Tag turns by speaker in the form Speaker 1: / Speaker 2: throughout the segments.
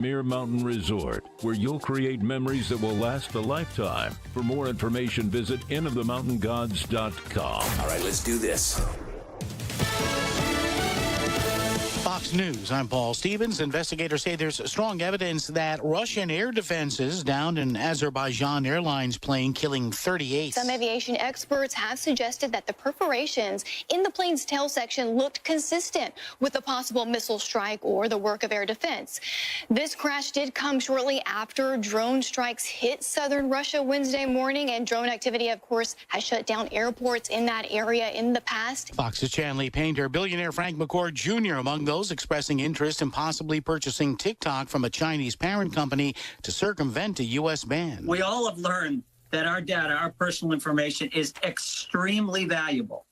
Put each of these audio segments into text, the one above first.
Speaker 1: Mere Mountain Resort, where you'll create memories that will last a lifetime. For more information, visit innofthemountaingods.com.
Speaker 2: All right, let's do this.
Speaker 3: Fox News, I'm Paul Stevens. Investigators say there's strong evidence that Russian air defenses downed an Azerbaijan Airlines plane, killing 38.
Speaker 4: Some aviation experts have suggested that the perforations in the plane's tail section looked consistent with a possible missile strike or the work of air defense. This crash did come shortly after drone strikes hit southern Russia Wednesday morning, and drone activity, of course, has shut down airports in that area in the past.
Speaker 3: Fox's Chanley Painter, billionaire Frank McCord Jr. among those expressing interest in possibly purchasing TikTok from a Chinese parent company to circumvent a U.S. ban.
Speaker 5: We all have learned that our data, our personal information, is extremely valuable.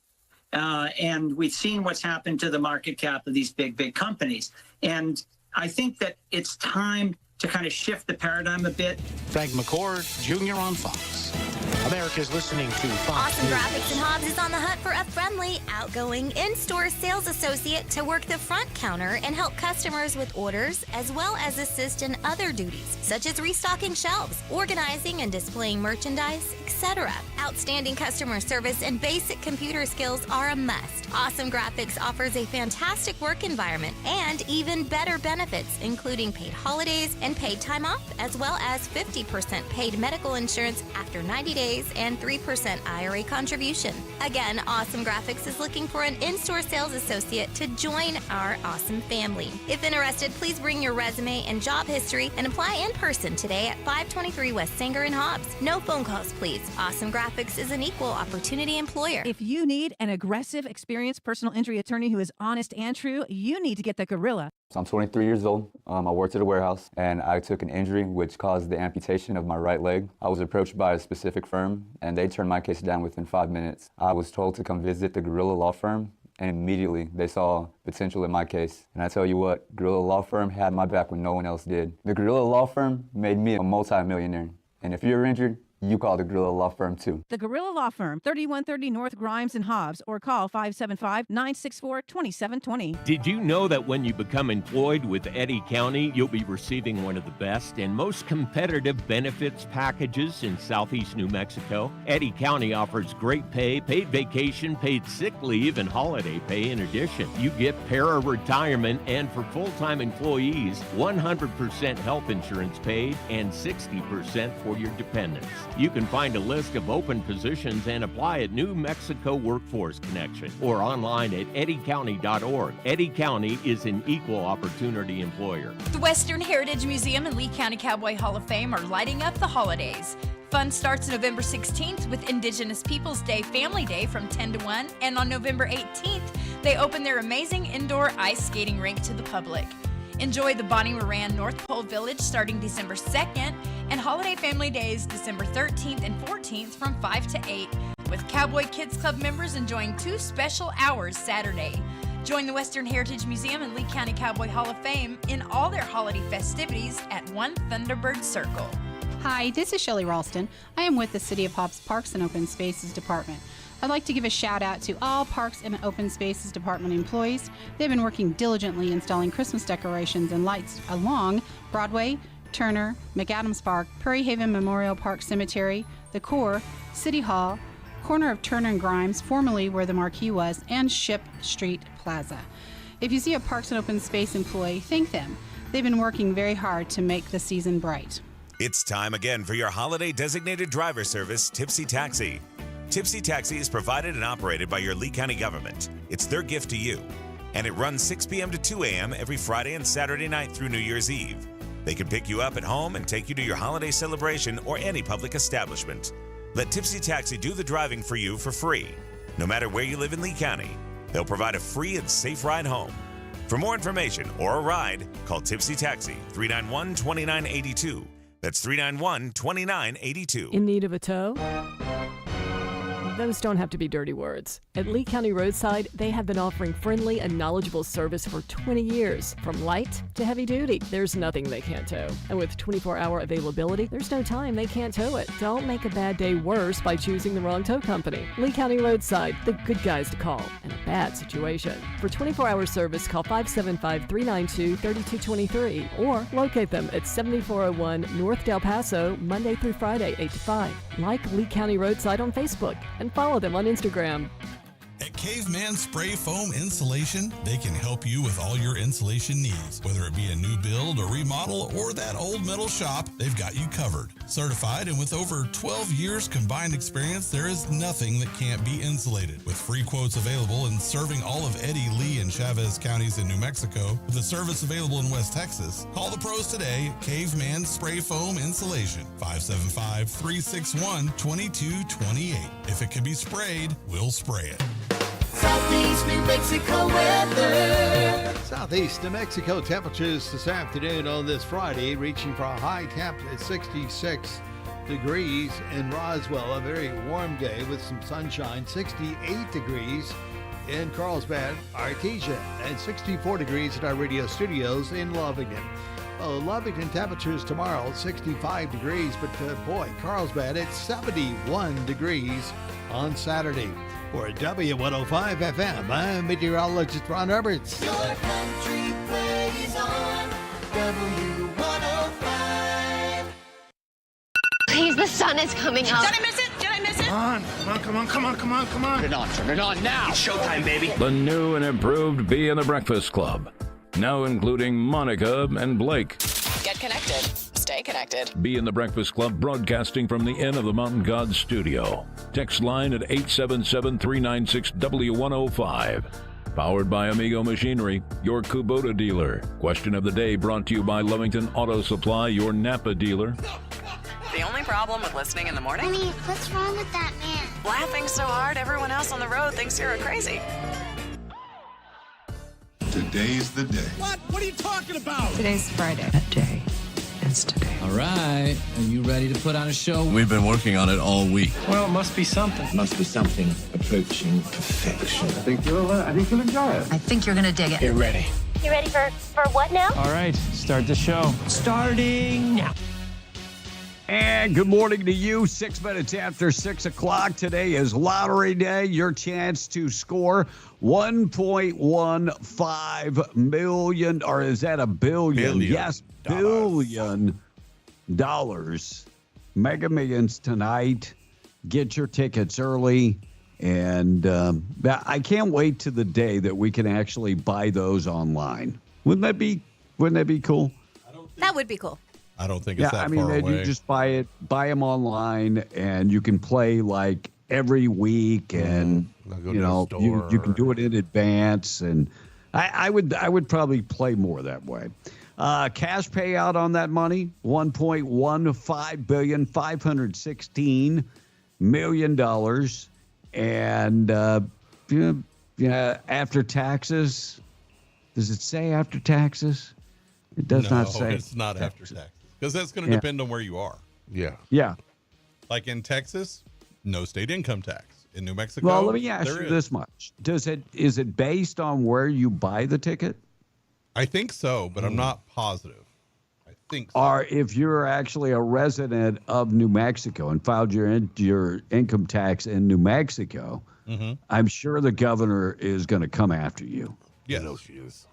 Speaker 5: And we've seen what's happened to the market cap of these big companies. And I think that it's time to kind of shift the paradigm a bit.
Speaker 3: Frank McCord Jr. on Fox. America's listening to Fox
Speaker 6: Awesome
Speaker 3: News.
Speaker 6: Graphics and Hobbs is on the hunt for a friendly, outgoing in-store sales associate to work the front counter and help customers with orders, as well as assist in other duties, such as restocking shelves, organizing and displaying merchandise, etc. Outstanding customer service and basic computer skills are a must. Awesome Graphics offers a fantastic work environment and even better benefits, including paid holidays and paid time off, as well as 50% paid medical insurance after 90 days and 3% IRA contribution. Again, Awesome Graphics is looking for an in-store sales associate to join our awesome family. If interested, please bring your resume and job history and apply in person today at 523 West Sanger and Hobbs. No phone calls, please. Awesome Graphics is an equal opportunity employer.
Speaker 7: If you need an aggressive, experienced personal injury attorney who is honest and true, you need to get the Gorilla.
Speaker 8: So I'm 23 years old. I worked at a warehouse and I took an injury which caused the amputation of my right leg. I was approached by a specific firm and they turned my case down within 5 minutes. I was told to come visit the Gorilla Law Firm, and immediately they saw potential in my case. And I tell you what, Gorilla Law Firm had my back when no one else did. The Gorilla Law Firm made me a multi-millionaire. And if you're injured, you call the Gorilla Law Firm too.
Speaker 7: The Gorilla Law Firm, 3130 North Grimes and Hobbs, or call 575-964-2720.
Speaker 9: Did you know that when you become employed with Eddy County, you'll be receiving one of the best and most competitive benefits packages in Southeast New Mexico? Eddy County offers great pay, paid vacation, paid sick leave, and holiday pay. In addition, you get para-retirement, and for full-time employees, 100% health insurance paid and 60% for your dependents. You can find a list of open positions and apply at New Mexico Workforce Connection or online at eddycounty.org. Eddy County is an equal opportunity employer.
Speaker 10: The Western Heritage Museum and Lee County Cowboy Hall of Fame are lighting up the holidays. Fun starts November 16th with Indigenous Peoples Day Family Day from 10 to 1, and on November 18th, they open their amazing indoor ice skating rink to the public. Enjoy the Bonnie Moran North Pole Village starting December 2nd, and Holiday Family Days December 13th and 14th from 5 to 8, with Cowboy Kids Club members enjoying 2 special hours Saturday. Join the Western Heritage Museum and Lee County Cowboy Hall of Fame in all their holiday festivities at One Thunderbird Circle.
Speaker 11: Hi, this is Shelley Ralston. I am with the City of Hobbs Parks and Open Spaces Department. I'd like to give a shout out to all Parks and Open Spaces Department employees. They've been working diligently installing Christmas decorations and lights along Broadway, Turner, McAdams Park, Prairie Haven Memorial Park Cemetery, the Core, City Hall, corner of Turner and Grimes, formerly where the marquee was, and Ship Street Plaza. If you see a Parks and Open Space employee, thank them. They've been working very hard to make the season bright.
Speaker 12: It's time again for your holiday designated driver service, Tipsy Taxi. Tipsy Taxi is provided and operated by your Lee County government. It's their gift to you. And it runs 6 p.m. to 2 a.m. every Friday and Saturday night through New Year's Eve. They can pick you up at home and take you to your holiday celebration or any public establishment. Let Tipsy Taxi do the driving for you for free. No matter where you live in Lee County, they'll provide a free and safe ride home. For more information or a ride, call Tipsy Taxi 391-2982. That's 391-2982.
Speaker 13: In need of a tow?
Speaker 2: those don't have to be dirty words. At Lee County Roadside, they have been offering friendly and knowledgeable service for 20 years. From light to heavy duty, there's nothing they can't tow. And with 24-hour availability, there's no time they can't tow it. Don't make a bad day worse by choosing the wrong tow company. Lee County Roadside, the good guys to call in a bad situation. For 24-hour service, call 575-392-3223 or locate them at 7401 North Del Paso, Monday through Friday, 8 to 5. Like Lee County Roadside on Facebook and follow them on Instagram.
Speaker 13: At Caveman Spray Foam Insulation, they can help you with all your insulation needs. Whether it be a new build or remodel or that old metal shop, they've got you covered. Certified and with over 12 years combined experience, there is nothing that can't be insulated. With free quotes available and serving all of Eddy, Lee, and Chavez counties in New Mexico, with a service available in West Texas, call the pros today at Caveman Spray Foam Insulation, 575-361-2228. If it can be sprayed, we'll spray it.
Speaker 14: Southeast New Mexico weather.
Speaker 15: Southeast New Mexico temperatures this afternoon on this Friday, reaching for a high temp at 66 degrees in Roswell. A very warm day with some sunshine. 68 degrees in Carlsbad, Artesia, and 64 degrees at our radio studios in Lovington. Well, Lovington temperatures tomorrow, 65 degrees, but boy, Carlsbad, it's 71 degrees on Saturday. For W105 FM, I'm meteorologist Ron Roberts.
Speaker 14: Your country plays on W105.
Speaker 16: Please, the sun is coming up.
Speaker 14: Did I miss it? Come on.
Speaker 3: Turn it on now.
Speaker 14: It's showtime, baby.
Speaker 1: The new and improved Bee and the Breakfast Club, now including Monica and Blake.
Speaker 17: Get connected. Stay connected.
Speaker 1: Bee and the Breakfast Club broadcasting from the Inn of the Mountain Gods studio. Text line at 877-396-W105. Powered by Amigo Machinery, your Kubota dealer. Question of the day brought to you by Lovington Auto Supply, your Napa dealer.
Speaker 17: The only problem with listening in the morning?
Speaker 16: Honey, what's wrong with that man?
Speaker 17: Laughing so hard everyone else on the road thinks you're crazy.
Speaker 13: Today's the day.
Speaker 14: What? What are you talking about?
Speaker 11: Today's Friday.
Speaker 17: That day is today.
Speaker 18: All right. Are you ready to put on a show?
Speaker 13: We've been working on it all week.
Speaker 18: Well, it must be something.
Speaker 19: Must be something approaching perfection.
Speaker 20: I think you'll enjoy it.
Speaker 17: I think you're going to dig it.
Speaker 19: Get ready.
Speaker 16: You ready for what now?
Speaker 18: All right. Start the show.
Speaker 19: Starting now.
Speaker 21: And good morning to you. 6 minutes after 6 o'clock. Today is lottery day. Your chance to score $1.15 million, or is that a billion? Yes, $1 billion. Mega Millions tonight. Get your tickets early. And I can't wait to the day that we can actually buy those online. Wouldn't that be cool?
Speaker 6: That would be cool.
Speaker 22: I don't think it's that far away.
Speaker 21: You just buy them online, and you can play like every week, and you can do it in advance. And I would probably play more that way. Cash payout on that money, $1.15 billion, $516 million, and after taxes. Does it say after taxes? It does not say.
Speaker 22: It's not after taxes. Because that's going to depend on where you are.
Speaker 15: Yeah.
Speaker 21: Yeah.
Speaker 22: Like in Texas, no state income tax. In New Mexico,
Speaker 21: well, let me ask you this much. Is it based on where you buy the ticket?
Speaker 22: I think so, but I'm not positive. I think so.
Speaker 21: Or if you're actually a resident of New Mexico and filed your income tax in New Mexico, I'm sure the governor is going to come after you.
Speaker 22: Yes.
Speaker 15: No, she is.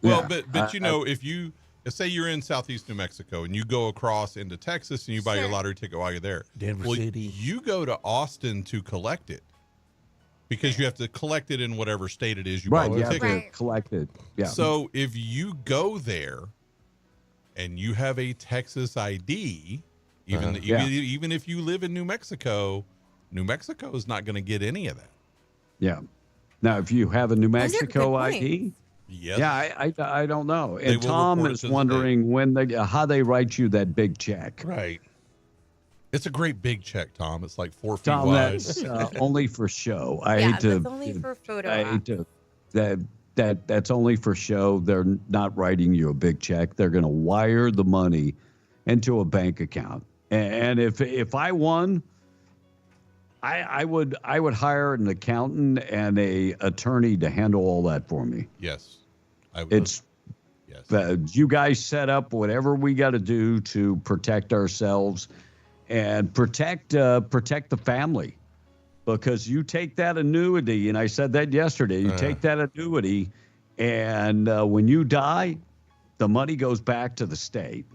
Speaker 22: Well, but if you... Say you're in Southeast New Mexico and you go across into Texas and you buy your lottery ticket while you're there.
Speaker 15: Denver City.
Speaker 22: You go to Austin to collect it because you have to collect it in whatever state it is you bought the ticket.
Speaker 21: Right, you have to collect it. Yeah.
Speaker 22: So if you go there and you have a Texas ID, even if you live in New Mexico is not going to get any of that.
Speaker 21: Yeah. Now, if you have a New Mexico ID...
Speaker 22: Yes.
Speaker 21: Yeah, I don't know. And Tom is wondering how they write you that big check.
Speaker 22: Right. It's a great big check, Tom. It's like 4 feet
Speaker 21: Tom,
Speaker 22: wide.
Speaker 21: that's only for show.
Speaker 6: That's only for photo op.
Speaker 21: That's only for show. They're not writing you a big check. They're going to wire the money into a bank account. And if I won, I would hire an accountant and a attorney to handle all that for me.
Speaker 22: Yes. I would.
Speaker 21: It's you guys set up whatever we got to do to protect ourselves and protect the family, because you take that annuity, and I said that yesterday. You take that annuity, and when you die, the money goes back to the state,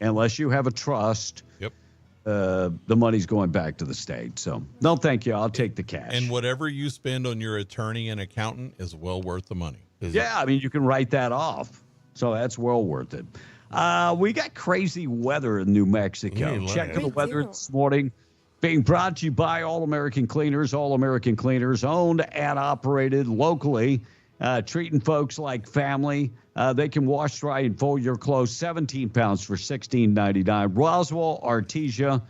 Speaker 21: unless you have a trust.
Speaker 22: Yep.
Speaker 21: The money's going back to the state. So no, thank you. I'll take the cash.
Speaker 22: And whatever you spend on your attorney and accountant is well worth the money.
Speaker 21: I mean, you can write that off. So that's well worth it. We got crazy weather in New Mexico. Checking the weather this morning. Being brought to you by All American Cleaners. All American Cleaners, owned and operated locally. Treating folks like family. They can wash, dry, and fold your clothes. 17 pounds for $16.99. Roswell, Artesia,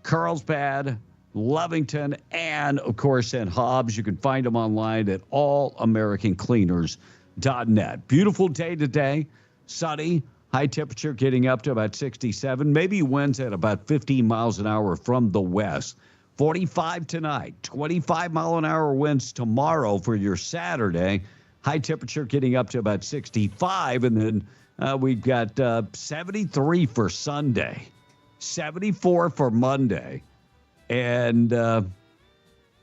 Speaker 21: Carlsbad, Lovington, and, of course, in Hobbs. You can find them online at allamericancleaners.net. Beautiful day today. Sunny. High temperature getting up to about 67. Maybe winds at about 15 miles an hour from the west. 45 tonight. 25-mile-an-hour winds tomorrow for your Saturday. High temperature getting up to about 65. And then we've got 73 for Sunday. 74 for Monday. And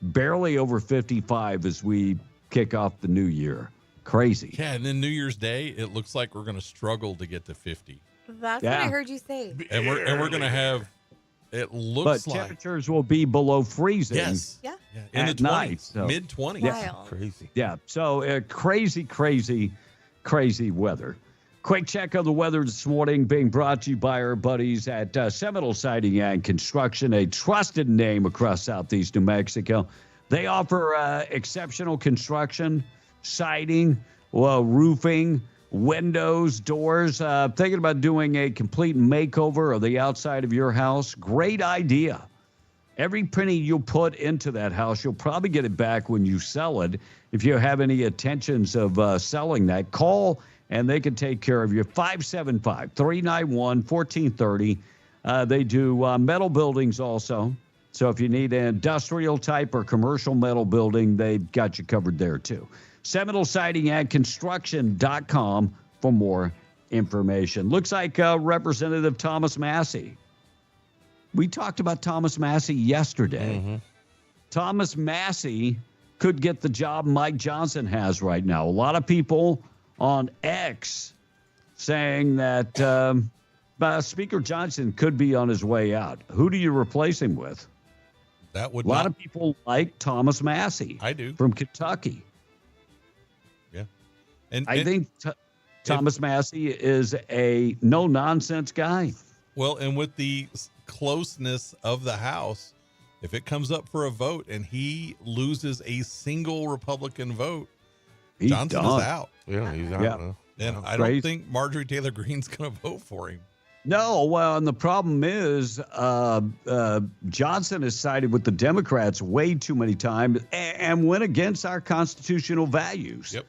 Speaker 21: barely over 55 as we kick off the new year. Crazy.
Speaker 22: Yeah, and then New Year's Day, it looks like we're going to struggle to get to 50.
Speaker 4: That's what I heard you say.
Speaker 22: And we're going to have, it looks like
Speaker 21: temperatures will be below freezing.
Speaker 22: Yes.
Speaker 4: Yeah.
Speaker 22: In the 20s,
Speaker 21: night, so.
Speaker 22: mid-20s.
Speaker 21: Yeah.
Speaker 4: Crazy.
Speaker 21: Yeah. So crazy weather. Quick check of the weather this morning being brought to you by our buddies at Seminole Siding and Construction, a trusted name across Southeast New Mexico. They offer exceptional construction, siding, roofing, windows, doors. Thinking about doing a complete makeover of the outside of your house? Great idea. Every penny you put into that house, you'll probably get it back when you sell it. If you have any intentions of selling that, call and they can take care of you. 575-391-1430. They do metal buildings also. So if you need an industrial type or commercial metal building, they've got you covered there too. Seminole Siding and Construction.com for more information. Looks like Representative Thomas Massey. We talked about Thomas Massey yesterday. Thomas Massey could get the job Mike Johnson has right now. A lot of people on X saying that Speaker Johnson could be on his way out. Who do you replace him with?
Speaker 22: That would
Speaker 21: a lot of people like Thomas Massey.
Speaker 22: I do.
Speaker 21: From Kentucky.
Speaker 22: Yeah.
Speaker 21: I think Thomas Massey is a no-nonsense guy.
Speaker 22: Well, and with the closeness of the House, if it comes up for a vote and he loses a single Republican vote, Johnson is out.
Speaker 5: Yeah, he's out.
Speaker 21: Yeah.
Speaker 22: And I don't think Marjorie Taylor Greene's going to vote for him.
Speaker 21: No, well, and the problem is Johnson has sided with the Democrats way too many times and went against our constitutional values.
Speaker 22: Yep.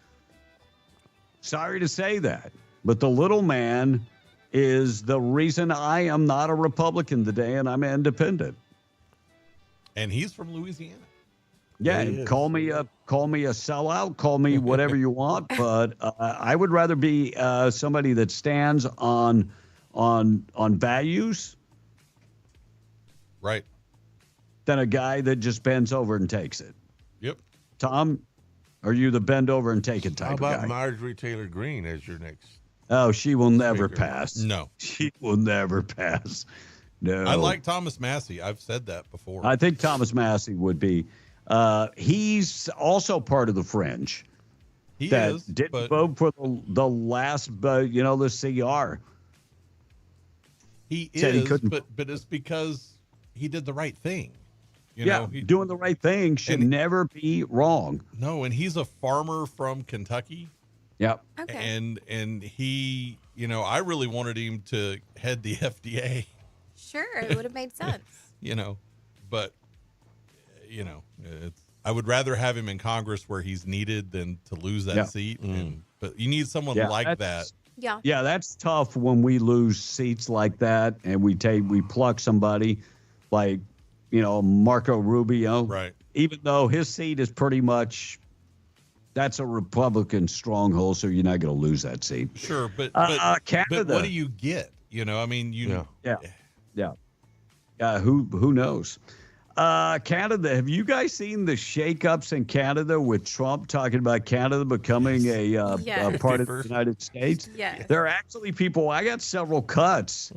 Speaker 21: Sorry to say that, but the little man is the reason I am not a Republican today and I'm independent.
Speaker 22: And he's from Louisiana.
Speaker 21: Yeah, call me a sellout, call me whatever you want, but I would rather be somebody that stands on values,
Speaker 22: right,
Speaker 21: than a guy that just bends over and takes it.
Speaker 22: Yep.
Speaker 21: Tom, are you the bend over and take it type
Speaker 5: How about
Speaker 21: of guy?
Speaker 5: Marjorie Taylor Greene as your next?
Speaker 21: Oh, she will never
Speaker 5: Speaker.
Speaker 21: pass.
Speaker 22: No,
Speaker 21: she will never pass. No,
Speaker 22: I like Thomas Massey. I've said that before.
Speaker 21: I think Thomas Massey would be. He's also part of the fringe.
Speaker 22: He
Speaker 21: that
Speaker 22: is,
Speaker 21: didn't
Speaker 22: but
Speaker 21: vote for the last, the CR.
Speaker 22: He
Speaker 21: Said he
Speaker 22: is,
Speaker 21: couldn't.
Speaker 22: but it's because he did the right thing. You
Speaker 21: Yeah,
Speaker 22: know,
Speaker 21: doing the right thing should never be wrong.
Speaker 22: No, and he's a farmer from Kentucky.
Speaker 21: Yep.
Speaker 4: Okay.
Speaker 22: And he, I really wanted him to head the FDA.
Speaker 4: Sure, it would have made sense.
Speaker 22: But I would rather have him in Congress where he's needed than to lose that seat. But you need someone like that.
Speaker 4: Yeah.
Speaker 21: Yeah, that's tough when we lose seats like that and we pluck somebody like, Marco Rubio.
Speaker 22: Right.
Speaker 21: Even though his seat is pretty much, that's a Republican stronghold, so you're not going to lose that seat.
Speaker 22: Sure, but
Speaker 21: Canada.
Speaker 22: But what do you get? I mean,
Speaker 21: who knows? Canada. Have you guys seen the shakeups in Canada with Trump talking about Canada becoming a part of the United States?
Speaker 4: Yes.
Speaker 21: There are actually people. I got several cuts,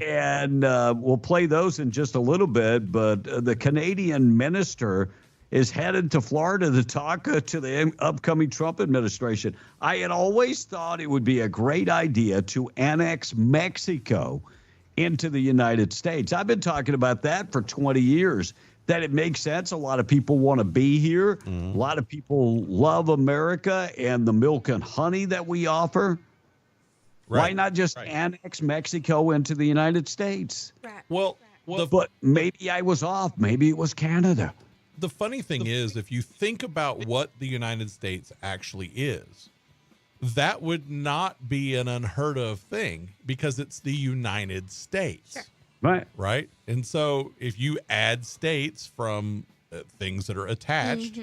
Speaker 21: and we'll play those in just a little bit. But the Canadian minister is headed to Florida to talk to the upcoming Trump administration. I had always thought it would be a great idea to annex Mexico into the United States. I've been talking about that for 20 years, that it makes sense. A lot of people want to be here. A lot of people love America and the milk and honey that we offer. Right. Why not just annex Mexico into the United States?
Speaker 4: Right.
Speaker 22: Well,
Speaker 21: but maybe I was off. Maybe it was Canada.
Speaker 22: The funny thing is, if you think about what the United States actually is, that would not be an unheard of thing because it's the United States.
Speaker 4: Sure.
Speaker 22: Right. And so if you add states from things that are attached,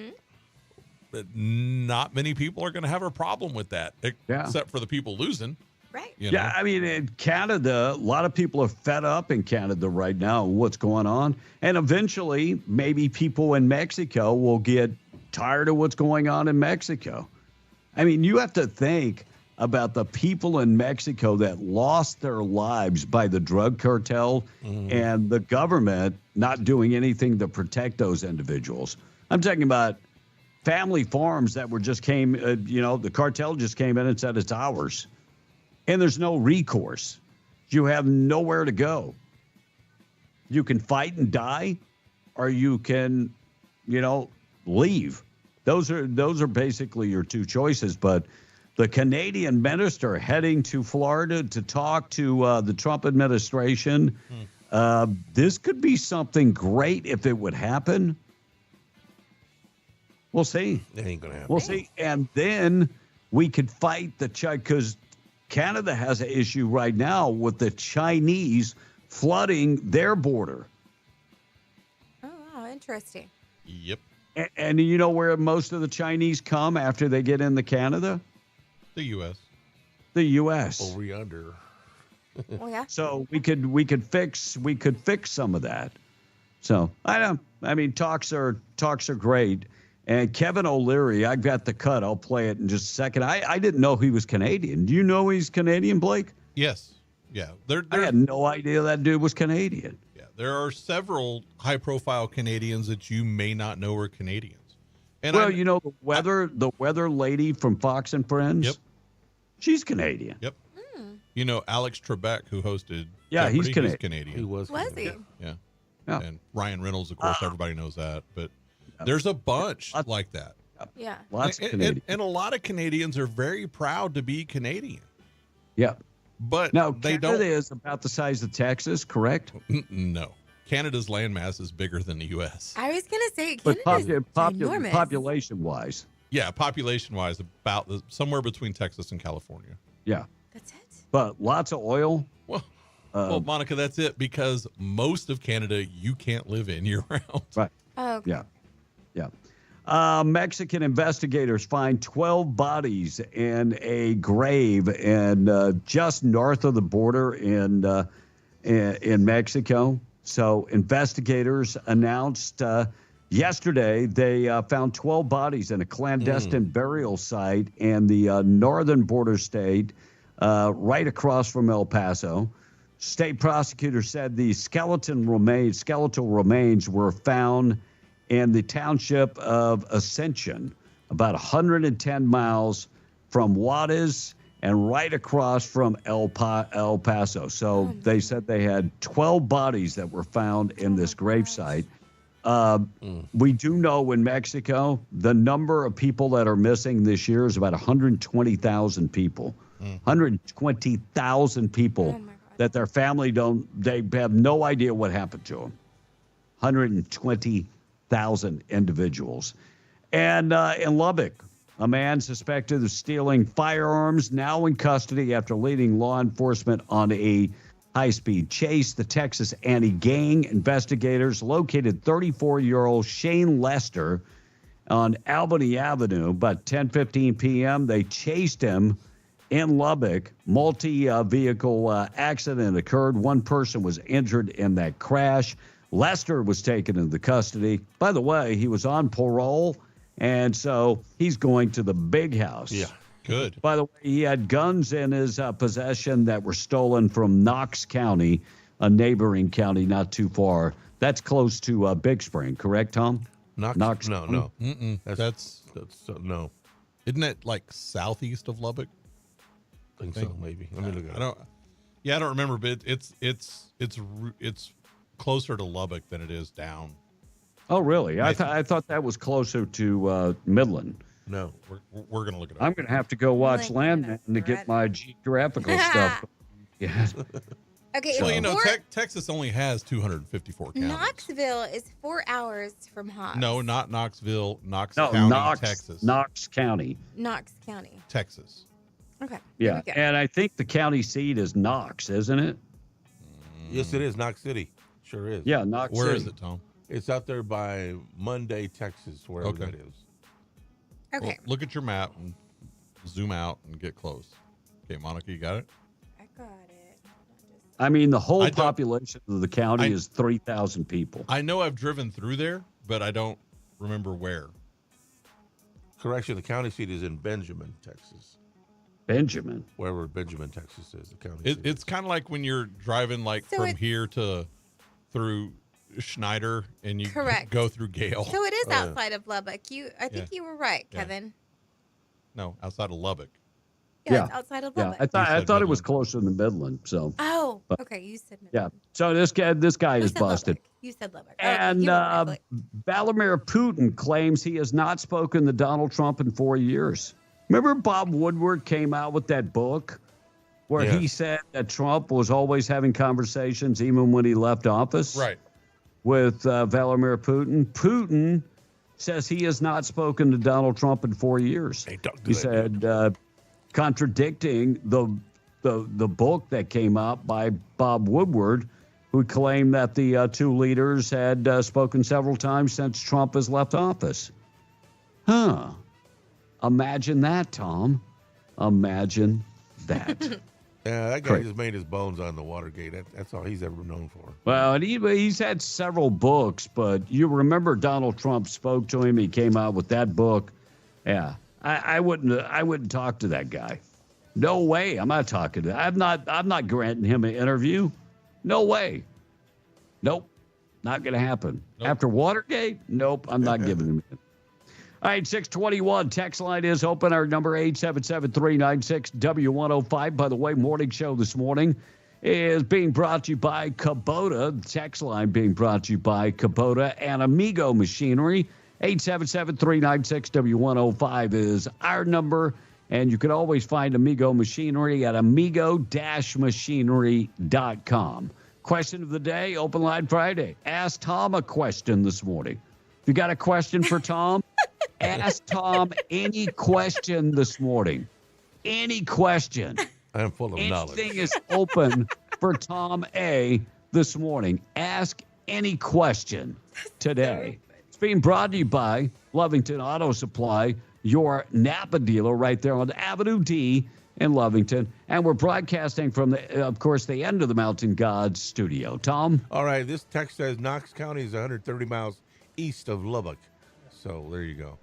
Speaker 22: not many people are going to have a problem with that, except for the people losing.
Speaker 4: Right.
Speaker 21: Yeah, I mean, in Canada, a lot of people are fed up in Canada right now, what's going on. And eventually, maybe people in Mexico will get tired of what's going on in Mexico. I mean, you have to think about the people in Mexico that lost their lives by the drug cartel and the government not doing anything to protect those individuals. I'm talking about family farms that were just came, the cartel just came in and said it's ours. And there's no recourse. You have nowhere to go. You can fight and die, or you can, leave. Those are basically your two choices. But the Canadian minister heading to Florida to talk to the Trump administration, this could be something great if it would happen. We'll see.
Speaker 5: It ain't gonna happen.
Speaker 21: We'll see. And then we could fight because Canada has an issue right now with the Chinese flooding their border.
Speaker 4: Oh, wow, interesting.
Speaker 22: Yep.
Speaker 21: And you know where most of the Chinese come after they get into Canada?
Speaker 22: The U.S.
Speaker 21: The U.S.
Speaker 5: Over yonder.
Speaker 4: Well, yeah.
Speaker 21: So we could fix some of that. So talks are great. And Kevin O'Leary, I've got the cut. I'll play it in just a second. I didn't know he was Canadian. Do you know he's Canadian, Blake?
Speaker 22: Yes. Yeah.
Speaker 21: I had no idea that dude was Canadian.
Speaker 22: Yeah. There are several high-profile Canadians that you may not know are Canadians. And
Speaker 21: the weather lady from Fox and Friends.
Speaker 22: Yep.
Speaker 21: She's Canadian.
Speaker 22: Yep. Alex Trebek, who hosted.
Speaker 21: Yeah,
Speaker 22: Jeopardy,
Speaker 21: he's Canadian.
Speaker 22: Canadian.
Speaker 5: He was
Speaker 4: he?
Speaker 22: Yeah.
Speaker 21: Yeah.
Speaker 22: And Ryan Reynolds, of course, everybody knows that. But there's a bunch like that.
Speaker 4: Yeah.
Speaker 21: Lots of Canadians.
Speaker 22: And a lot of Canadians are very proud to be Canadian.
Speaker 21: Yeah.
Speaker 22: But
Speaker 21: now,
Speaker 22: they
Speaker 21: Canada is about the size of Texas, correct?
Speaker 22: No. Canada's landmass is bigger than the U.S.
Speaker 4: I was going to say,
Speaker 21: But
Speaker 4: Canada's enormous.
Speaker 21: population-wise.
Speaker 22: Yeah, population-wise, about somewhere between Texas and California.
Speaker 21: Yeah.
Speaker 4: That's it?
Speaker 21: But lots of oil.
Speaker 22: Well, Monica, that's it, because most of Canada you can't live in year-round.
Speaker 21: Right.
Speaker 4: Oh, okay.
Speaker 21: Yeah. Mexican investigators find 12 bodies in a grave just north of the border in Mexico. So investigators announced yesterday they found 12 bodies in a clandestine burial site in the northern border state, right across from El Paso. State prosecutors said the skeletal remains were found in the township of Ascension, about 110 miles from Juarez and right across from El Paso. So they said they had 12 bodies that were found in this gravesite. We do know in Mexico, the number of people that are missing this year is about 120,000 people. 120,000 people that their family they have no idea what happened to them. 120,000 individuals. And in Lubbock, a man suspected of stealing firearms now in custody after leading law enforcement on a high-speed chase. The Texas anti-gang investigators located 34-year-old Shane Lester on Albany Avenue. About 10:15 p.m., they chased him in Lubbock. Multi-vehicle accident occurred. One person was injured in that crash. Lester was taken into custody. By the way, he was on parole, and so he's going to the big house.
Speaker 22: Yeah, good.
Speaker 21: By the way, he had guns in his possession that were stolen from Knox County, a neighboring county not too far. That's close to Big Spring, correct, Tom?
Speaker 5: Knox? No,
Speaker 21: County?
Speaker 5: no.
Speaker 22: Mm-mm. That's
Speaker 5: no.
Speaker 22: Isn't that like southeast of Lubbock?
Speaker 5: I think so, maybe. Let me look at it.
Speaker 22: I don't remember, but it's closer to Lubbock than it is down.
Speaker 21: Oh, really? I thought that was closer to Midland.
Speaker 5: No,
Speaker 22: we're gonna look it up.
Speaker 21: I'm gonna have to go watch Landman to get my geographical stuff. Yeah.
Speaker 4: Okay,
Speaker 22: Well,
Speaker 4: it's
Speaker 22: Texas only has 254 counties.
Speaker 4: Knoxville is 4 hours from Hobbs.
Speaker 22: No, not Knoxville. Knox
Speaker 21: No,
Speaker 22: County, Texas.
Speaker 21: Knox County.
Speaker 4: Knox County.
Speaker 22: Texas.
Speaker 4: Okay.
Speaker 21: Yeah, and I think the county seat is Knox, isn't it?
Speaker 5: Yes, it is. Knox City. Sure is.
Speaker 21: Yeah, Knox
Speaker 22: Where
Speaker 21: City.
Speaker 22: is it, Tom?
Speaker 5: It's out there by Monday, Texas, wherever
Speaker 22: Okay.
Speaker 5: that is.
Speaker 4: Okay.
Speaker 22: Well, look at your map and zoom out and get close. Okay, Monica, you got it?
Speaker 4: I got it.
Speaker 21: I mean, the whole
Speaker 22: I don't-
Speaker 21: population of the county is 3,000 people.
Speaker 22: I know I've driven through there, but I don't remember where.
Speaker 5: Correction, the county seat is in Benjamin, Texas.
Speaker 21: Benjamin.
Speaker 5: Wherever Benjamin, Texas is, the county seat.
Speaker 22: It's kind of like when you're driving from here through Schneider and you
Speaker 4: Correct.
Speaker 22: go through Gale.
Speaker 4: So it is outside of Lubbock. I think you were right,
Speaker 22: Yeah.
Speaker 4: Kevin.
Speaker 22: No, outside of Lubbock.
Speaker 4: Yeah, it's outside of Lubbock.
Speaker 21: I thought it was closer than Midland. So
Speaker 4: Oh,
Speaker 21: But-
Speaker 4: okay. You said Midland.
Speaker 21: yeah. So this guy
Speaker 4: Who
Speaker 21: is
Speaker 4: said
Speaker 21: busted.
Speaker 4: Lubbock? You said Lubbock.
Speaker 21: And
Speaker 4: you were right.
Speaker 21: Vladimir Putin claims he has not spoken to Donald Trump in 4 years. Remember Bob Woodward came out with that book where he said that Trump was always having conversations even when he left office?
Speaker 22: Right.
Speaker 21: With Vladimir Putin. Putin says he has not spoken to Donald Trump in 4 years. He said, contradicting the book that came out by Bob Woodward, who claimed that the two leaders had spoken several times since Trump has left office. Huh. Imagine that, Tom. Imagine that.
Speaker 5: Yeah, that guy
Speaker 21: Correct.
Speaker 5: just made his bones on the Watergate. That's all he's ever known for.
Speaker 21: Well, and he's had several books, but you remember Donald Trump spoke to him. He came out with that book. Yeah, I wouldn't talk to that guy. No way. I'm not talking to. I'm not granting him an interview. No way. Nope. Not going to happen. After Watergate? Nope. I'm not giving him it. All right, 621. Text line is open. Our number 877-396-W105. By the way, morning show this morning is being brought to you by Kubota. The text line being brought to you by Kubota and Amigo Machinery. 877-396-W105 is our number. And you can always find Amigo Machinery at amigo-machinery.com. Question of the day, Open Line Friday. Ask Tom a question this morning. If you got a question for Tom, ask Tom any question this morning. Any question.
Speaker 5: I'm full of knowledge.
Speaker 21: Anything is open for Tom A. this morning. Ask any question today. It's being brought to you by Lovington Auto Supply, your Napa dealer right there on Avenue D in Lovington. And we're broadcasting from, of course, the end of the Mountain Gods studio. Tom?
Speaker 5: All right, this text says Knox County is 130 miles east of Lubbock. So there you go.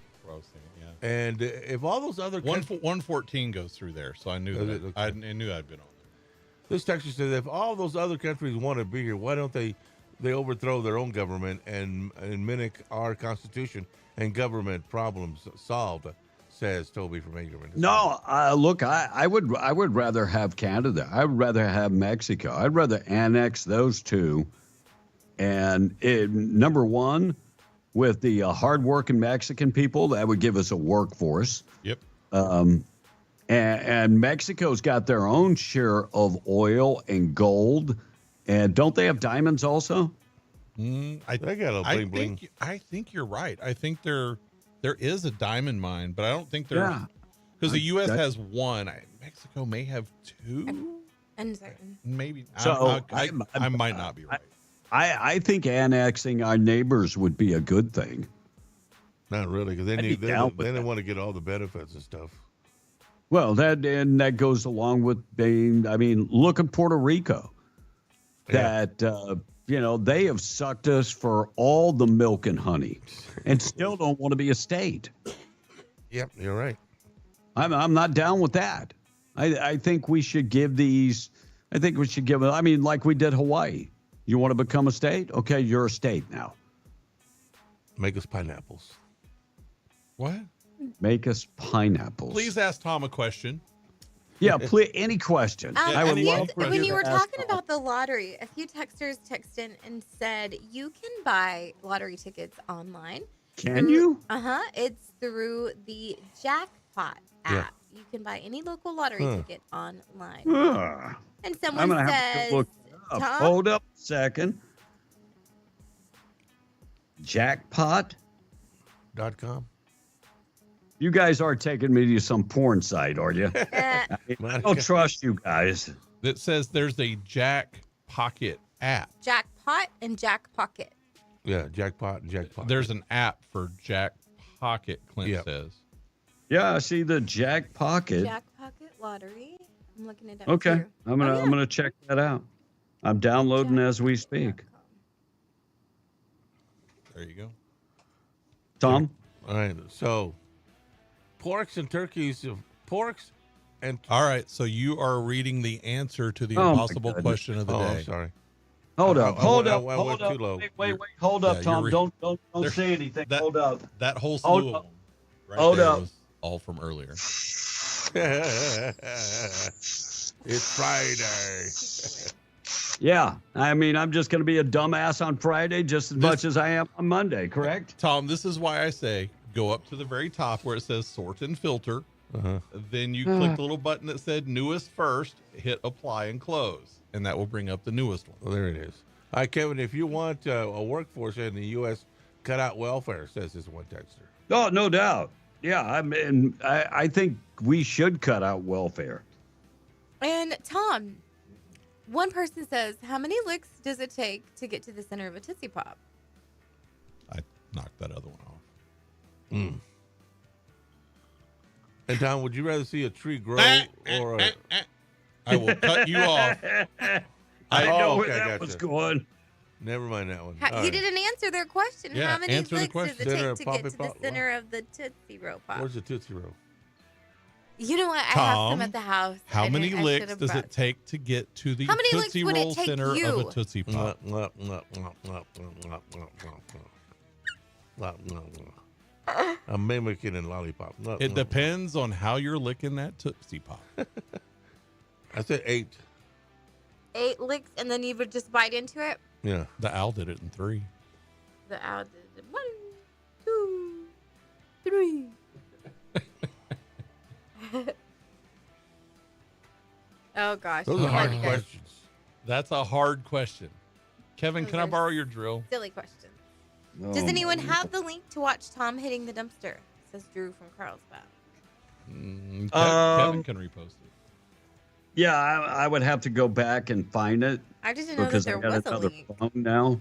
Speaker 5: And if all those other
Speaker 22: 114 goes through there, so I knew that.
Speaker 5: Okay.
Speaker 22: I knew I'd been on there.
Speaker 5: This texture says if all those other countries want to be here, why don't they overthrow their own government and mimic our Constitution and government problems solved? Says Toby from Ingerman.
Speaker 21: No, look, I would rather have Canada. I would rather have Mexico. I'd rather annex those two. And number one, with the hardworking Mexican people, that would give us a workforce.
Speaker 22: Yep.
Speaker 21: And Mexico's got their own share of oil and gold. And don't they have diamonds also?
Speaker 5: They got a bling bling.
Speaker 22: I think you're right. I think there is a diamond mine, but I don't think there because the U.S. has one. Mexico may have two.
Speaker 4: Uncertain.
Speaker 22: Maybe.
Speaker 21: So
Speaker 22: I might not be right.
Speaker 21: I think annexing our neighbors would be a good thing.
Speaker 5: Not really, because they want to get all the benefits and stuff.
Speaker 21: Well, that goes along with being. I mean, look at Puerto Rico. That they have sucked us for all the milk and honey, and still don't want to be a state.
Speaker 5: Yep, you're right.
Speaker 21: I'm not down with that. I think we should give these. I think we should give. I mean, like we did Hawaii. You want to become a state? Okay, you're a state now.
Speaker 5: Make us pineapples.
Speaker 22: What?
Speaker 21: Make us pineapples.
Speaker 22: Please ask Tom a question.
Speaker 21: Yeah, please. Any question.
Speaker 4: I would love for when you were talking about the lottery, a few texters texted in and said you can buy lottery tickets online.
Speaker 21: Can you?
Speaker 4: It's through the Jackpot app.
Speaker 5: Yeah.
Speaker 4: You can buy any local lottery ticket online. And
Speaker 21: I'm
Speaker 4: someone
Speaker 21: gonna
Speaker 4: says,
Speaker 21: have to look it up.
Speaker 4: Tom?
Speaker 21: Hold up a second. Jackpot.com. You guys are taking me to some porn site, are you? I don't trust you guys.
Speaker 22: That says there's a Jack Pocket app.
Speaker 4: Jackpot and Jack Pocket.
Speaker 5: Yeah, Jackpot and Jackpot.
Speaker 22: There's an app for Jack Pocket, Clint says.
Speaker 21: Yeah, I see the Jack Pocket.
Speaker 4: Jack Pocket Lottery. I'm looking it up.
Speaker 21: Okay,
Speaker 4: here.
Speaker 21: I'm gonna check that out. I'm downloading as we speak.
Speaker 22: There you go.
Speaker 21: Tom?
Speaker 5: All right, so porks and turkeys,
Speaker 22: All right, so you are reading the answer to the impossible question of the day.
Speaker 5: I'm sorry.
Speaker 21: Hold up.
Speaker 5: I went too low.
Speaker 21: Wait. Hold up,
Speaker 22: Yeah,
Speaker 21: Tom. Don't say anything. Hold up.
Speaker 22: That whole slew of them right
Speaker 21: Hold
Speaker 22: there
Speaker 21: up.
Speaker 22: was all from earlier.
Speaker 5: It's Friday.
Speaker 21: Yeah, I mean, I'm just going to be a dumbass on Friday just as much as I am on Monday, correct?
Speaker 22: Tom, this is why I say go up to the very top where it says sort and filter. Then you click the little button that said newest first, hit apply and close, and that will bring up the newest one.
Speaker 5: Well, there it is. All right, Kevin, if you want a workforce in the U.S., cut out welfare, says this one texter.
Speaker 21: Oh, no doubt. Yeah, I mean, I think we should cut out welfare.
Speaker 4: And Tom, one person says, how many licks does it take to get to the center of a Tootsie Pop?
Speaker 22: I knocked that other one off.
Speaker 5: And Tom, would you rather see a tree grow or a...
Speaker 22: I will cut you off.
Speaker 21: I know where that was going.
Speaker 5: Never mind that one.
Speaker 4: You didn't answer their question.
Speaker 22: Yeah,
Speaker 4: How many
Speaker 22: answer the
Speaker 4: licks does
Speaker 22: question.
Speaker 4: it
Speaker 5: Center
Speaker 4: take
Speaker 5: of
Speaker 4: to get to the
Speaker 5: Poppy
Speaker 4: center of the Tootsie Roll Pop?
Speaker 5: Where's the Tootsie Roll?
Speaker 4: You know what? I have
Speaker 22: Tom,
Speaker 4: some at the house.
Speaker 22: How many licks
Speaker 4: should've
Speaker 22: does
Speaker 4: brought-
Speaker 22: it take to get to the
Speaker 4: How many licks
Speaker 22: Tootsie
Speaker 4: would it
Speaker 22: Roll
Speaker 4: take
Speaker 22: center
Speaker 4: you?
Speaker 22: of a Tootsie Pop?
Speaker 5: I'm mimicking a lollipop.
Speaker 22: It depends on how you're licking that Tootsie Pop.
Speaker 5: I said 8.
Speaker 4: 8 licks, and then you would just bite into it?
Speaker 5: Yeah.
Speaker 22: The owl did it in 3.
Speaker 4: The owl did it. 1, 2, 3. Oh, gosh.
Speaker 5: Those
Speaker 4: I
Speaker 5: are hard
Speaker 4: love you guys.
Speaker 5: questions.
Speaker 22: That's a hard question. Kevin,
Speaker 4: Those
Speaker 22: can I
Speaker 4: are
Speaker 22: borrow your drill?
Speaker 4: Silly question.
Speaker 21: Oh,
Speaker 4: Does anyone have the link to watch Tom hitting the dumpster? Says Drew from Carlsbad.
Speaker 22: Kevin can repost it.
Speaker 21: Yeah, I would have to go back and find it.
Speaker 4: I just didn't know that
Speaker 21: because
Speaker 4: there
Speaker 21: I got
Speaker 4: was a
Speaker 21: another
Speaker 4: link.
Speaker 21: phone now.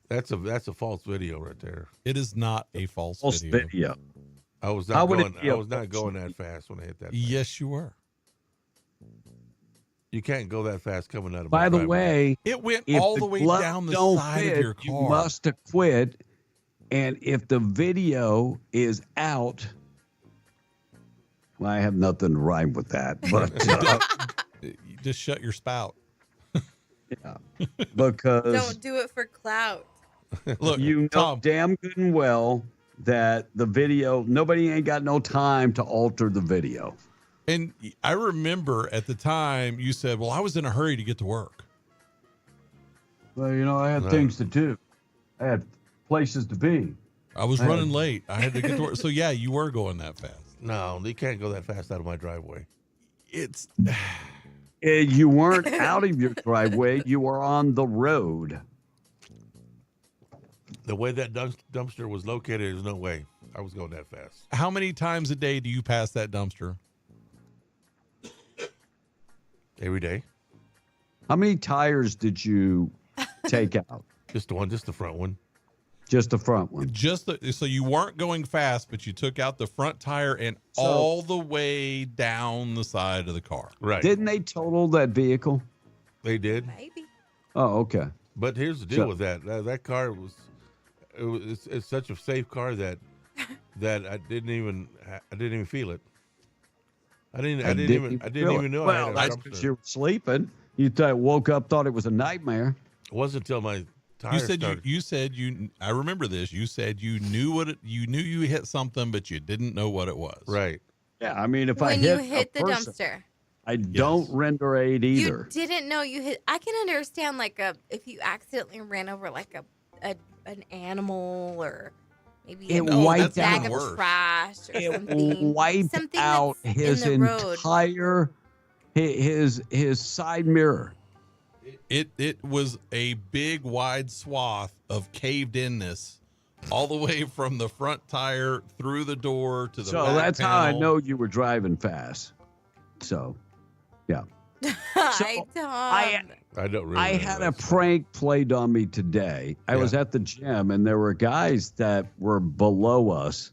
Speaker 5: That's a false video right there.
Speaker 22: It is not a false
Speaker 21: video.
Speaker 5: I was
Speaker 21: How
Speaker 5: not
Speaker 21: would it
Speaker 5: going.
Speaker 21: be
Speaker 5: I
Speaker 21: a
Speaker 5: was not
Speaker 21: false
Speaker 5: going that fast when I hit that.
Speaker 22: Yes, you were.
Speaker 5: You can't go that fast coming out of.
Speaker 21: By
Speaker 5: my
Speaker 21: the
Speaker 5: driveway.
Speaker 21: way,
Speaker 22: It went
Speaker 21: if
Speaker 22: all the way
Speaker 21: gloves
Speaker 22: down the
Speaker 21: don't
Speaker 22: side
Speaker 21: fit,
Speaker 22: of your car.
Speaker 21: you must have quit. And if the video is out, well, I have nothing to rhyme with that, but
Speaker 22: You just shut your spout.
Speaker 21: yeah, because
Speaker 4: Don't do it for clout.
Speaker 22: Look,
Speaker 21: you know
Speaker 22: Tom,
Speaker 21: damn good and well that the video, nobody ain't got no time to alter the video.
Speaker 22: and I remember at the time you said, well, I was in a hurry to get to work.
Speaker 21: Well, you know, I had
Speaker 5: No.
Speaker 21: things to do. I had places to be.
Speaker 22: I was running late. I had to get to work. So, yeah, you were going that fast.
Speaker 5: No, you can't go that fast out of my driveway.
Speaker 22: It's
Speaker 21: You weren't out of your driveway. You were on the road.
Speaker 5: The way that dumpster was located, there's no way I was going that fast.
Speaker 22: how many times a day do you pass that dumpster?
Speaker 5: Every day.
Speaker 21: How many tires did you take out?
Speaker 5: Just the one, just the front one.
Speaker 21: Just the front one.
Speaker 22: So you weren't going fast, but you took out the front tire and all the way down the side of the car.
Speaker 5: Right.
Speaker 21: Didn't they total that vehicle?
Speaker 5: They did.
Speaker 4: Maybe.
Speaker 21: Oh, okay.
Speaker 5: But here's the deal with that. That car it's such a safe car that I didn't even feel it. I didn't even know.
Speaker 21: Well, that's because you were sleeping. You woke up, thought it was a nightmare.
Speaker 5: It wasn't until my tire started.
Speaker 22: You said I remember this. You said you knew you hit something, but you didn't know what it was.
Speaker 5: Right.
Speaker 21: Yeah, I mean, if
Speaker 4: when
Speaker 21: I
Speaker 4: you
Speaker 21: hit
Speaker 4: the
Speaker 21: person,
Speaker 4: dumpster,
Speaker 21: I don't render aid either.
Speaker 4: you didn't know you hit. I can understand if you accidentally ran over an animal or maybe
Speaker 21: It
Speaker 4: a
Speaker 21: wiped
Speaker 4: bag
Speaker 21: out.
Speaker 4: of trash or
Speaker 21: It
Speaker 4: something.
Speaker 21: wiped
Speaker 4: something
Speaker 21: out
Speaker 4: that's
Speaker 21: his
Speaker 4: in the road.
Speaker 21: entire his side mirror.
Speaker 22: It was a big wide swath of caved inness all the way from the front tire through the door to the
Speaker 21: So
Speaker 22: back
Speaker 21: that's
Speaker 22: panel.
Speaker 21: how I know you were driving fast. So, yeah.
Speaker 4: I
Speaker 5: don't really.
Speaker 21: I had a prank played on me today. I was at the gym, and there were guys that were below us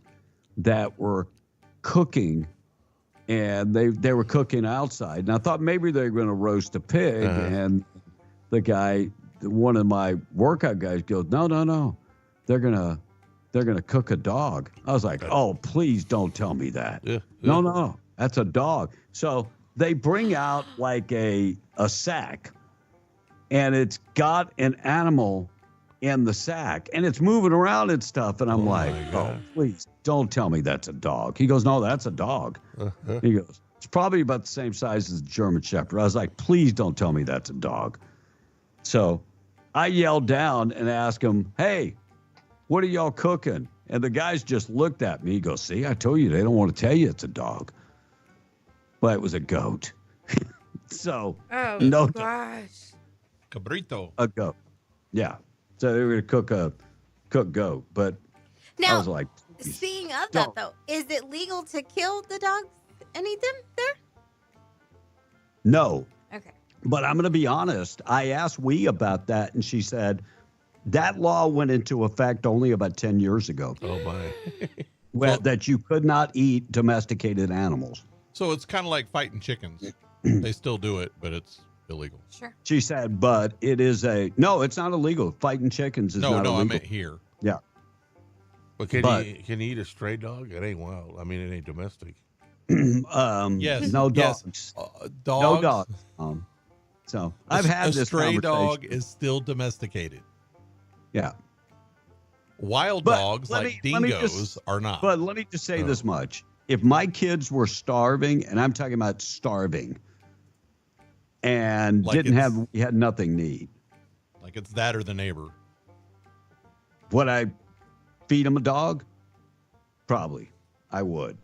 Speaker 21: that were cooking, and they were cooking outside. And I thought maybe they were going to roast a pig. And the guy, one of my workout guys, goes, "No, they're gonna cook a dog." I was like, "Oh, please don't tell me that." No, that's a dog. So they bring out like a sack, and it's got an animal in the sack, and it's moving around and stuff. And I'm like, "Oh, please don't tell me that's a dog." He goes, "No, that's a dog." He goes, "It's probably about the same size as a German Shepherd." I was like, "Please don't tell me that's a dog." So I yelled down and asked him, "Hey, what are y'all cooking?" And the guys just looked at me. He goes, "See, I told you they don't want to tell you it's a dog." But it was a goat. So, no
Speaker 4: gosh.
Speaker 22: Cabrito.
Speaker 21: A goat. Yeah. So they were going to cook goat. But
Speaker 4: Now,
Speaker 21: I was like,
Speaker 4: speaking of that, though, is it legal to kill the dogs and eat them there?
Speaker 21: no.
Speaker 4: Okay.
Speaker 21: But I'm going to be honest. I asked Wee about that, and she said that law went into effect only about 10 years ago.
Speaker 5: Oh, my.
Speaker 21: That you could not eat domesticated animals.
Speaker 22: So it's kind of like fighting chickens. They still do it, but it's illegal.
Speaker 4: Sure.
Speaker 21: She said, but it is no, it's not illegal. Fighting chickens is not illegal.
Speaker 22: No, I meant here.
Speaker 21: Yeah.
Speaker 5: But can you eat a stray dog? It ain't wild. I mean, it ain't domestic.
Speaker 22: Yes.
Speaker 21: No dogs.
Speaker 22: Yes.
Speaker 21: No dogs. So I've had this
Speaker 22: stray
Speaker 21: conversation.
Speaker 22: dog is still domesticated.
Speaker 21: Yeah.
Speaker 22: Wild
Speaker 21: But
Speaker 22: dogs
Speaker 21: let
Speaker 22: like
Speaker 21: me
Speaker 22: dingoes
Speaker 21: just-
Speaker 22: are not.
Speaker 21: But let me just say this much. If my kids were starving, and I'm talking about starving, and
Speaker 22: Like
Speaker 21: had nothing to eat,
Speaker 22: Like it's that or the neighbor.
Speaker 21: would I feed them a dog? Probably. I would.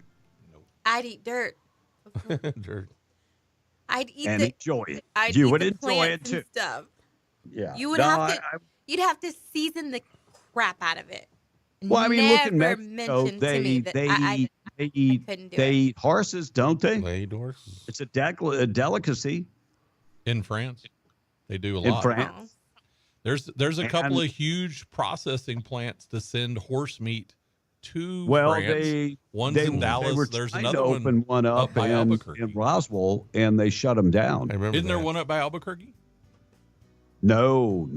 Speaker 4: I'd eat dirt.
Speaker 5: Dirt.
Speaker 4: I'd eat
Speaker 21: And
Speaker 4: the,
Speaker 21: enjoy it.
Speaker 4: I'd
Speaker 21: You
Speaker 4: eat
Speaker 21: would
Speaker 4: the
Speaker 21: enjoy
Speaker 4: plants
Speaker 21: it
Speaker 4: and
Speaker 21: too.
Speaker 4: Stuff.
Speaker 21: Yeah.
Speaker 4: You would
Speaker 21: No,
Speaker 4: have to. You'd have to season the crap out of it.
Speaker 21: Well, I mean, look in
Speaker 4: Never
Speaker 21: Mexico.
Speaker 4: mention to me that I couldn't do it.
Speaker 21: eat horses, don't they?
Speaker 5: They eat horses.
Speaker 21: It's a delicacy.
Speaker 22: In France, they do a
Speaker 21: In
Speaker 22: lot.
Speaker 21: France.
Speaker 22: There's a couple
Speaker 21: And-
Speaker 22: of huge processing plants to send horse meat to
Speaker 21: Well,
Speaker 22: France. One's in Dallas.
Speaker 21: They were
Speaker 22: There's
Speaker 21: trying
Speaker 22: another
Speaker 21: to open one up
Speaker 22: by
Speaker 21: in
Speaker 22: Albuquerque.
Speaker 21: Roswell, and they shut them down.
Speaker 5: I remember
Speaker 22: Isn't there
Speaker 5: that.
Speaker 22: one up by Albuquerque?
Speaker 21: No.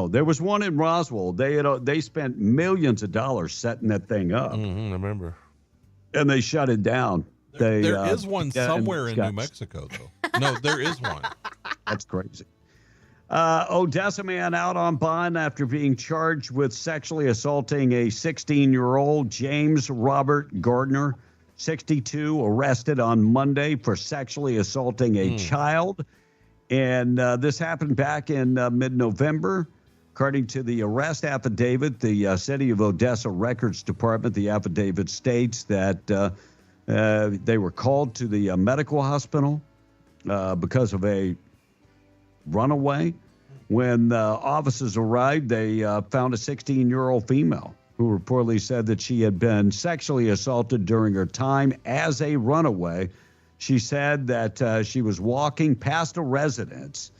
Speaker 21: There was one in Roswell. They spent millions of dollars setting that thing up,
Speaker 5: I remember.
Speaker 21: and they shut it down.
Speaker 22: There is one
Speaker 21: yeah,
Speaker 22: somewhere in New
Speaker 21: Scott-
Speaker 22: Mexico, though. No, there is one.
Speaker 21: That's crazy. Odessa man out on bond after being charged with sexually assaulting a 16-year-old. James Robert Gardner, 62, arrested on Monday for sexually assaulting a child. And this happened back in mid-November. According to the arrest affidavit, the City of Odessa Records Department, the affidavit states that they were called to the medical hospital because of a runaway. When officers arrived, they found a 16-year-old female who reportedly said that she had been sexually assaulted during her time as a runaway. She said that she was walking past a residence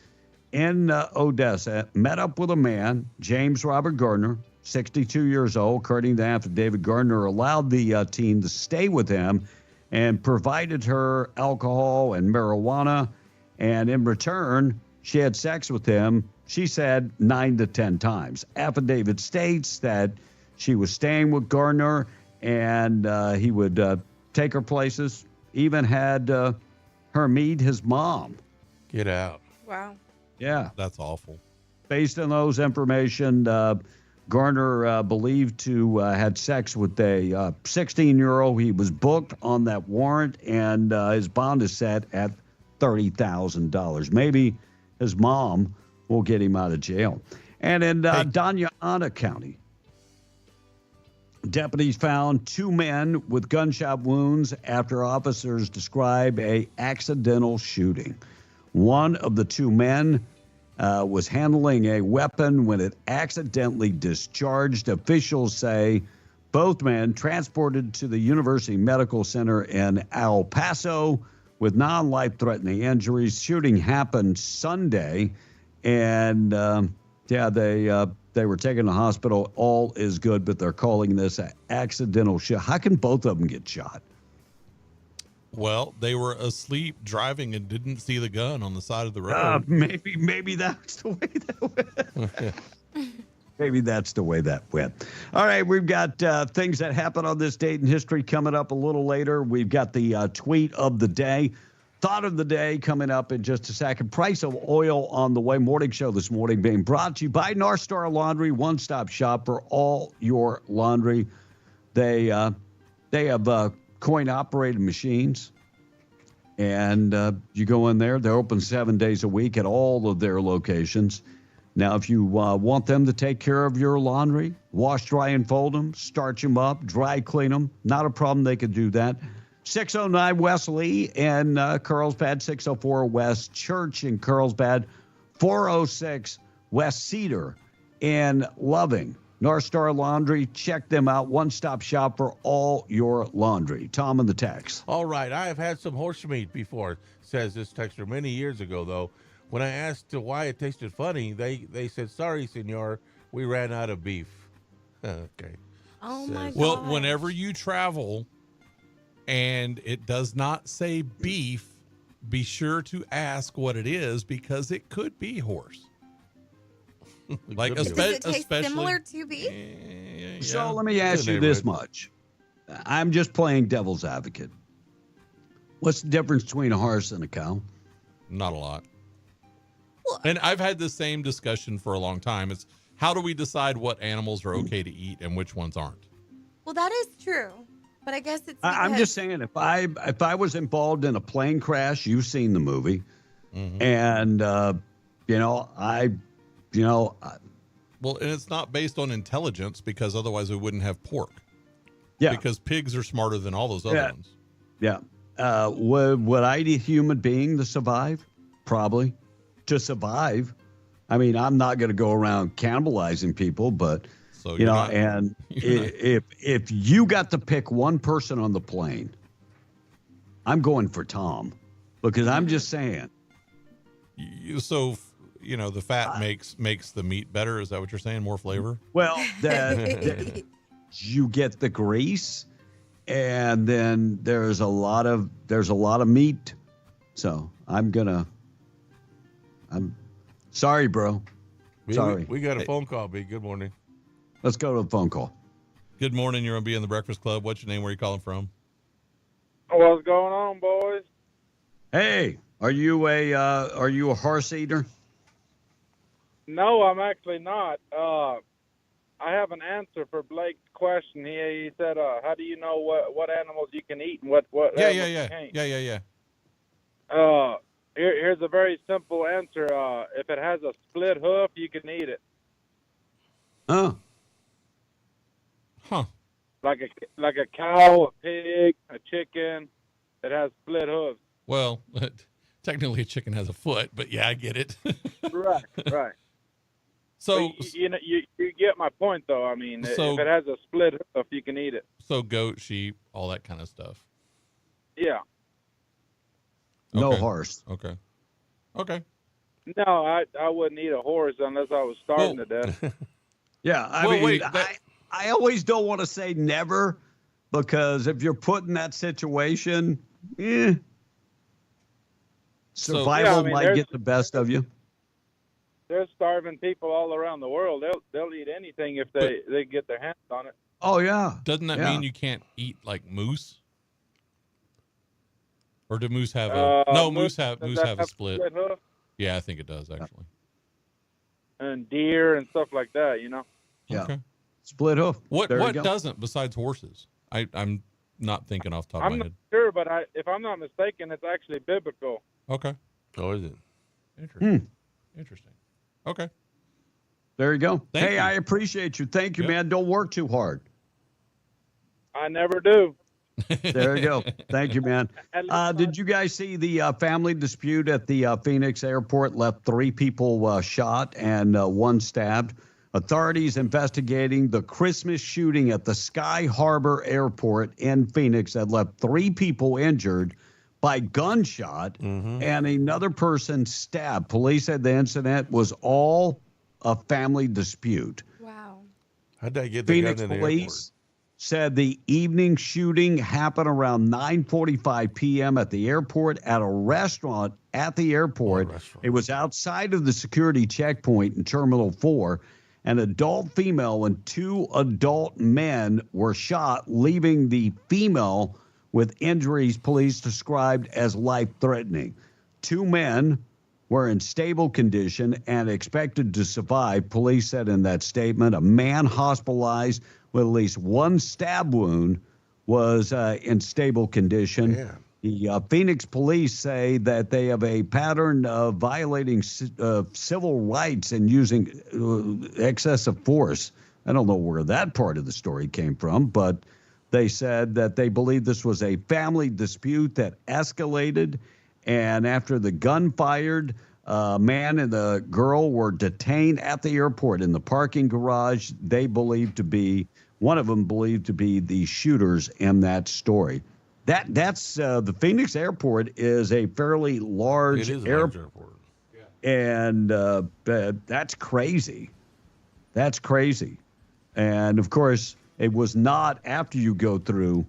Speaker 21: in Odessa, met up with a man, James Robert Gardner, 62 years old. According to the affidavit, Gardner allowed the teen to stay with him and provided her alcohol and marijuana. And in return, she had sex with him, she said, 9 to 10 times. Affidavit states that she was staying with Gardner and he would take her places, even had her meet his mom.
Speaker 5: Get out.
Speaker 4: Wow.
Speaker 21: Yeah.
Speaker 22: That's awful.
Speaker 21: Based on those information, Garner believed to had sex with a 16-year-old. He was booked on that warrant, and his bond is set at $30,000. Maybe his mom will get him out of jail. And in Doña County, deputies found 2 men with gunshot wounds after officers describe a accidental shooting. One of the 2 men was handling a weapon when it accidentally discharged. Officials say both men transported to the University Medical Center in El Paso with non-life-threatening injuries. Shooting happened Sunday, and they were taken to the hospital. All is good, but they're calling this an accidental shot. How can both of them get shot?
Speaker 22: Well, they were asleep driving and didn't see the gun on the side of the road.
Speaker 21: Maybe that's the way that went. Maybe that's the way that went. All right, we've got things that happened on this date in history coming up a little later. We've got the tweet of the day, thought of the day coming up in just a second. Price of oil on the way. Morning show this morning being brought to you by North Star Laundry, one-stop shop for all your laundry. They have coin-operated machines, and you go in there. They're open 7 days a week at all of their locations. Now, if you want them to take care of your laundry, wash, dry, and fold them, starch them up, dry clean them, not a problem. They can do that. 609 West Lee in Carlsbad, 604 West Church in Carlsbad, 406 West Cedar in Loving. North Star Laundry, check them out. One-stop shop for all your laundry. Tom in the text.
Speaker 5: All right. I have had some horse meat before, says this texter. Many years ago, though, when I asked why it tasted funny, they said, sorry, senor, we ran out of beef. Okay.
Speaker 4: Oh, my God.
Speaker 22: Well, whenever you travel and it does not say beef, be sure to ask what it is, because it could be horse. Like,
Speaker 4: does it taste similar to beef?
Speaker 21: So let me ask you this much. I'm just playing devil's advocate. What's the difference between a horse and a cow?
Speaker 22: Not a lot. And I've had the same discussion for a long time. It's how do we decide what animals are okay to eat and which ones aren't?
Speaker 4: Well, that is true. But I guess it's
Speaker 21: I'm just saying, if I was involved in a plane crash, you've seen the movie, and
Speaker 22: well, and it's not based on intelligence, because otherwise we wouldn't have pork.
Speaker 21: Yeah.
Speaker 22: Because pigs are smarter than all those other ones.
Speaker 21: Yeah. Would I eat a human being to survive? Probably. To survive. I mean, I'm not going to go around cannibalizing people, but
Speaker 22: so
Speaker 21: if you got to pick one person on the plane, I'm going for Tom, because I'm just saying.
Speaker 22: The fat makes the meat better. Is that what you're saying? More flavor?
Speaker 21: Well, you get the grease, and then there's a lot of meat. So I'm sorry, bro. Sorry.
Speaker 5: We got a phone call, B. Good morning.
Speaker 21: Let's go to the phone call.
Speaker 22: Good morning. You're on B in the Breakfast Club. What's your name? Where are you calling from?
Speaker 7: What's going on, boys?
Speaker 21: Hey, are you a horse eater?
Speaker 7: No, I'm actually not. I have an answer for Blake's question. He said, "How do you know what animals you can eat and what animals you can't?"
Speaker 22: Yeah.
Speaker 7: Here's a very simple answer. If it has a split hoof, you can eat it.
Speaker 21: Oh.
Speaker 22: Huh.
Speaker 7: Like a cow, a pig, a chicken that has split hooves.
Speaker 22: Well, technically a chicken has a foot, but yeah, I get it.
Speaker 7: Right.
Speaker 22: So
Speaker 7: you get my point, though. I mean, if it has a split hoof, you can eat it.
Speaker 22: So goat, sheep, all that kind of stuff.
Speaker 7: Yeah.
Speaker 21: No
Speaker 22: Okay.
Speaker 21: horse.
Speaker 22: Okay. Okay.
Speaker 7: No, I wouldn't eat a horse unless I was starving to death.
Speaker 21: Yeah, I
Speaker 22: Well,
Speaker 21: mean,
Speaker 22: wait,
Speaker 21: I always don't want to say never because if you're put in that situation, survival might
Speaker 7: there's-
Speaker 21: get the best of you.
Speaker 7: There's starving people all around the world. They'll eat anything if they get their hands on it.
Speaker 21: Oh yeah.
Speaker 22: Doesn't that
Speaker 21: Yeah.
Speaker 22: mean you can't eat like moose? Or do moose have a no? Moose have
Speaker 7: does
Speaker 22: moose
Speaker 7: that
Speaker 22: have a split.
Speaker 7: hoof?
Speaker 22: Yeah, I think it does actually.
Speaker 7: And deer and stuff like that. You know.
Speaker 21: Yeah.
Speaker 22: Okay.
Speaker 21: Split hoof.
Speaker 22: What
Speaker 21: There you
Speaker 22: what
Speaker 21: go.
Speaker 22: doesn't besides horses? I'm not thinking off the top of
Speaker 7: I'm
Speaker 22: my
Speaker 7: not
Speaker 22: head.
Speaker 7: sure, but if I'm not mistaken, it's actually biblical.
Speaker 22: Okay.
Speaker 5: Oh, is it?
Speaker 22: Interesting. Interesting. Okay.
Speaker 21: There you go.
Speaker 22: Thank
Speaker 21: Hey,
Speaker 22: you.
Speaker 21: I appreciate you. Thank you,
Speaker 22: Yeah.
Speaker 21: man. Don't work too hard.
Speaker 7: I never do.
Speaker 21: There you go. Thank you, man. Did you guys see the family dispute at the Phoenix airport left 3 people shot and 1 stabbed? Authorities investigating the Christmas shooting at the Sky Harbor Airport in Phoenix that left 3 people injured by gunshot and another person stabbed. Police said the incident was all a family dispute.
Speaker 4: Wow.
Speaker 5: How'd they get the
Speaker 21: Phoenix
Speaker 5: gun in the
Speaker 21: police said the evening shooting happened around 9:45 p.m. at the airport at a restaurant at the airport. It was outside of the security checkpoint in Terminal 4. An adult female and 2 adult men were shot, leaving the female with injuries police described as life-threatening. 2 men were in stable condition and expected to survive, police said in that statement. A man hospitalized with at least 1 stab wound was in stable condition. The Phoenix police say that they have a pattern of violating civil rights and using excessive force. I don't know where that part of the story came from, but they said that they believe this was a family dispute that escalated. And after the gun fired, man and the girl were detained at the airport in the parking garage. They believed to be, one of them believed to be the shooters in that story. That's the Phoenix airport is a fairly large
Speaker 5: It is a large airport.
Speaker 21: And that's crazy. That's crazy. And of course, it was not after you go through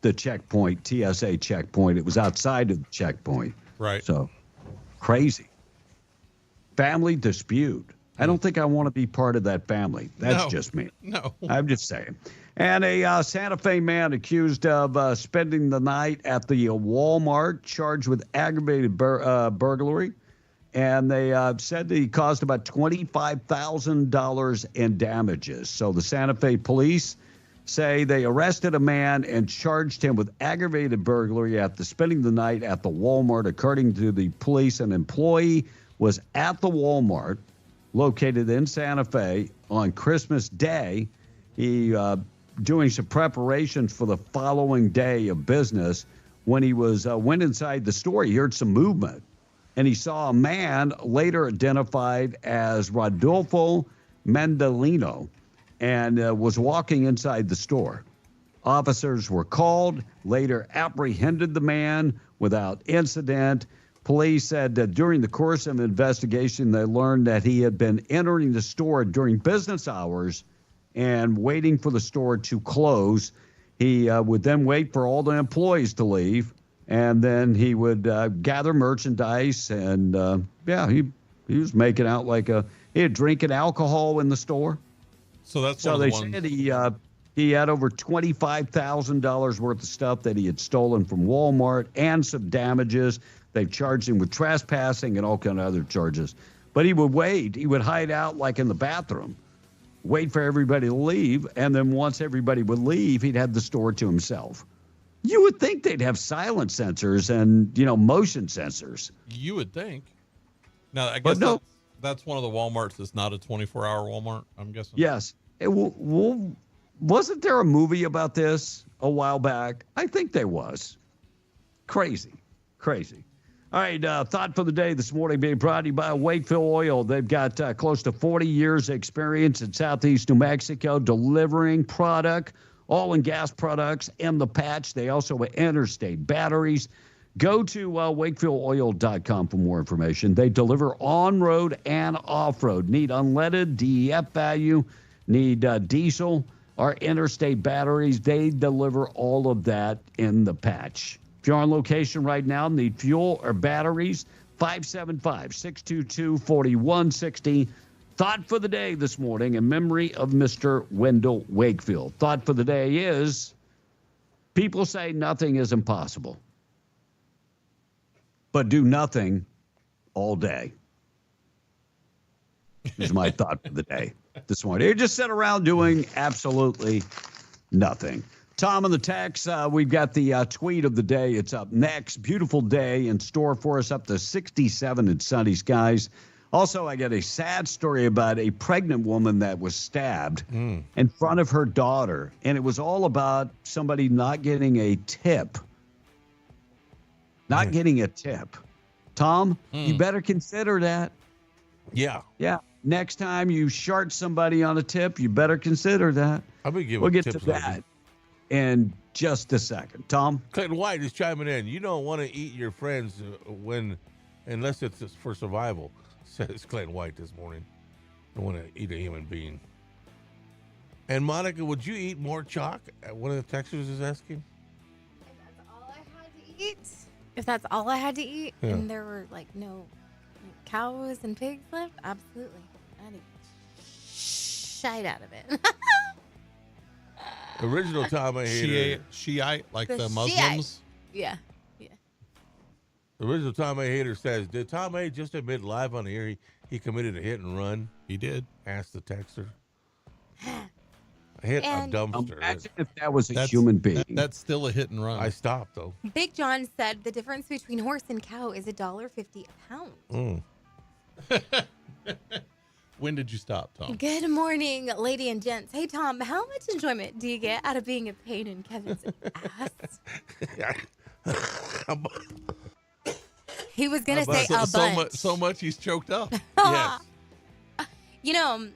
Speaker 21: the checkpoint, TSA checkpoint. It was outside of the checkpoint.
Speaker 22: Right.
Speaker 21: So crazy. Family dispute. I don't think I want to be part of that family. That's
Speaker 22: No.
Speaker 21: just me.
Speaker 22: No.
Speaker 21: I'm just saying. And a Santa Fe man accused of spending the night at the Walmart, charged with aggravated burglary. And they said that he caused about $25,000 in damages. So the Santa Fe police say they arrested a man and charged him with aggravated burglary after spending the night at the Walmart. According to the police, an employee was at the Walmart located in Santa Fe on Christmas Day. He doing some preparations for the following day of business. When he was went inside the store, he heard some movement, and he saw a man later identified as Rodolfo Mendolino, and was walking inside the store. Officers were called, later apprehended the man without incident. Police said that during the course of an investigation, they learned that he had been entering the store during business hours and waiting for the store to close. He would then wait for all the employees to leave, and then he would gather merchandise. And he was making out like he had drinking alcohol in the store.
Speaker 22: So that's
Speaker 21: So
Speaker 22: one
Speaker 21: they
Speaker 22: of the ones.
Speaker 21: said he had over $25,000 worth of stuff that he had stolen from Walmart and some damages. They charged him with trespassing and all kind of other charges. But he would wait. He would hide out like in the bathroom, wait for everybody to leave, and then once everybody would leave, he'd have the store to himself. You would think they'd have silent sensors and, motion sensors.
Speaker 22: You would think. Now, I
Speaker 21: But
Speaker 22: guess
Speaker 21: no.
Speaker 22: that's one of the Walmarts that's not a 24-hour Walmart, I'm guessing.
Speaker 21: Yes. Wasn't there a movie about this a while back? I think there was. Crazy. All right, thought for the day this morning being brought to you by Wakefield Oil. They've got close to 40 years experience in Southeast New Mexico delivering product, oil and gas products in the patch. They also have interstate batteries. Go to WakefieldOil.com for more information. They deliver on-road and off-road. Need unleaded, DEF value, need diesel or interstate batteries. They deliver all of that in the patch. If you're on location right now, need fuel or batteries, 575-622-4160. Thought for the day this morning in memory of Mr. Wendell Wakefield. Thought for the day is, people say nothing is impossible, but do nothing all day. Is my thought for the day this morning. You just sit around doing absolutely nothing. Tom on the text, we've got the tweet of the day. It's up next. Beautiful day in store for us, up to 67 and sunny skies. Also, I got a sad story about a pregnant woman that was stabbed in front of her daughter, and it was all about somebody not getting a tip. Not getting a tip. Tom, you better consider that.
Speaker 5: Yeah.
Speaker 21: Yeah. Next time you shart somebody on a tip, you better consider that.
Speaker 5: I'll be giving
Speaker 21: We'll get to
Speaker 5: tips
Speaker 21: that in just a second. Tom?
Speaker 5: Clinton White is chiming in. You don't want to eat your friends unless it's for survival, says Clinton White this morning. Don't want to eat a human being. And Monica, would you eat more chalk? One of the texters is asking.
Speaker 4: If that's all I had to eat,
Speaker 5: Yeah.
Speaker 4: and there were like no cows and pigs left, absolutely. I'd eat shite out of it.
Speaker 5: Original Tom Hater.
Speaker 22: Shiite, like the
Speaker 4: The
Speaker 22: Muslims.
Speaker 4: Yeah.
Speaker 5: Original Tom A. Hater says, did Tom A. just admit live on the air he committed a hit and run?
Speaker 22: He did.
Speaker 5: Asked the texter. Hit
Speaker 4: And-
Speaker 5: a dumpster.
Speaker 21: Imagine if that was a human being.
Speaker 22: That's still a hit and run.
Speaker 5: I stopped, though.
Speaker 4: Big John said the difference between horse and cow is $1.50 a pound.
Speaker 22: When did you stop, Tom?
Speaker 4: Good morning, lady and gents. Hey, Tom, how much enjoyment do you get out of being a pain in Kevin's ass? He was going to say a bunch.
Speaker 22: So much he's choked up.
Speaker 5: Yes.
Speaker 4: You know,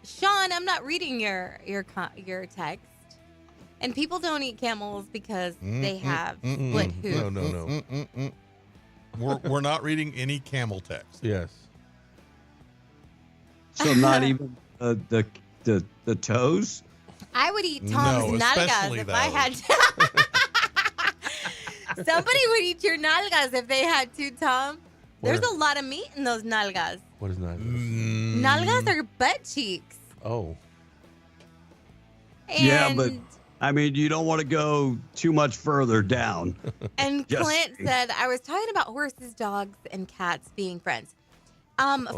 Speaker 4: Sean, I'm not reading your text. And people don't eat camels because they have split hooves.
Speaker 5: No.
Speaker 22: We're not reading any camel text.
Speaker 5: Yes.
Speaker 21: So not even the toes?
Speaker 4: I would eat Tom's nalgas
Speaker 22: especially
Speaker 4: if I had to. Somebody would eat your nalgas if they had to, Tom. There's a lot of meat in those nalgas.
Speaker 5: What is that?
Speaker 4: Nalgas are butt cheeks.
Speaker 5: Oh.
Speaker 21: Yeah, but I mean, you don't want to go too much further down.
Speaker 4: And
Speaker 21: Just
Speaker 4: Clint
Speaker 21: saying.
Speaker 4: said, I was talking about horses, dogs, and cats being friends.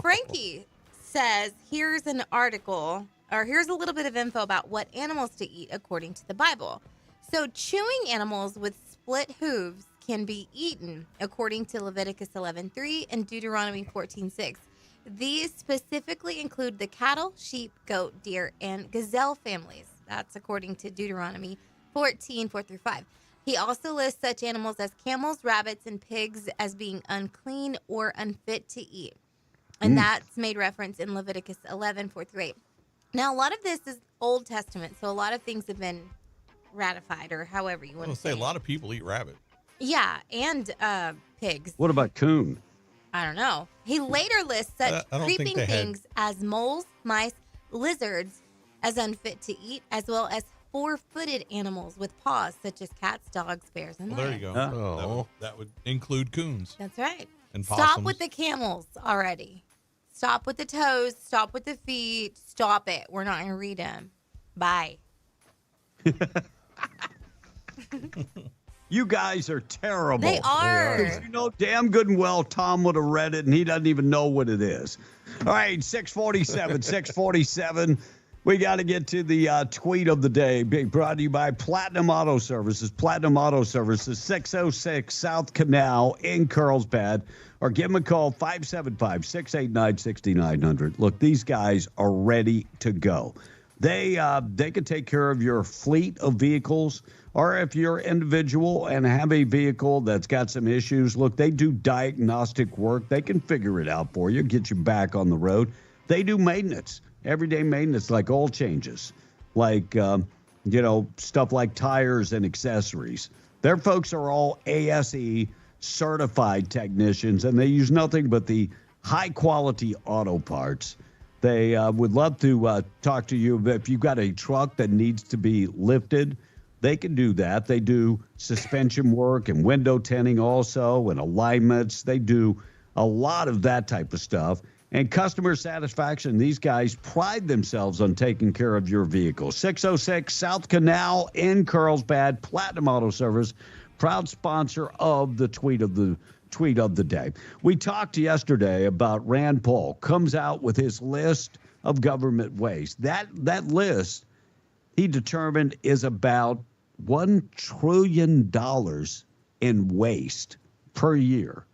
Speaker 4: Frankie says, here's an article, or here's a little bit of info about what animals to eat according to the Bible. So chewing animals with split hooves can be eaten according to Leviticus 11:3 and Deuteronomy 14:6. These specifically include the cattle, sheep, goat, deer, and gazelle families. That's according to Deuteronomy 14:4-5. He also lists such animals as camels, rabbits, and pigs as being unclean or unfit to eat. And that's made reference in Leviticus 11:4-8. Now, a lot of this is Old Testament, so a lot of things have been ratified, or however you
Speaker 22: I
Speaker 4: want
Speaker 22: was
Speaker 4: to
Speaker 22: say
Speaker 4: say
Speaker 22: a lot of people eat rabbit.
Speaker 4: Yeah, and pigs.
Speaker 21: What about coon?
Speaker 4: I don't know. He later lists such
Speaker 22: I don't think
Speaker 4: creeping
Speaker 22: they had-
Speaker 4: things as moles, mice, lizards as unfit to eat, as well as four-footed animals with paws, such as cats, dogs, bears, and
Speaker 22: Well, there you
Speaker 4: lions.
Speaker 22: go.
Speaker 5: Oh.
Speaker 22: That would include coons.
Speaker 4: That's right.
Speaker 22: And
Speaker 4: Stop
Speaker 22: possums.
Speaker 4: with the camels already. Stop with the toes. Stop with the feet. Stop it. We're not going to read them. Bye.
Speaker 21: You guys are terrible.
Speaker 4: They are.
Speaker 21: Because you know damn good and well Tom would have read it, and he doesn't even know what it is. All right, 647. We got to get to the tweet of the day. Being brought to you by Platinum Auto Services. Platinum Auto Services, 606 South Canal in Carlsbad. Or give them a call, 575-689-6900. Look, these guys are ready to go. They can take care of your fleet of vehicles, or if you're individual and have a vehicle that's got some issues, look, they do diagnostic work. They can figure it out for you, get you back on the road. They do maintenance, everyday maintenance, like oil changes, like, stuff like tires and accessories. Their folks are all ASE certified technicians, and they use nothing but the high-quality auto parts. They would love to talk to you. If you've got a truck that needs to be lifted, they can do that. They do suspension work and window tinting also and alignments. They do a lot of that type of stuff. And customer satisfaction, these guys pride themselves on taking care of your vehicle. 606 South Canal in Carlsbad, Platinum Auto Service, proud sponsor of the tweet of the day. We talked yesterday about Rand Paul comes out with his list of government waste. That list, he determined, is about $1 trillion in waste per year.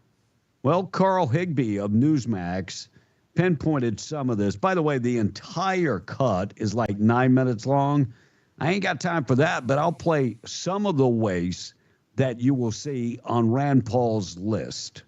Speaker 21: Well, Carl Higbee of Newsmax pinpointed some of this. By the way, the entire cut is like 9 minutes long. I ain't got time for that, but I'll play some of the waste that you will see on Rand Paul's list.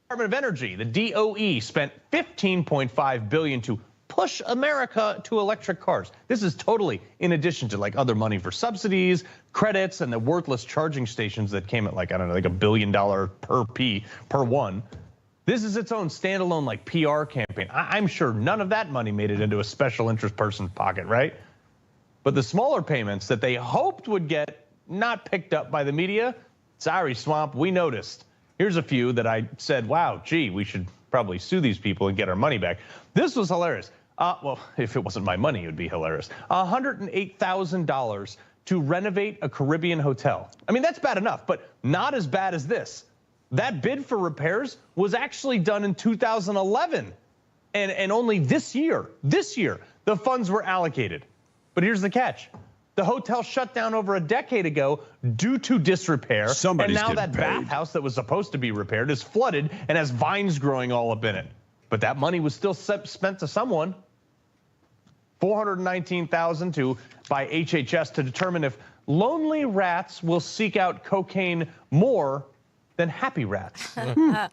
Speaker 8: Department of Energy, the DOE, spent $15.5 billion to push America to electric cars. This is totally in addition to like other money for subsidies, credits, and the worthless charging stations that came at like, I don't know, like $1 billion per one. This is its own standalone like PR campaign. I'm sure none of that money made it into a special interest person's pocket, right? But the smaller payments that they hoped would get not picked up by the media, sorry, Swamp, we noticed. Here's a few that I said, wow, gee, we should probably sue these people and get our money back. This was hilarious. Well, if it wasn't my money, it would be hilarious. $108,000 to renovate a Caribbean hotel. I mean, that's bad enough, but not as bad as this. That bid for repairs was actually done in 2011. And only this year, the funds were allocated. But here's the catch. The hotel shut down over a decade ago due to disrepair.
Speaker 21: Somebody's
Speaker 8: and now that
Speaker 21: getting paid.
Speaker 8: bathhouse that was supposed to be repaired is flooded and has vines growing all up in it. But that money was still spent to someone. $419,000 to by HHS to determine if lonely rats will seek out cocaine more than happy rats.
Speaker 4: That's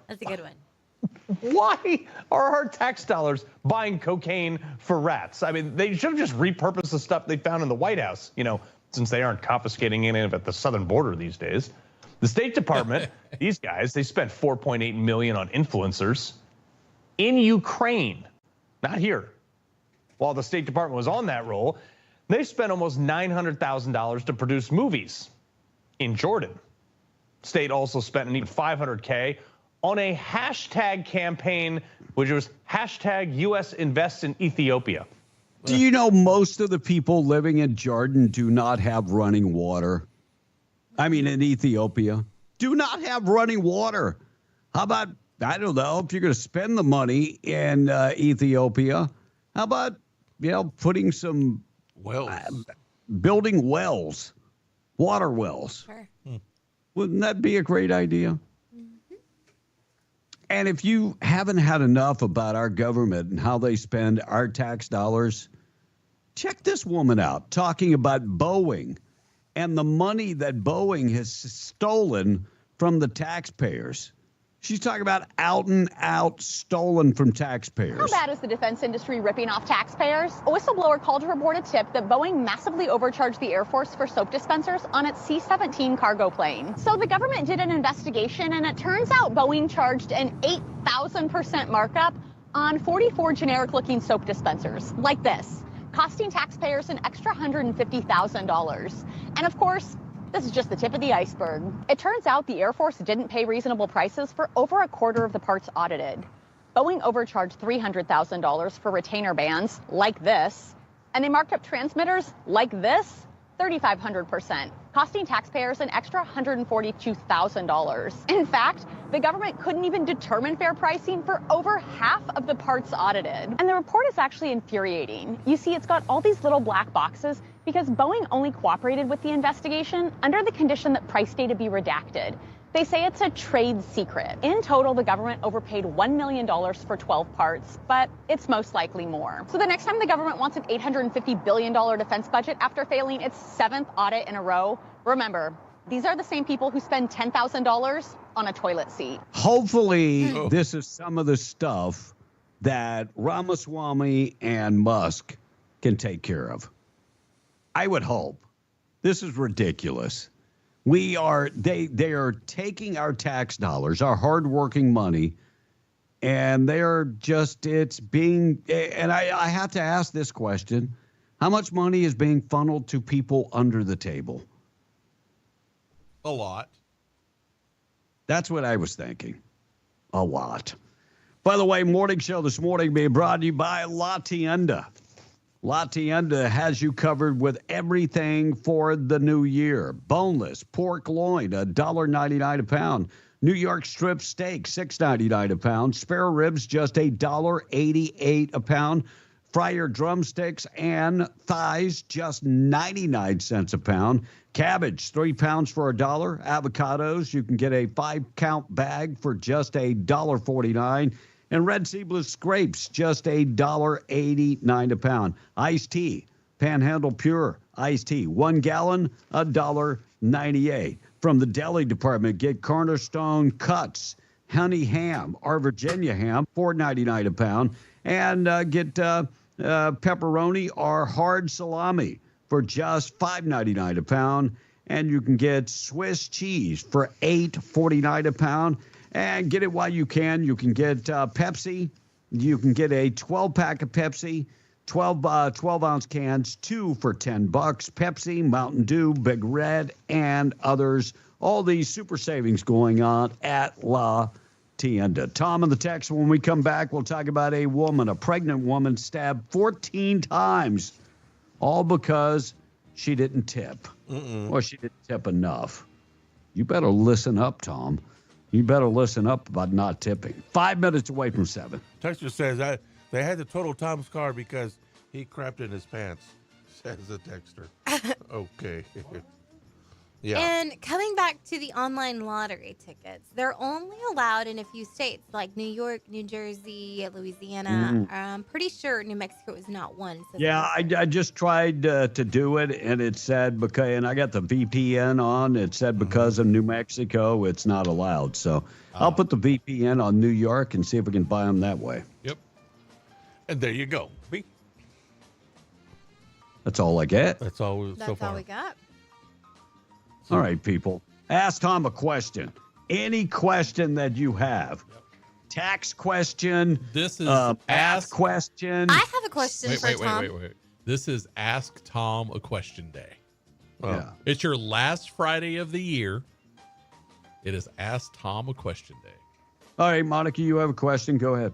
Speaker 4: a good one.
Speaker 8: Why are our tax dollars buying cocaine for rats? I mean, they should have just repurposed the stuff they found in the White House, you know, since they aren't confiscating any of it at the southern border these days. The State Department, these guys, they spent $4.8 million on influencers in Ukraine, not here. While the State Department was on that roll, they spent almost $900,000 to produce movies in Jordan. State also spent nearly $500K on a hashtag campaign, which was hashtag US Invest in Ethiopia.
Speaker 21: Do you know most of the people living in Jordan do not have running water? I mean, in Ethiopia, do not have running water. How about, I don't know, if you're going to spend the money in Ethiopia, how about, you know, putting some
Speaker 5: wells,
Speaker 21: building wells, water wells.
Speaker 4: Sure.
Speaker 21: Wouldn't that be a great idea? And if you haven't had enough about our government and how they spend our tax dollars, check this woman out talking about Boeing and the money that Boeing has stolen from the taxpayers. She's talking about out and out stolen from taxpayers.
Speaker 9: How bad is the defense industry ripping off taxpayers? A whistleblower called to report a tip that Boeing massively overcharged the Air Force for soap dispensers on its C-17 cargo plane. So the government did an investigation, and it turns out Boeing charged an 8,000% markup on 44 generic-looking soap dispensers, like this, costing taxpayers an extra $150,000. And of course, this is just the tip of the iceberg. It turns out the Air Force didn't pay reasonable prices for over a quarter of the parts audited. Boeing overcharged $300,000 for retainer bands, like this, and they marked up transmitters, like this, 3,500%, costing taxpayers an extra $142,000. In fact, the government couldn't even determine fair pricing for over half of the parts audited. And the report is actually infuriating. You see, it's got all these little black boxes because Boeing only cooperated with the investigation under the condition that price data be redacted. They say it's a trade secret. In total, the government overpaid $1 million for 12 parts, but it's most likely more. So the next time the government wants an $850 billion defense budget after failing its 7th audit in a row, remember, these are the same people who spend $10,000 on a toilet seat.
Speaker 21: Hopefully, this is some of the stuff that Ramaswamy and Musk can take care of. I would hope. This is ridiculous. they are taking our tax dollars, our hardworking money, and I have to ask this question. How much money is being funneled to people under the table?
Speaker 22: A lot.
Speaker 21: That's what I was thinking. A lot. By the way, morning show this morning being brought to you by La Tienda. La Tienda has you covered with everything for the new year. Boneless pork loin, $1.99 a pound. New York strip steak, $6.99 a pound. Spare ribs, just $1.88 a pound. Fryer drumsticks and thighs, just 99 cents a pound. Cabbage, 3 pounds for $1. Avocados, you can get a 5-count bag for just $1.49. And red sea blue scrapes, just $1.89 a pound. Iced tea, Panhandle Pure iced tea, 1 gallon, $1.98. From the deli department, get Cornerstone Cuts, honey ham, our Virginia ham, $4.99 a pound. And get pepperoni or hard salami for just $5.99 a pound. And you can get Swiss cheese for $8.49 a pound. And get it while you can. You can get Pepsi. You can get a 12-pack of Pepsi, 12-ounce cans, 2 for $10. Pepsi, Mountain Dew, Big Red, and others. All these super savings going on at La Tienda. Tom in the text. When we come back, we'll talk about a pregnant woman stabbed 14 times, all because she didn't tip. Or she didn't tip enough. You better listen up, Tom. You better listen up about not tipping. 5 minutes away from 7.
Speaker 5: Texter says they had to total Tom's car because he crapped in his pants, says the texter. Okay. Yeah.
Speaker 4: And coming back to the online lottery tickets, they're only allowed in a few states like New York, New Jersey, Louisiana. I'm pretty sure New Mexico is not one. So
Speaker 21: Yeah, I just tried to do it, and it said and I got the VPN on. It said because of New Mexico, it's not allowed. So I'll put the VPN on New York and see if we can buy them that way.
Speaker 5: Yep. And there you go.
Speaker 21: That's all I get.
Speaker 5: That's all
Speaker 4: That's all we got.
Speaker 21: All right, people. Ask Tom a question. Any question that you have. Tax question.
Speaker 22: This is
Speaker 21: math question.
Speaker 4: I have a question for Tom.
Speaker 22: Wait. This is Ask Tom a Question Day.
Speaker 21: Yeah.
Speaker 22: It's your last Friday of the year. It is Ask Tom a Question Day.
Speaker 21: All right, Monica, you have a question. Go ahead.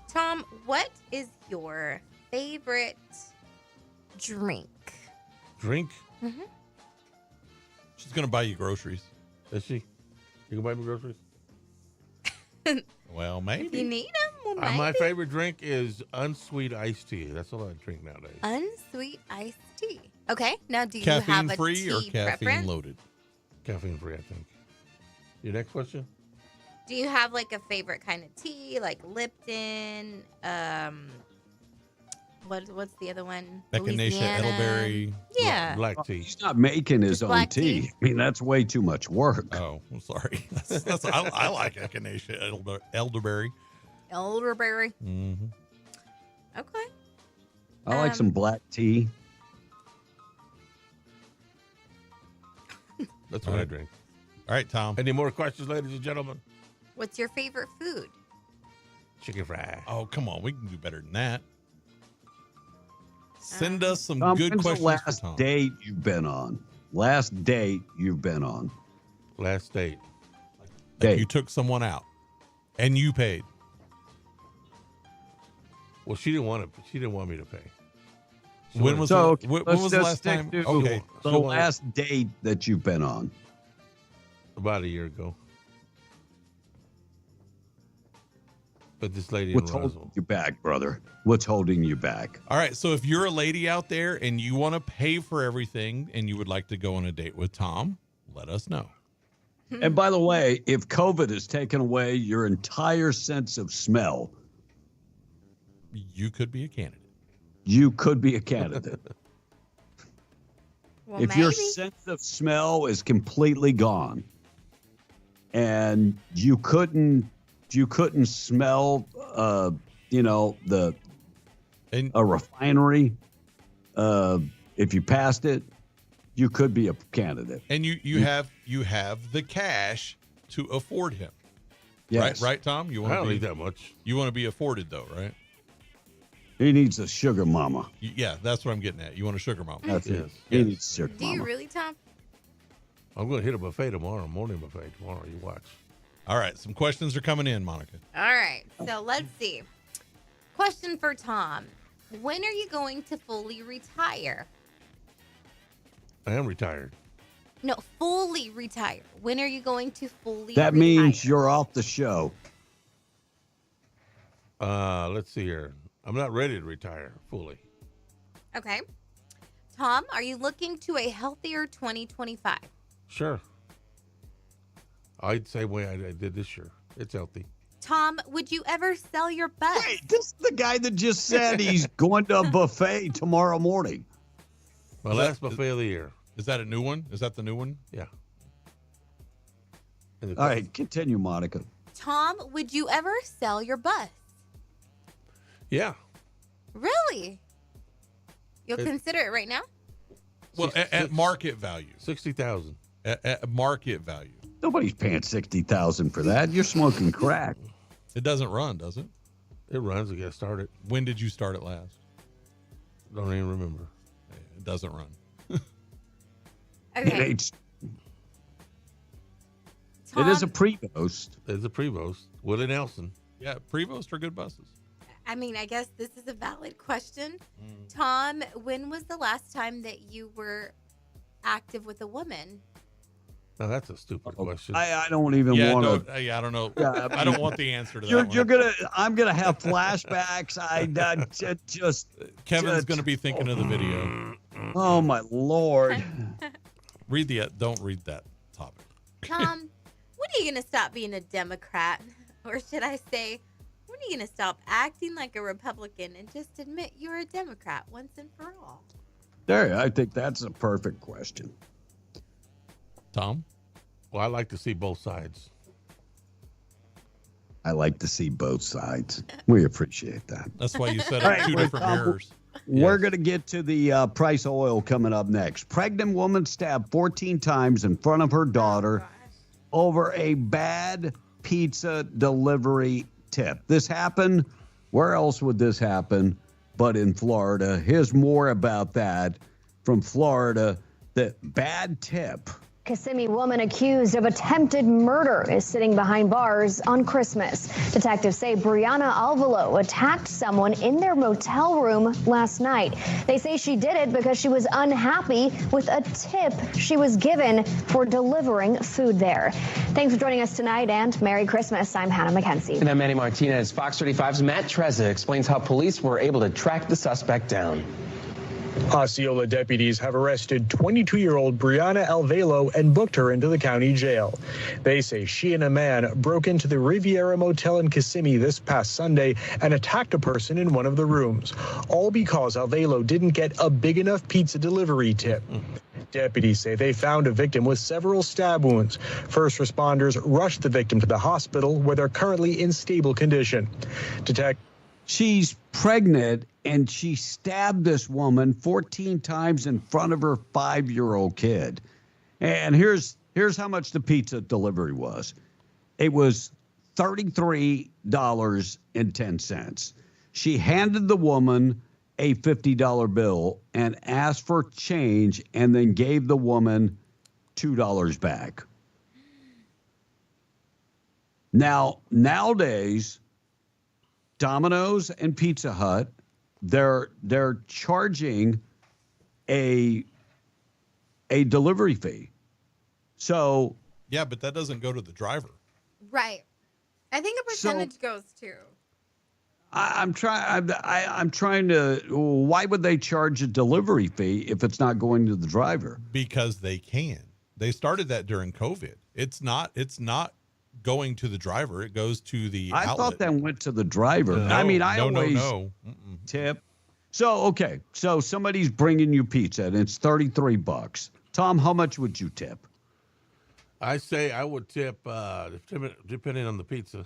Speaker 4: Tom, what is your favorite drink?
Speaker 5: Drink?
Speaker 4: Mm-hmm.
Speaker 22: She's going to buy you groceries.
Speaker 5: Is she? You can buy me groceries?
Speaker 22: Well, maybe.
Speaker 4: If you need them, well,
Speaker 5: My
Speaker 4: maybe.
Speaker 5: favorite drink is unsweet iced tea. That's all I drink nowadays.
Speaker 4: Unsweet iced tea. Okay. Now, do you have a
Speaker 22: Caffeine-free
Speaker 4: tea
Speaker 22: or
Speaker 4: preference?
Speaker 22: caffeine-loaded?
Speaker 5: Caffeine-free, I think. Your next question?
Speaker 4: Do you have like a favorite kind of tea, like Lipton? What's the other one?
Speaker 22: Echinacea,
Speaker 4: Louisiana?
Speaker 22: elderberry.
Speaker 4: Yeah.
Speaker 5: Black tea.
Speaker 21: He's not making his
Speaker 4: Just
Speaker 21: own
Speaker 4: black
Speaker 21: tea.
Speaker 4: tea?
Speaker 21: I mean, that's way too much work.
Speaker 22: Oh, I'm sorry. I like echinacea, elderberry.
Speaker 4: Elderberry.
Speaker 22: Mm-hmm.
Speaker 4: Okay.
Speaker 21: I like some black tea.
Speaker 5: That's what I drink.
Speaker 22: All right, Tom.
Speaker 5: Any more questions, ladies and gentlemen?
Speaker 4: What's your favorite food?
Speaker 5: Chicken fry.
Speaker 22: Oh, come on. We can do better than that. Send us some
Speaker 21: Tom,
Speaker 22: good
Speaker 21: when's
Speaker 22: questions
Speaker 21: the
Speaker 22: for
Speaker 21: last
Speaker 22: Tom.
Speaker 21: date you've been on? Last date you've been on?
Speaker 5: Last date.
Speaker 22: Like you took someone out and you paid.
Speaker 5: Well, she didn't want me to pay.
Speaker 22: When was
Speaker 21: So,
Speaker 22: when
Speaker 21: let's
Speaker 22: was the
Speaker 21: just
Speaker 22: last
Speaker 21: stick
Speaker 22: time?
Speaker 21: to
Speaker 22: Okay.
Speaker 21: the last date that you've been on.
Speaker 5: About a year ago. But this lady
Speaker 21: What's
Speaker 5: in
Speaker 21: holding
Speaker 5: Roswell.
Speaker 21: you back, brother? What's holding you back?
Speaker 22: All right. So if you're a lady out there and you want to pay for everything and you would like to go on a date with Tom, let us know.
Speaker 21: And by the way, if COVID has taken away your entire sense of smell,
Speaker 22: You could be a candidate.
Speaker 21: you could be a candidate.
Speaker 4: Well,
Speaker 21: if
Speaker 4: maybe.
Speaker 21: your sense of smell is completely gone and you couldn't smell a refinery if you passed it, you could be a candidate.
Speaker 22: And you have you have the cash to afford him.
Speaker 21: Yes.
Speaker 22: Right, Tom? You
Speaker 5: I don't
Speaker 22: to
Speaker 5: need that much.
Speaker 22: You want to be afforded, though, right?
Speaker 21: He needs a sugar mama.
Speaker 22: Yeah, that's what I'm getting at. You want a sugar mama.
Speaker 21: That's it. He needs a sugar
Speaker 4: Do
Speaker 21: mama.
Speaker 4: you really, Tom?
Speaker 5: I'm going to hit a buffet tomorrow, morning buffet tomorrow. You watch.
Speaker 22: All right, some questions are coming in, Monica.
Speaker 4: All right. So let's see. Question for Tom. When are you going to fully retire?
Speaker 5: I am retired.
Speaker 4: No, fully retire. When are you going to fully
Speaker 21: That
Speaker 4: retire?
Speaker 21: means you're off the show.
Speaker 5: Let's see here. I'm not ready to retire fully.
Speaker 4: Okay. Tom, are you looking to a healthier 2025?
Speaker 5: Sure. I'd say way I did this year. It's healthy.
Speaker 4: Tom, would you ever sell your bus?
Speaker 21: Wait, this is the guy that just said he's going to a buffet tomorrow morning.
Speaker 5: My last buffet of the year.
Speaker 22: Is that a new one? Is that the new one?
Speaker 5: Yeah.
Speaker 21: All right, continue, Monica.
Speaker 4: Tom, would you ever sell your bus?
Speaker 5: Yeah.
Speaker 4: Really? You'll consider it right now?
Speaker 22: Well, at market value.
Speaker 5: 60,000.
Speaker 22: At market value.
Speaker 21: Nobody's paying $60,000 for that. You're smoking crack.
Speaker 22: It doesn't run, does it?
Speaker 5: It runs. I got started.
Speaker 22: When did you start it last?
Speaker 5: Don't even remember.
Speaker 22: It doesn't run.
Speaker 4: Okay.
Speaker 21: It is a Prevost.
Speaker 5: It's a Prevost. Willie Nelson.
Speaker 22: Yeah, Prevost are good buses.
Speaker 4: I mean, I guess this is a valid question. Tom, when was the last time that you were active with a woman?
Speaker 5: Now, that's a stupid question.
Speaker 21: I don't even want to.
Speaker 22: I don't know.
Speaker 21: Yeah,
Speaker 22: I don't want the answer to that.
Speaker 21: I'm gonna have flashbacks.
Speaker 22: Kevin's gonna be thinking of the video.
Speaker 21: Oh my Lord!
Speaker 22: Don't read that topic.
Speaker 4: Tom, when are you going to stop being a Democrat? Or should I say, when are you going to stop acting like a Republican and just admit you're a Democrat once and for all?
Speaker 21: There, I think that's a perfect question.
Speaker 22: Tom?
Speaker 5: Well, I like to see both sides.
Speaker 21: I like to see both sides. We appreciate that.
Speaker 22: That's why you set up two different mirrors.
Speaker 21: We're going to get to the price of oil coming up next. Pregnant woman stabbed 14 times in front of her daughter over a bad pizza delivery tip. This happened. Where else would this happen but in Florida? Here's more about that from Florida. The bad tip.
Speaker 10: Kissimmee woman accused of attempted murder is sitting behind bars on Christmas. Detectives say Brianna Alvalo attacked someone in their motel room last night. They say she did it because she was unhappy with a tip she was given for delivering food there. Thanks for joining us tonight and Merry Christmas. I'm Hannah McKenzie.
Speaker 12: And I'm Manny Martinez. Fox 35's Matt Trezza explains how police were able to track the suspect down.
Speaker 23: Osceola deputies have arrested 22-year-old Brianna Alvalo and booked her into the county jail. They say she and a man broke into the Riviera Motel in Kissimmee this past Sunday and attacked a person in one of the rooms, all because Alvalo didn't get a big enough pizza delivery tip. Deputies say they found a victim with several stab wounds. First responders rushed the victim to the hospital where they're currently in stable condition.
Speaker 21: She's pregnant and she stabbed this woman 14 times in front of her 5-year-old kid. And here's how much the pizza delivery was. It was $33.10. She handed the woman a $50 bill and asked for change and then gave the woman $2 back. Now, nowadays, Domino's and Pizza Hut, they're charging a delivery fee. So
Speaker 22: yeah, but that doesn't go to the driver.
Speaker 4: Right. I think a percentage goes to.
Speaker 21: I'm trying to. Why would they charge a delivery fee if it's not going to the driver?
Speaker 22: Because they can. They started that during COVID. It's not going to the driver. It goes to the outlet.
Speaker 21: Thought that went to the driver.
Speaker 22: No,
Speaker 21: I mean, I always
Speaker 22: no.
Speaker 21: tip. So, okay. So somebody's bringing you pizza and it's $33. Tom, how much would you tip?
Speaker 5: I say I would tip, depending on the pizza.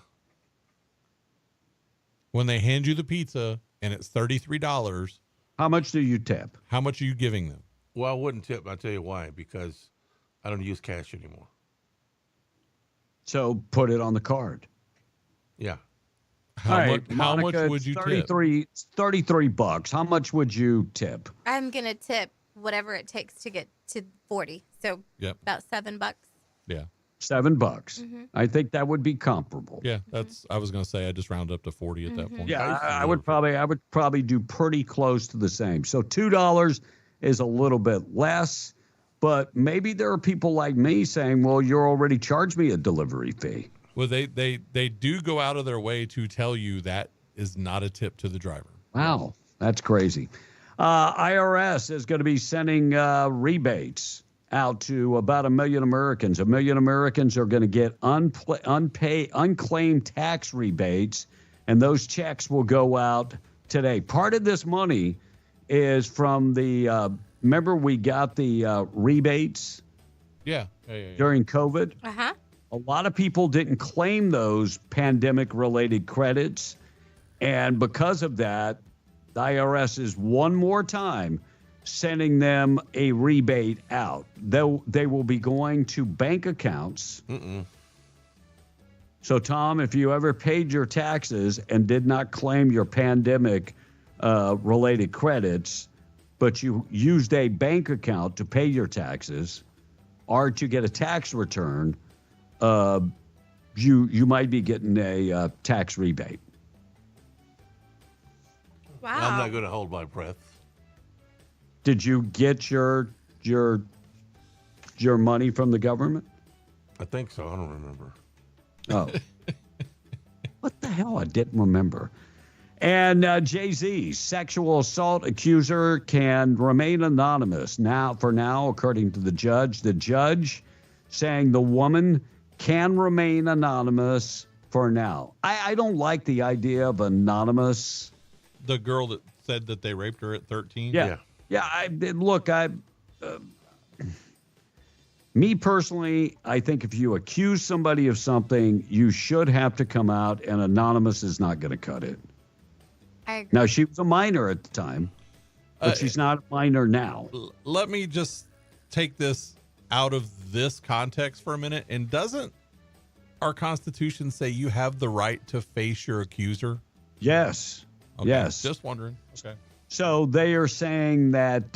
Speaker 22: When they hand you the pizza and it's $33.
Speaker 21: How much do you tip?
Speaker 22: How much are you giving them?
Speaker 5: Well, I wouldn't tip. I'll tell you why. Because I don't use cash anymore.
Speaker 21: So put it on the card.
Speaker 5: Yeah.
Speaker 21: How
Speaker 22: much would you tip?
Speaker 21: $33. How much would you tip?
Speaker 4: I'm going to tip whatever it takes to get to 40. So about $7.
Speaker 22: Yeah.
Speaker 21: $7.
Speaker 4: Mm-hmm.
Speaker 21: I think that would be comparable.
Speaker 22: Yeah, I was going to say I just round up to 40 at that point.
Speaker 21: Yeah, I would probably do pretty close to the same. So $2 is a little bit less, but maybe there are people like me saying, "Well, you're already charged me a delivery fee."
Speaker 22: Well, they do go out of their way to tell you that is not a tip to the driver.
Speaker 21: Wow, that's crazy. IRS is going to be sending rebates out to about 1 million Americans. 1 million Americans are going to get unclaimed tax rebates, and those checks will go out today. Part of this money is from the remember we got the rebates during COVID?
Speaker 4: Uh-huh.
Speaker 21: A lot of people didn't claim those pandemic-related credits, and because of that, the IRS is one more time sending them a rebate out. They will be going to bank accounts. So, Tom, if you ever paid your taxes and did not claim your pandemic-related credits, but you used a bank account to pay your taxes or to get a tax return, you might be getting a tax rebate.
Speaker 4: Wow.
Speaker 5: I'm not going to hold my breath.
Speaker 21: Did you get your money from the government?
Speaker 5: I think so. I don't remember.
Speaker 21: Oh. What the hell? I didn't remember. And Jay-Z, sexual assault accuser can remain anonymous. For now, according to the judge saying the woman can remain anonymous for now. I don't like the idea of anonymous.
Speaker 22: The girl that said that they raped her at 13?
Speaker 21: Yeah. Me personally, I think if you accuse somebody of something, you should have to come out, and anonymous is not going to cut it.
Speaker 4: I agree.
Speaker 21: Now, she was a minor at the time, but she's not a minor now.
Speaker 22: Let me just take this out of this context for a minute. And doesn't our Constitution say you have the right to face your accuser?
Speaker 21: Yes.
Speaker 22: Okay.
Speaker 21: Yes.
Speaker 22: Just wondering. Okay.
Speaker 21: So they are saying that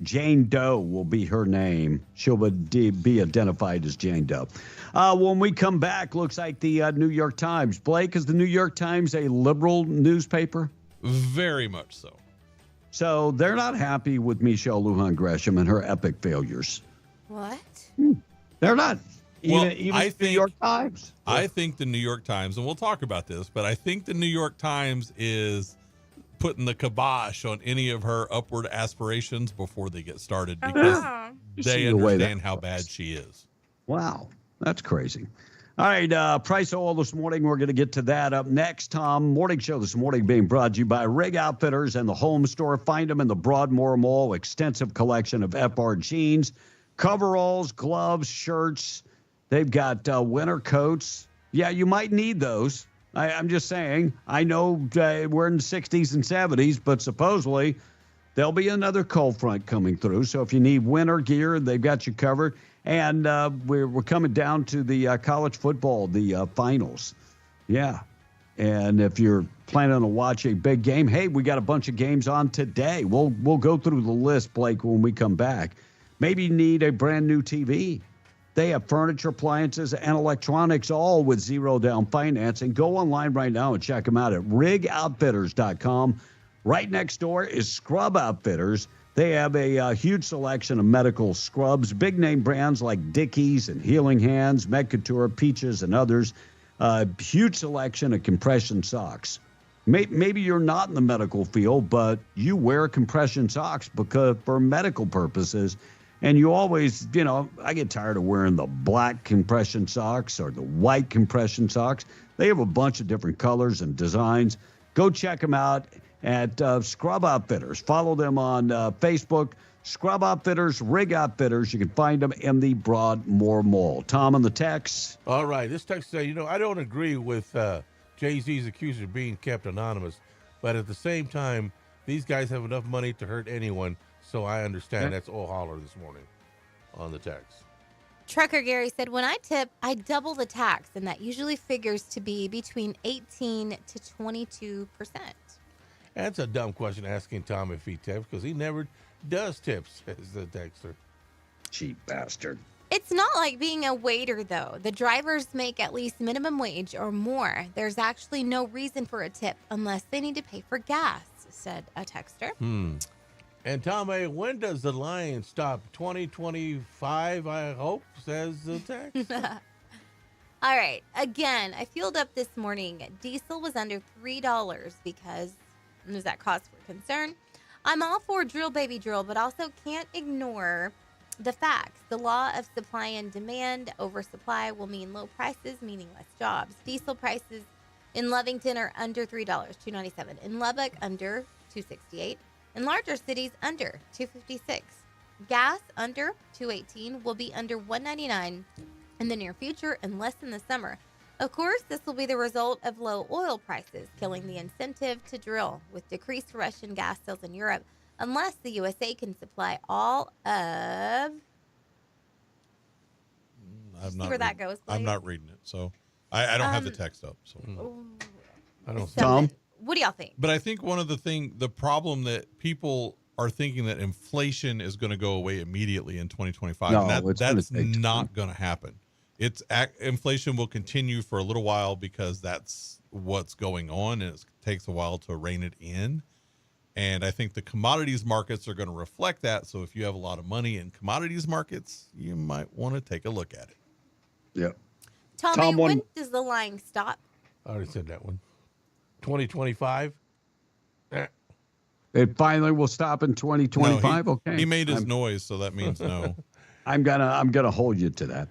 Speaker 21: Jane Doe will be her name. She'll be identified as Jane Doe. When we come back, looks like the New York Times. Blake, is the New York Times a liberal newspaper?
Speaker 22: Very much so.
Speaker 21: So they're not happy with Michelle Lujan Gresham and her epic failures.
Speaker 4: What?
Speaker 21: They're not.
Speaker 22: Well,
Speaker 21: Even
Speaker 22: I
Speaker 21: the
Speaker 22: think
Speaker 21: New York Times.
Speaker 22: I think the New York Times, and we'll talk about this, but I think the New York Times is putting the kibosh on any of her upward aspirations before they get started because they understand how bad she is.
Speaker 21: Wow, that's crazy. All right, price of oil this morning. We're going to get to that up next. Tom, morning show this morning being brought to you by Rig Outfitters and the Home Store. Find them in the Broadmoor Mall. Extensive collection of FR jeans, coveralls, gloves, shirts. They've got winter coats. Yeah, you might need those. I'm just saying. I know we're in the 60s and 70s, but supposedly there'll be another cold front coming through. So if you need winter gear, they've got you covered. And we're coming down to the college football, the finals. Yeah. And if you're planning to watch a big game, hey, we got a bunch of games on today. We'll go through the list, Blake, when we come back. Maybe you need a brand new TV. They have furniture, appliances, and electronics, all with zero down financing. Go online right now and check them out at rigoutfitters.com. Right next door is Scrub Outfitters. They have a huge selection of medical scrubs, big name brands like Dickies and Healing Hands, MedCouture, Peaches, and others. Huge selection of compression socks. Maybe you're not in the medical field, but you wear compression socks because for medical purposes. And you always, I get tired of wearing the black compression socks or the white compression socks. They have a bunch of different colors and designs. Go check them out at Scrub Outfitters. Follow them on Facebook, Scrub Outfitters, Rig Outfitters. You can find them in the Broadmoor Mall. Tom on the text.
Speaker 5: All right. This text says, I don't agree with Jay-Z's accuser being kept anonymous, but at the same time, these guys have enough money to hurt anyone. So I understand. That's all holler this morning on the text.
Speaker 4: Trucker Gary said, when I tip, I double the tax, and that usually figures to be between 18 to 22%.
Speaker 5: That's a dumb question asking Tom if he tips, because he never does tips, says the texter.
Speaker 21: Cheap bastard.
Speaker 4: It's not like being a waiter, though. The drivers make at least minimum wage or more. There's actually no reason for a tip unless they need to pay for gas, said a texter.
Speaker 5: And Tom A., when does the line stop? 2025, I hope, says the text.
Speaker 4: All right. Again, I fueled up this morning. Diesel was under $3 because there's that cause for concern. I'm all for drill, baby, drill, but also can't ignore the facts. The law of supply and demand. Oversupply will mean low prices, meaning less jobs. Diesel prices in Lovington are under $3, $2.97. In Lubbock, under $2.68. In larger cities, under $2.56. Gas, under $2.18, will be under $1.99 in the near future and less in the summer. Of course, this will be the result of low oil prices, killing the incentive to drill, with decreased Russian gas sales in Europe, unless the USA can supply all of... that goes, please?
Speaker 22: I'm not reading it, so I don't have the text up. So
Speaker 5: I don't.
Speaker 21: Tom?
Speaker 4: What do y'all think?
Speaker 22: But I think the problem that people are thinking that inflation is going to go away immediately in 2025.
Speaker 21: No,
Speaker 22: and
Speaker 21: it's
Speaker 22: that's
Speaker 21: gonna take
Speaker 22: not going to happen. Inflation will continue for a little while because that's what's going on, and it takes a while to rein it in. And I think the commodities markets are going to reflect that. So if you have a lot of money in commodities markets, you might want to take a look at it.
Speaker 21: Yep.
Speaker 4: Tommy, when does the lying stop?
Speaker 5: I already said that one. 2025.
Speaker 21: It finally will stop in 2025.
Speaker 22: No,
Speaker 21: okay.
Speaker 22: He made his noise, so that means no.
Speaker 21: I'm gonna hold you to that.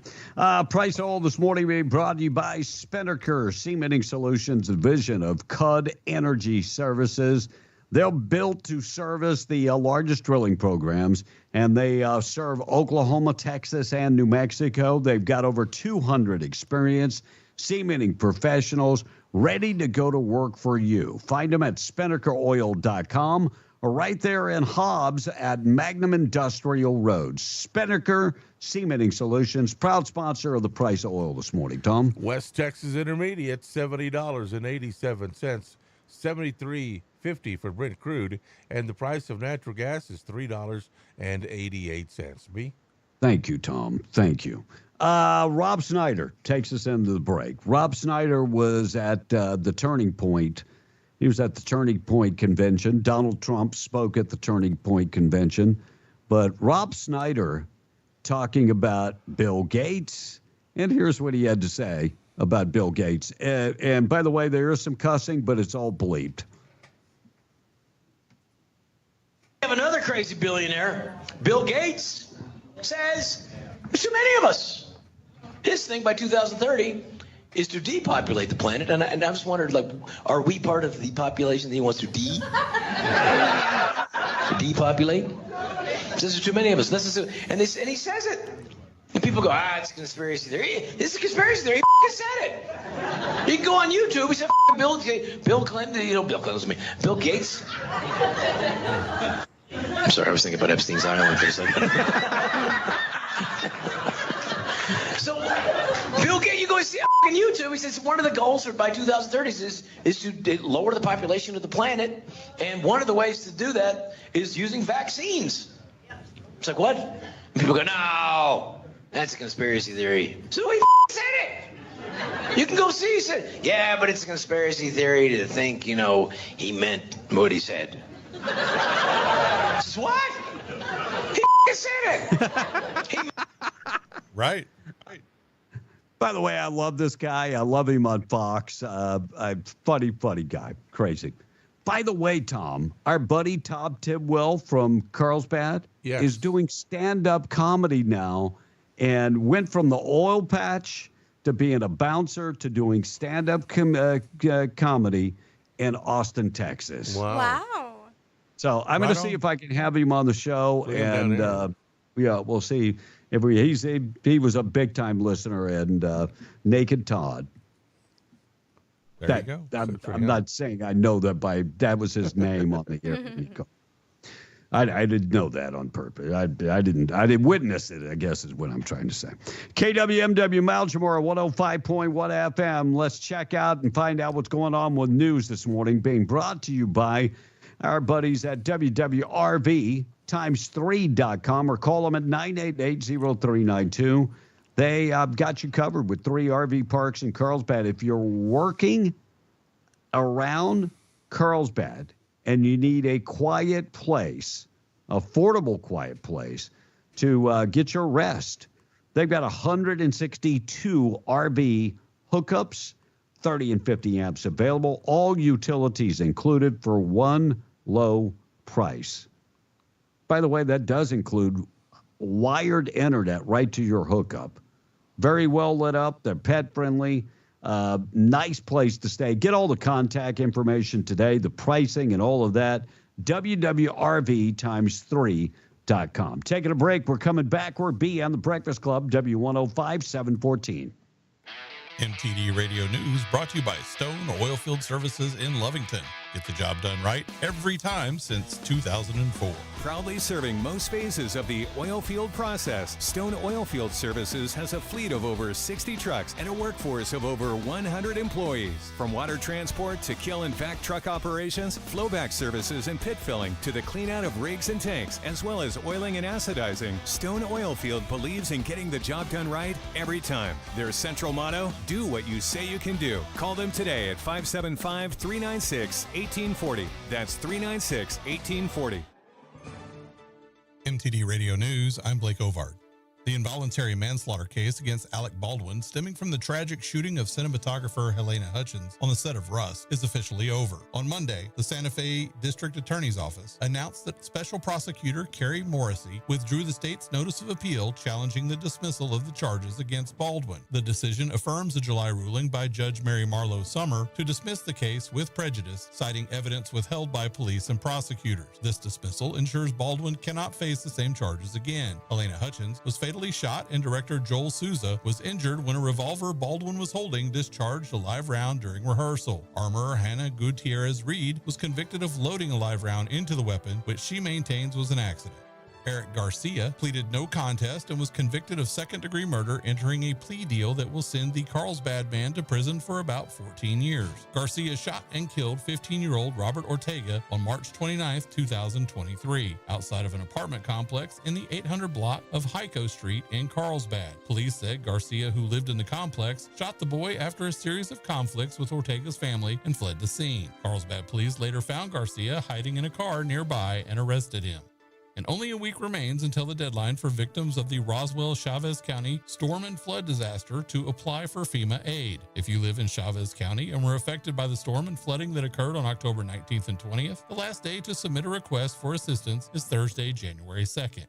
Speaker 21: Price oil this morning being brought to you by Spinnaker Cementing Solutions division of CUD Energy Services. They're built to service the largest drilling programs, and they serve Oklahoma, Texas, and New Mexico. They've got over 200 experienced cementing professionals ready to go to work for you. Find them at SpinnakerOil.com or right there in Hobbs at Magnum Industrial Road. Spinnaker Cementing Solutions, proud sponsor of the price of oil this morning. Tom?
Speaker 5: West Texas Intermediate, $70.87, $73.50 for Brent crude, and the price of natural gas is $3.88. B?
Speaker 21: Thank you, Tom. Thank you. Rob Snyder takes us into the break. Rob Snyder was at the Turning Point. He was at the Turning Point convention. Donald Trump spoke at the Turning Point convention. But Rob Snyder talking about Bill Gates. And here's what he had to say about Bill Gates. And by the way, there is some cussing, but it's all bleeped.
Speaker 1: We have another crazy billionaire, Bill Gates, says there's too many of us. His thing by 2030 is to depopulate the planet, and I just wondered, like, are we part of the population that he wants to depopulate? Says there's too many of us. And he says it, and people go, it's a conspiracy theory. It's a conspiracy theory. He said it. You can go on YouTube. He said Bill Clinton. Bill Clinton. Bill Gates. I'm sorry, I was thinking about Epstein's Island for a second. So, Bill Gates, you go see on YouTube. He says one of the goals by 2030 is to lower the population of the planet, and one of the ways to do that is using vaccines. It's like, what? And people go, no, that's a conspiracy theory. So he said it. You can go see. He said, yeah, but it's a conspiracy theory to think, he meant what he said. Says what? He said it.
Speaker 22: Right.
Speaker 21: By the way, I love this guy. I love him on Fox. Funny guy. Crazy. By the way, Tom, our buddy Tom Tidwell from Carlsbad is doing stand-up comedy now and went from the oil patch to being a bouncer to doing stand-up comedy in Austin, Texas.
Speaker 4: Wow.
Speaker 21: So I'm going to see if I can have him on the show, and we'll see. He was a big time listener, and Naked Todd.
Speaker 22: There you go.
Speaker 21: I'm not saying I know that that was his name on the air. I didn't know that on purpose. I didn't witness it, I guess is what I'm trying to say. KWMW Malchamore 105.1 FM. Let's check out and find out what's going on with news this morning, being brought to you by our buddies at WWRV3.com, or call them at 988-0392. They got you covered with 3 RV parks in Carlsbad. If you're working around Carlsbad and you need a quiet place, affordable quiet place to get your rest, they've got 162 RV hookups, 30 and 50 amps available, all utilities included for one low price. By the way, that does include wired internet right to your hookup. Very well lit up. They're pet friendly. Nice place to stay. Get all the contact information today, the pricing and all of that. WWRV3.com. Taking a break. We're coming back. We're B on the Breakfast Club, W105 714.
Speaker 13: MTD Radio News brought to you by Stone Oilfield Services in Lovington. Get the job done right every time since 2004.
Speaker 2: Proudly serving most phases of the oil field process, Stone Oilfield Services has a fleet of over 60 trucks and a workforce of over 100 employees. From water transport to kill and vac truck operations, flowback services and pit filling to the clean out of rigs and tanks, as well as oiling and acidizing, Stone Oilfield believes in getting the job done right every time. Their central motto, do what you say you can do. Call them today at 575-396-1840. That's 396-1840.
Speaker 13: MTD Radio News, I'm Blake Ovard. The involuntary manslaughter case against Alec Baldwin, stemming from the tragic shooting of cinematographer Helena Hutchins on the set of Rust, is officially over. On Monday, the Santa Fe District Attorney's Office announced that Special Prosecutor Carrie Morrissey withdrew the state's notice of appeal challenging the dismissal of the charges against Baldwin. The decision affirms a July ruling by Judge Mary Marlowe Summer to dismiss the case with prejudice, citing evidence withheld by police and prosecutors. This dismissal ensures Baldwin cannot face the same charges again. Helena Hutchins was fatally shot, and director Joel Souza was injured when a revolver Baldwin was holding discharged a live round during rehearsal. Armorer Hannah Gutierrez Reed was convicted of loading a live round into the weapon, which she maintains was an accident. Eric Garcia pleaded no contest and was convicted of second-degree murder, entering a plea deal that will send the Carlsbad man to prison for about 14 years. Garcia shot and killed 15-year-old Robert Ortega on March 29, 2023, outside of an apartment complex in the 800 block of Heiko Street in Carlsbad. Police said Garcia, who lived in the complex, shot the boy after a series of conflicts with Ortega's family and fled the scene. Carlsbad police later found Garcia hiding in a car nearby and arrested him. And only a week remains until the deadline for victims of the Roswell-Chavez County storm and flood disaster to apply for FEMA aid. If you live in Chavez County and were affected by the storm and flooding that occurred on October 19th and 20th, the last day to submit a request for assistance is Thursday, January 2nd.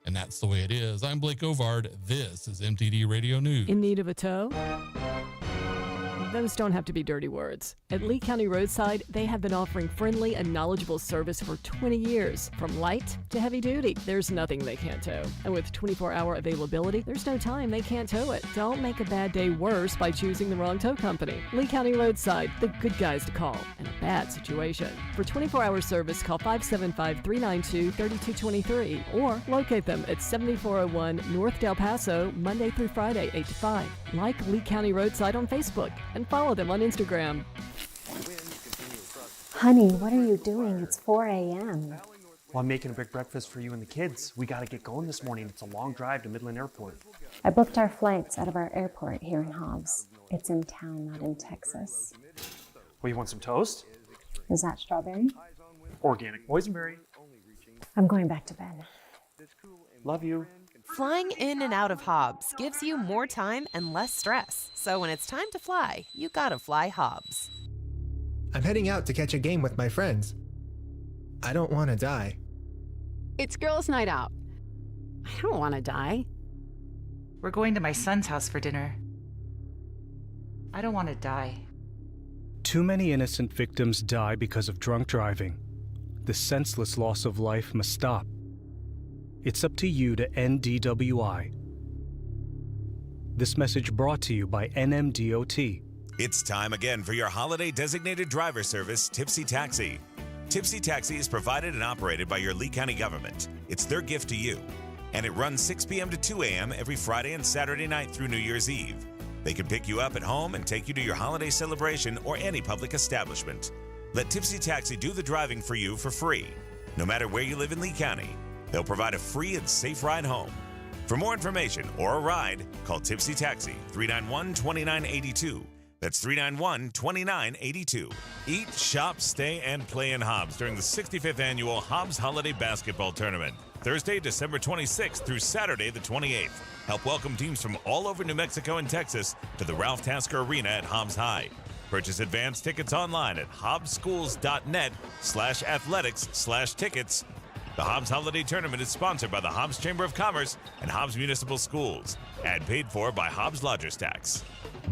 Speaker 13: And that's the way it is. I'm Blake Ovard. This is MTD Radio News.
Speaker 3: In need of a tow? Those don't have to be dirty words. At Lee County Roadside, they have been offering friendly and knowledgeable service for 20 years. From light to heavy duty, there's nothing they can't tow. And with 24-hour availability, there's no time they can't tow it. Don't make a bad day worse by choosing the wrong tow company. Lee County Roadside, the good guys to call in a bad situation. For 24-hour service, call 575-392-3223 or locate them at 7401 North Del Paso, Monday through Friday, 8 to 5. Like Lee County Roadside on Facebook and follow them on Instagram.
Speaker 14: Honey, what are you doing? It's 4 a.m.
Speaker 24: Well, I'm making a big breakfast for you and the kids. We got to get going this morning. It's a long drive to Midland Airport.
Speaker 14: I booked our flights out of our airport here in Hobbs. It's in town, not in Texas.
Speaker 24: Well, you want some toast?
Speaker 14: Is that strawberry?
Speaker 24: Organic boysenberry.
Speaker 14: I'm going back to bed.
Speaker 24: Love you.
Speaker 17: Flying in and out of Hobbs gives you more time and less stress. So when it's time to fly, you gotta fly Hobbs.
Speaker 25: I'm heading out to catch a game with my friends. I don't want to die.
Speaker 11: It's girls' night out. I don't want to die.
Speaker 26: We're going to my son's house for dinner. I don't want to die.
Speaker 27: Too many innocent victims die because of drunk driving. The senseless loss of life must stop. It's up to you to end DWI. This message brought to you by NMDOT.
Speaker 28: It's time again for your holiday designated driver service, Tipsy Taxi.
Speaker 6: Tipsy Taxi is provided and operated by your Lee County government. It's their gift to you. And it runs 6 p.m. to 2 a.m. every Friday and Saturday night through New Year's Eve. They can pick you up at home and take you to your holiday celebration or any public establishment. Let Tipsy Taxi do the driving for you for free. No matter where you live in Lee County, they'll provide a free and safe ride home. For more information or a ride, call Tipsy Taxi 391-2982. That's 391-2982. Eat, shop, stay, and play in Hobbs during the 65th Annual Hobbs Holiday Basketball Tournament. Thursday, December 26th through Saturday, the 28th. Help welcome teams from all over New Mexico and Texas to the Ralph Tasker Arena at Hobbs High. Purchase advance tickets online at hobbsschools.net/athletics/tickets. The Hobbs Holiday Tournament is sponsored by the Hobbs Chamber of Commerce and Hobbs Municipal Schools. Ad paid for by Hobbs Lodgers Tax.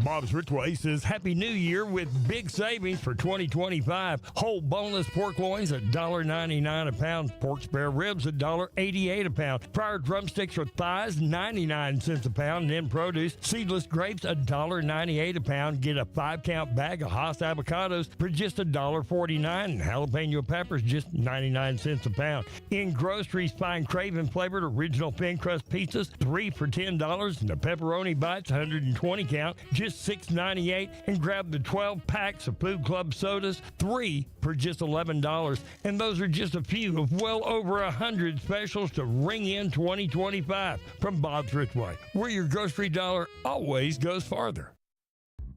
Speaker 7: Bob's Ridgeway says Happy New Year with big savings for 2025. Whole boneless pork loins at $1.99 a pound. Pork spare ribs at $1.88 a pound. Fried drumsticks or thighs, 99 cents a pound. And in produce, seedless grapes, $1.98 a pound. Get a 5-count bag of Hass avocados for just $1.49. And jalapeno peppers, just 99 cents a pound. In groceries, find Craven flavored original thin crust pizzas, 3 for $10. And the pepperoni bites, 120 count, just $6.98, and grab the 12 packs of Food Club sodas, 3 for just $11. And those are just a few of well over 100 specials to ring in 2025 from Bob's Ridgeway, where your grocery dollar always goes farther.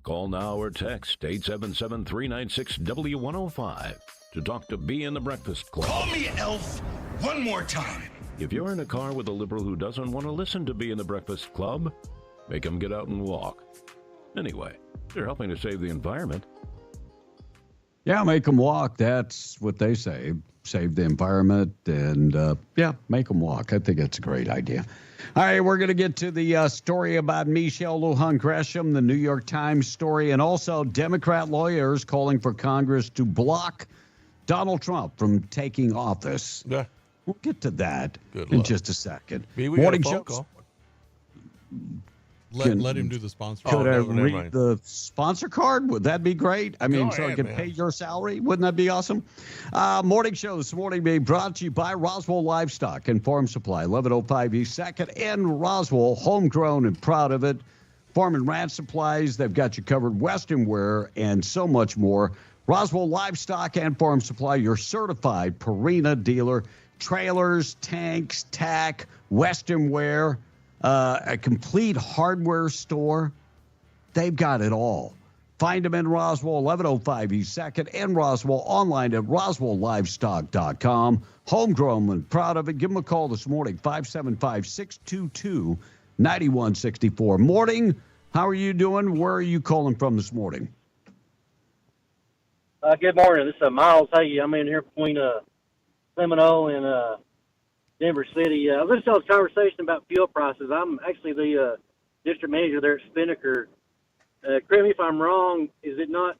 Speaker 15: Call now or text 877-396-W105 to talk to B in the Breakfast Club.
Speaker 16: Call me Elf one more time.
Speaker 15: If you're in a car with a liberal who doesn't want to listen to B in the Breakfast Club, make him get out and walk. Anyway, they're helping to save the environment.
Speaker 21: Yeah, make them walk. That's what they say. Save the environment and, make them walk. I think that's a great idea. All right, we're going to get to the story about Michelle Lujan Gresham, the New York Times story, and also Democrat lawyers calling for Congress to block Donald Trump from taking office.
Speaker 5: Yeah.
Speaker 21: We'll get to that
Speaker 5: Good
Speaker 21: in
Speaker 5: luck.
Speaker 21: just a second.
Speaker 5: Morning show.
Speaker 22: Let him do the sponsor.
Speaker 21: Could I read the sponsor card? Would that be great? I mean, so I can pay your salary? Wouldn't that be awesome? Morning show this morning being brought to you by Roswell Livestock and Farm Supply, 1105 East 2nd in Roswell, homegrown and proud of it. Farm and ranch supplies, they've got you covered. Western wear and so much more. Roswell Livestock and Farm Supply, your certified Purina dealer. Trailers, tanks, tack, Western wear. A complete hardware store. They've got it all. Find them in Roswell, 1105 East 2nd, in Roswell, online at roswelllivestock.com. Homegrown and proud of it. Give them a call this morning, 575-622-9164. Morning, how are you doing? Where are you calling from this morning?
Speaker 18: Good morning. This is Miles. Hey, I'm in here between Seminole and Denver City. I was listening to this conversation about fuel prices. I'm actually the district manager there at Spinnaker. Correct me if I'm wrong. Is it not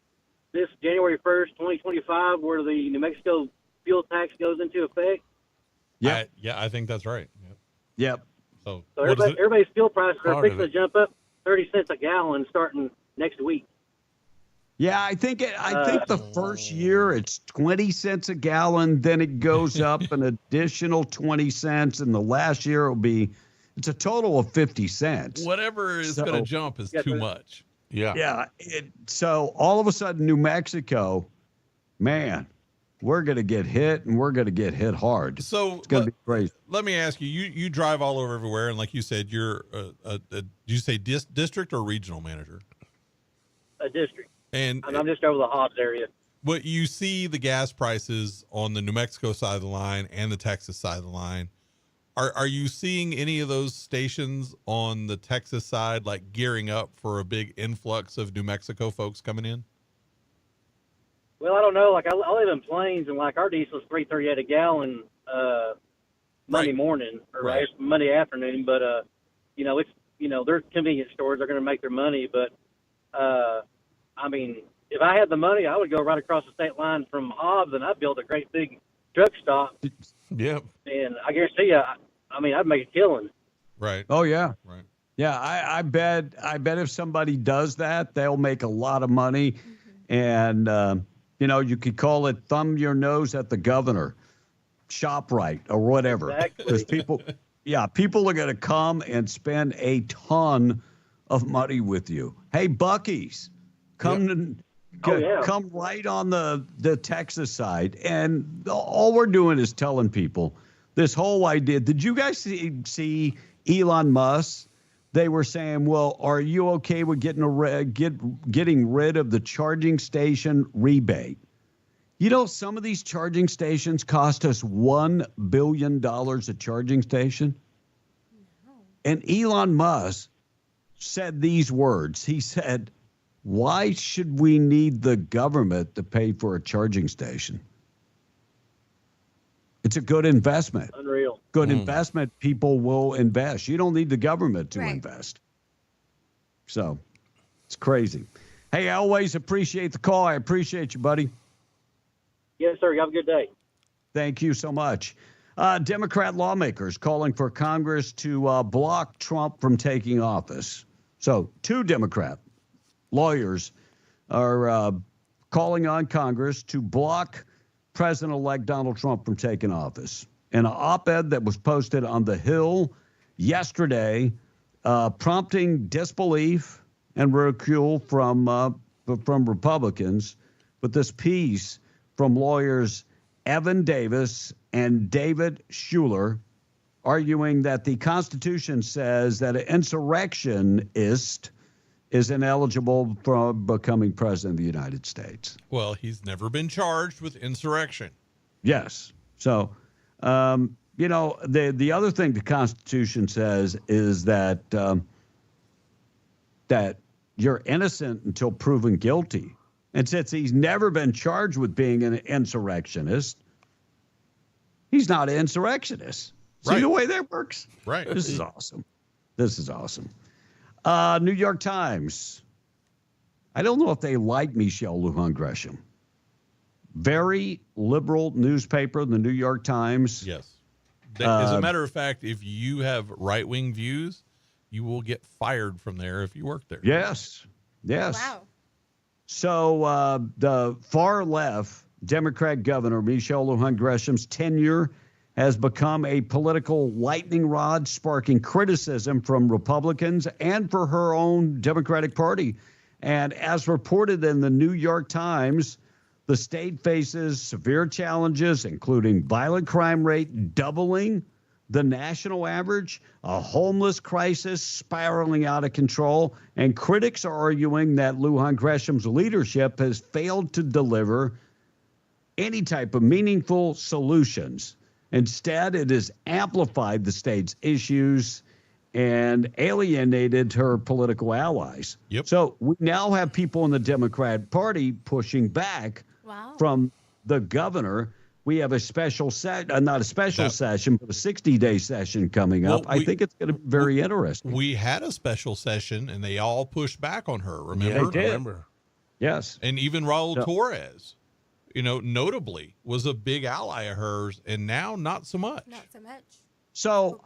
Speaker 18: this January 1st, 2025, where the New Mexico fuel tax goes into effect?
Speaker 22: Yeah, I think that's right.
Speaker 21: Yep.
Speaker 22: So
Speaker 18: everybody's fuel prices are fixing to jump up 30 cents a gallon starting next week.
Speaker 21: Yeah, I think the first year it's 20 cents a gallon, then it goes up an additional 20 cents, and the last year it's a total of 50 cents.
Speaker 22: Whatever is going to jump is too much.
Speaker 5: Yeah.
Speaker 21: Yeah. So all of a sudden, New Mexico, man, we're going to get hit, and we're going to get hit hard.
Speaker 22: So
Speaker 21: it's going to be crazy.
Speaker 22: Let me ask you, you drive all over everywhere, and like you said, you're did you say district or regional manager?
Speaker 18: A district.
Speaker 22: And
Speaker 18: I'm just over the Hobbs area.
Speaker 22: But you see the gas prices on the New Mexico side of the line and the Texas side of the line. Are you seeing any of those stations on the Texas side like gearing up for a big influx of New Mexico folks coming in?
Speaker 18: Well, I don't know. Like I live in Plains, and like our diesel is $3.38 a gallon Monday morning or Monday afternoon. But their convenience stores are going to make their money, but. I mean, if I had the money, I would go right across the state line from Hobbs, and I'd build a great big truck stop.
Speaker 5: Yep.
Speaker 18: And I guarantee you, I'd make a killing.
Speaker 22: Right.
Speaker 21: Oh yeah.
Speaker 22: Right.
Speaker 21: Yeah, I bet if somebody does that, they'll make a lot of money, and You know, you could call it thumb your nose at the governor, shop right, or whatever. Because people are going to come and spend a ton of money with you. Hey, Buc-ee's, come right on the Texas side. And all we're doing is telling people this whole idea. Did you guys see Elon Musk? They were saying, well, are you okay with getting rid of the charging station rebate? You know, some of these charging stations cost us $1 billion a charging station. No. And Elon Musk said these words. He said, why should we need the government to pay for a charging station? It's a good investment.
Speaker 18: Unreal.
Speaker 21: Good investment. People will invest. You don't need the government to invest. So it's crazy. Hey, I always appreciate the call. I appreciate you, buddy.
Speaker 18: Yes, sir. You have a good day.
Speaker 21: Thank you so much. Democrat lawmakers calling for Congress to block Trump from taking office. So 2 Democrat lawyers are calling on Congress to block President-elect Donald Trump from taking office. In an op-ed that was posted on The Hill yesterday, prompting disbelief and ridicule from Republicans, but this piece from lawyers Evan Davis and David Schuler arguing that the Constitution says that an insurrectionist is ineligible for becoming president of the United States.
Speaker 22: Well, he's never been charged with insurrection.
Speaker 21: Yes. So, you know, the other thing the Constitution says is that that you're innocent until proven guilty. And since he's never been charged with being an insurrectionist, he's not an insurrectionist. See the way that works?
Speaker 22: Right.
Speaker 21: This is awesome. This is awesome. New York Times. I don't know if they like Michelle Lujan Gresham. Very liberal newspaper, the New York Times.
Speaker 22: Yes. As a matter of fact, if you have right-wing views, you will get fired from there if you work there.
Speaker 21: Yes. Yes.
Speaker 4: Wow.
Speaker 21: So the far left Democrat governor, Michelle Lujan Gresham's tenure has become a political lightning rod, sparking criticism from Republicans and for her own Democratic Party. And as reported in the New York Times, the state faces severe challenges, including violent crime rate doubling the national average, a homeless crisis spiraling out of control, and critics are arguing that Lujan Gresham's leadership has failed to deliver any type of meaningful solutions. Instead, it has amplified the state's issues and alienated her political allies.
Speaker 22: Yep.
Speaker 21: So we now have people in the Democrat Party pushing back from the governor. We have a special not a special session, but a 60-day session coming up. I think it's going to be very interesting.
Speaker 22: We had a special session, and they all pushed back on her. Remember?
Speaker 21: Yeah, they did. Yes.
Speaker 22: And even Raul Torres, you know, notably was a big ally of hers, and now not so much.
Speaker 4: Not so much.
Speaker 21: So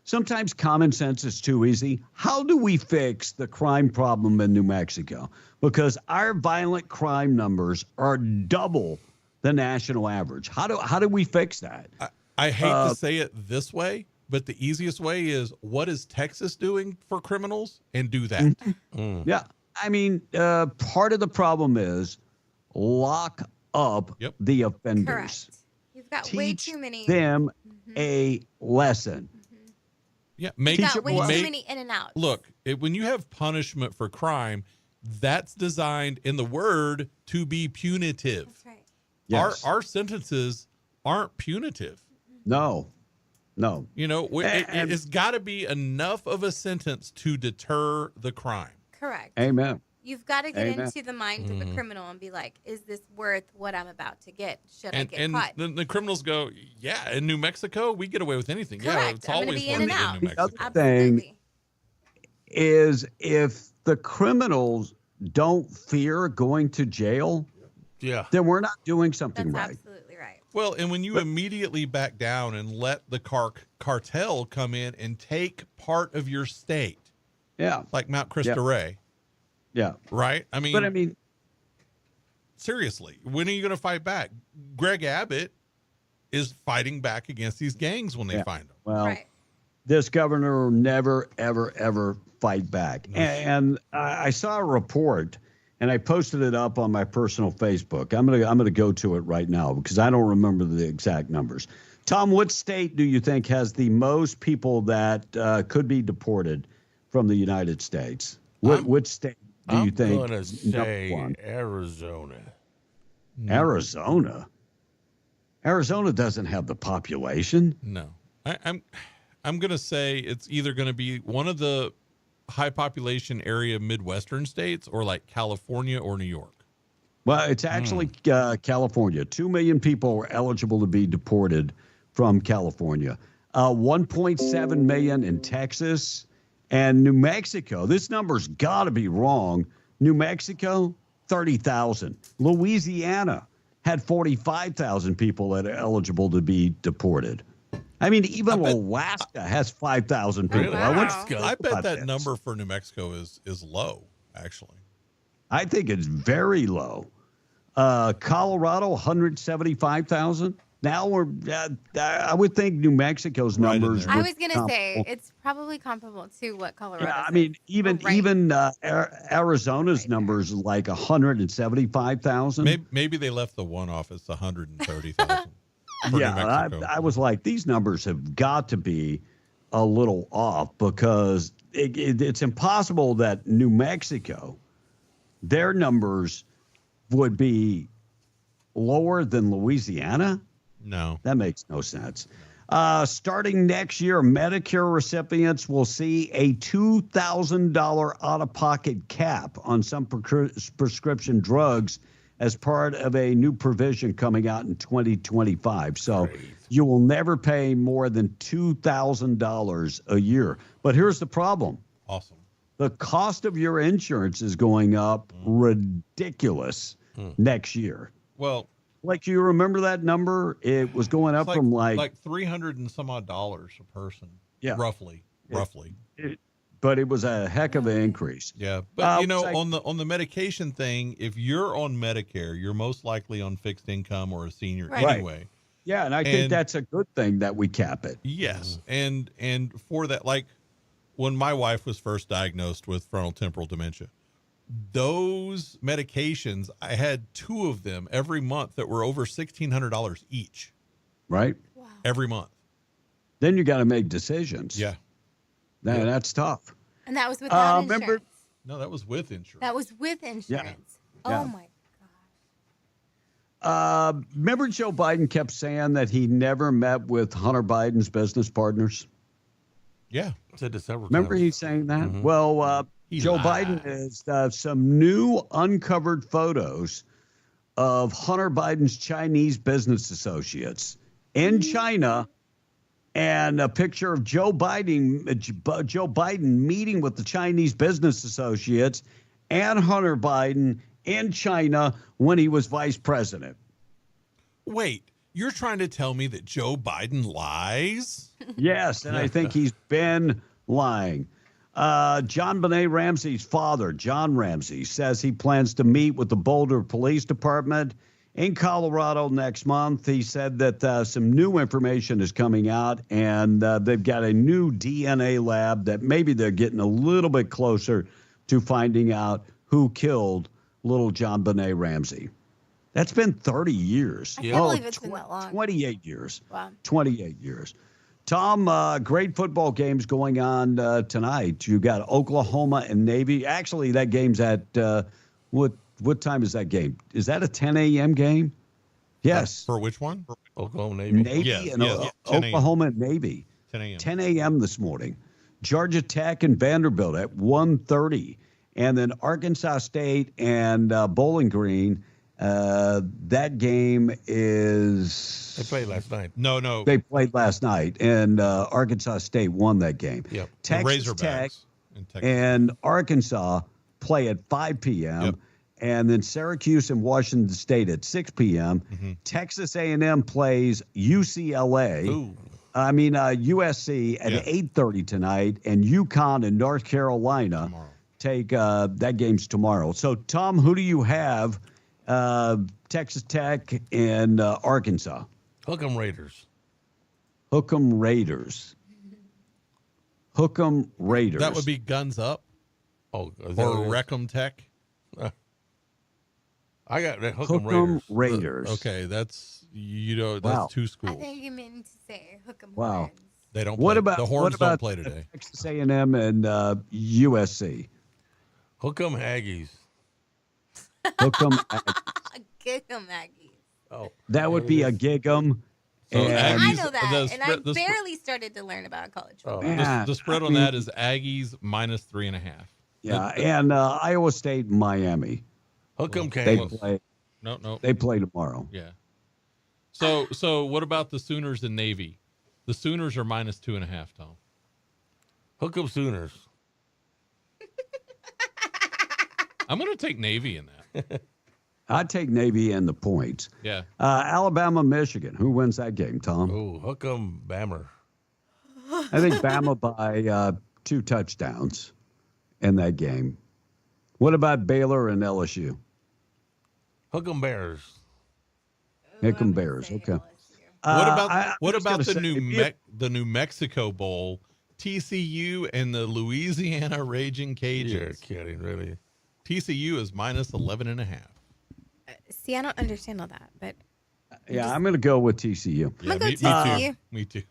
Speaker 21: sometimes common sense is too easy. How do we fix the crime problem in New Mexico? Because our violent crime numbers are double the national average. How do we fix that?
Speaker 22: I hate to say it this way, but the easiest way is, what is Texas doing for criminals? And do that.
Speaker 21: Yeah. I mean, part of the problem is lock up the offenders.
Speaker 4: Correct. You've got way too many.
Speaker 21: Them a lesson.
Speaker 22: Yeah,
Speaker 4: You've got way too many in and out.
Speaker 22: Look, when you have punishment for crime, that's designed in the word to be punitive.
Speaker 4: That's right.
Speaker 21: Yes.
Speaker 22: Our sentences aren't punitive.
Speaker 21: No.
Speaker 22: You know, it's got to be enough of a sentence to deter the crime.
Speaker 4: Correct.
Speaker 21: Amen.
Speaker 4: You've got to get into the mind of a criminal and be like, is this worth what I'm about to get? Should I get caught?
Speaker 22: And the criminals go, yeah, in New Mexico, we get away with anything.
Speaker 4: Correct.
Speaker 22: Yeah, it's always
Speaker 4: be in and out.
Speaker 22: New Mexico.
Speaker 21: The other thing is, if the criminals don't fear going to jail, then we're not doing something right.
Speaker 4: Absolutely right.
Speaker 22: Well, and when you immediately back down and let the cartel come in and take part of your state, like Mount Cristo Rey.
Speaker 21: Yeah.
Speaker 22: Right? I mean,
Speaker 21: but I mean,
Speaker 22: seriously, when are you going to fight back? Greg Abbott is fighting back against these gangs when they find them.
Speaker 21: Well, this governor will never, ever, ever fight back. And I saw a report, and I posted it up on my personal Facebook. I'm gonna go to it right now because I don't remember the exact numbers. Tom, what state do you think has the most people that could be deported from the United States? Which state do you think?
Speaker 5: I'm going to say Arizona.
Speaker 21: Arizona? Arizona doesn't have the population.
Speaker 22: No. I'm going to say it's either going to be one of the high population area Midwestern states or like California or New York.
Speaker 21: Well, it's actually California. 2 million people were eligible to be deported from California. 1.7 million in Texas and New Mexico. This number's got to be wrong. New Mexico, 30,000. Louisiana had 45,000 people that are eligible to be deported. I mean, even Alaska has 5,000 people.
Speaker 22: Really? I bet that number for New Mexico is low, actually.
Speaker 21: I think it's very low. Colorado, 175,000. Now I would think New Mexico's numbers.
Speaker 4: I was going to say it's probably comparable to what Colorado.
Speaker 21: Yeah, I mean, even Arizona's numbers like 175,000.
Speaker 22: Maybe they left the one off as 130,000.
Speaker 21: Yeah, I was like, these numbers have got to be a little off because it's impossible that New Mexico, their numbers would be lower than Louisiana.
Speaker 22: No.
Speaker 21: That makes no sense. Starting next year, Medicare recipients will see a $2,000 out-of-pocket cap on some prescription drugs as part of a new provision coming out in 2025. So you will never pay more than $2,000 a year. But here's the problem.
Speaker 22: Awesome.
Speaker 21: The cost of your insurance is going up ridiculous next year.
Speaker 22: Well,
Speaker 21: like, you remember that number? It was going up from like
Speaker 22: $300 and some odd dollars a person.
Speaker 21: Yeah.
Speaker 22: Roughly.
Speaker 21: But it was a heck of an increase.
Speaker 22: Yeah. But on the medication thing, if you're on Medicare, you're most likely on fixed income or a senior anyway.
Speaker 21: Yeah, and I think that's a good thing that we cap it.
Speaker 22: Yes. And for that, like when my wife was first diagnosed with frontal temporal dementia, those medications, I had 2 of them every month that were over $1,600 each.
Speaker 21: Right.
Speaker 4: Wow.
Speaker 22: Every month.
Speaker 21: Then you got to make decisions.
Speaker 22: Yeah.
Speaker 21: That's tough.
Speaker 4: And that was without insurance.
Speaker 22: No, that was with insurance.
Speaker 4: That was with insurance.
Speaker 21: Yeah.
Speaker 4: Oh my
Speaker 21: God. Remember Joe Biden kept saying that he never met with Hunter Biden's business partners?
Speaker 22: Yeah.
Speaker 5: Said this several
Speaker 21: Remember
Speaker 5: times.
Speaker 21: he saying that? Well, Joe Biden has some new uncovered photos of Hunter Biden's Chinese business associates in China, and a picture of Joe Biden meeting with the Chinese business associates and Hunter Biden in China when he was vice president.
Speaker 22: Wait, you're trying to tell me that Joe Biden lies?
Speaker 21: Yes, and I think he's been lying. John Benet Ramsey's father, John Ramsey, says he plans to meet with the Boulder Police Department in Colorado next month. He said that some new information is coming out, and they've got a new DNA lab that maybe they're getting a little bit closer to finding out who killed little John Benet Ramsey. That's been 30 years.
Speaker 4: I can't believe it's been that long.
Speaker 21: 28 years.
Speaker 4: Wow.
Speaker 21: 28 years. Tom, great football games going on tonight. You got Oklahoma and Navy. Actually, that game's at what time is that game? Is that a 10 a.m. game? Yes.
Speaker 22: For which one?
Speaker 5: Oklahoma Navy.
Speaker 21: Navy and Oklahoma and Navy.
Speaker 22: 10 a.m.
Speaker 21: 10 a.m. this morning. Georgia Tech and Vanderbilt at 1:30. And then Arkansas State and Bowling Green. That game is...
Speaker 5: They played last night.
Speaker 22: No.
Speaker 21: They played last night, and Arkansas State won that game.
Speaker 22: Yep.
Speaker 21: Texas Tech and Arkansas play at 5 p.m.,
Speaker 22: Yep.
Speaker 21: and then Syracuse and Washington State at 6 p.m. Texas A&M plays UCLA. USC at 8:30 tonight, and UConn and North Carolina take that game's tomorrow. So, Tom, who do you have Texas Tech, and Arkansas.
Speaker 5: Hook'em Raiders.
Speaker 21: Hook'em Raiders. Hook'em Raiders.
Speaker 22: That would be Guns Up.
Speaker 5: Oh,
Speaker 22: or Wreck-'em Tech.
Speaker 5: I got Hook'em
Speaker 21: Raiders.
Speaker 22: Okay, that's that's
Speaker 21: Wow.
Speaker 22: two
Speaker 4: I
Speaker 22: schools.
Speaker 4: think you meant to say hook 'em
Speaker 21: Wow.
Speaker 4: horns.
Speaker 22: They don't.
Speaker 21: What
Speaker 22: play.
Speaker 21: about
Speaker 22: the Horns
Speaker 21: what about
Speaker 22: don't play today?
Speaker 21: Texas A&M and USC?
Speaker 5: Hook'em Aggies.
Speaker 21: Hook'em.
Speaker 4: Get 'em, Aggies.
Speaker 5: Oh,
Speaker 21: That would be a gig'em.
Speaker 22: So
Speaker 21: and
Speaker 4: I know that,
Speaker 22: the
Speaker 4: and
Speaker 22: spread-
Speaker 4: I
Speaker 22: the spread-
Speaker 4: barely started to learn about college football.
Speaker 22: The spread on that is Aggies minus 3.5.
Speaker 21: Yeah, and Iowa State, Miami.
Speaker 5: Hook'em
Speaker 21: They
Speaker 5: Canes.
Speaker 21: play.
Speaker 22: No.
Speaker 21: They play tomorrow.
Speaker 22: Yeah. So what about the Sooners and Navy? The Sooners are minus 2.5, Tom.
Speaker 5: Hook'em Sooners.
Speaker 22: I'm going to take Navy in that.
Speaker 21: I'd take Navy and the points.
Speaker 22: Yeah.
Speaker 21: Alabama, Michigan. Who wins that game, Tom?
Speaker 5: Oh, Hook'em Bammer.
Speaker 21: I think Bama by 2 touchdowns in that game. What about Baylor and LSU?
Speaker 5: Hook'em Bears.
Speaker 21: Hook'em Bears. Okay.
Speaker 22: What about
Speaker 21: gonna
Speaker 22: the New Mexico Bowl, TCU and the Louisiana Raging Cajuns?
Speaker 5: You're kidding, really?
Speaker 22: TCU is minus 11.5.
Speaker 4: See, I don't understand all that, but
Speaker 21: Yeah, I'm going to go with TCU.
Speaker 4: I'm gonna go TCU.
Speaker 22: Me too.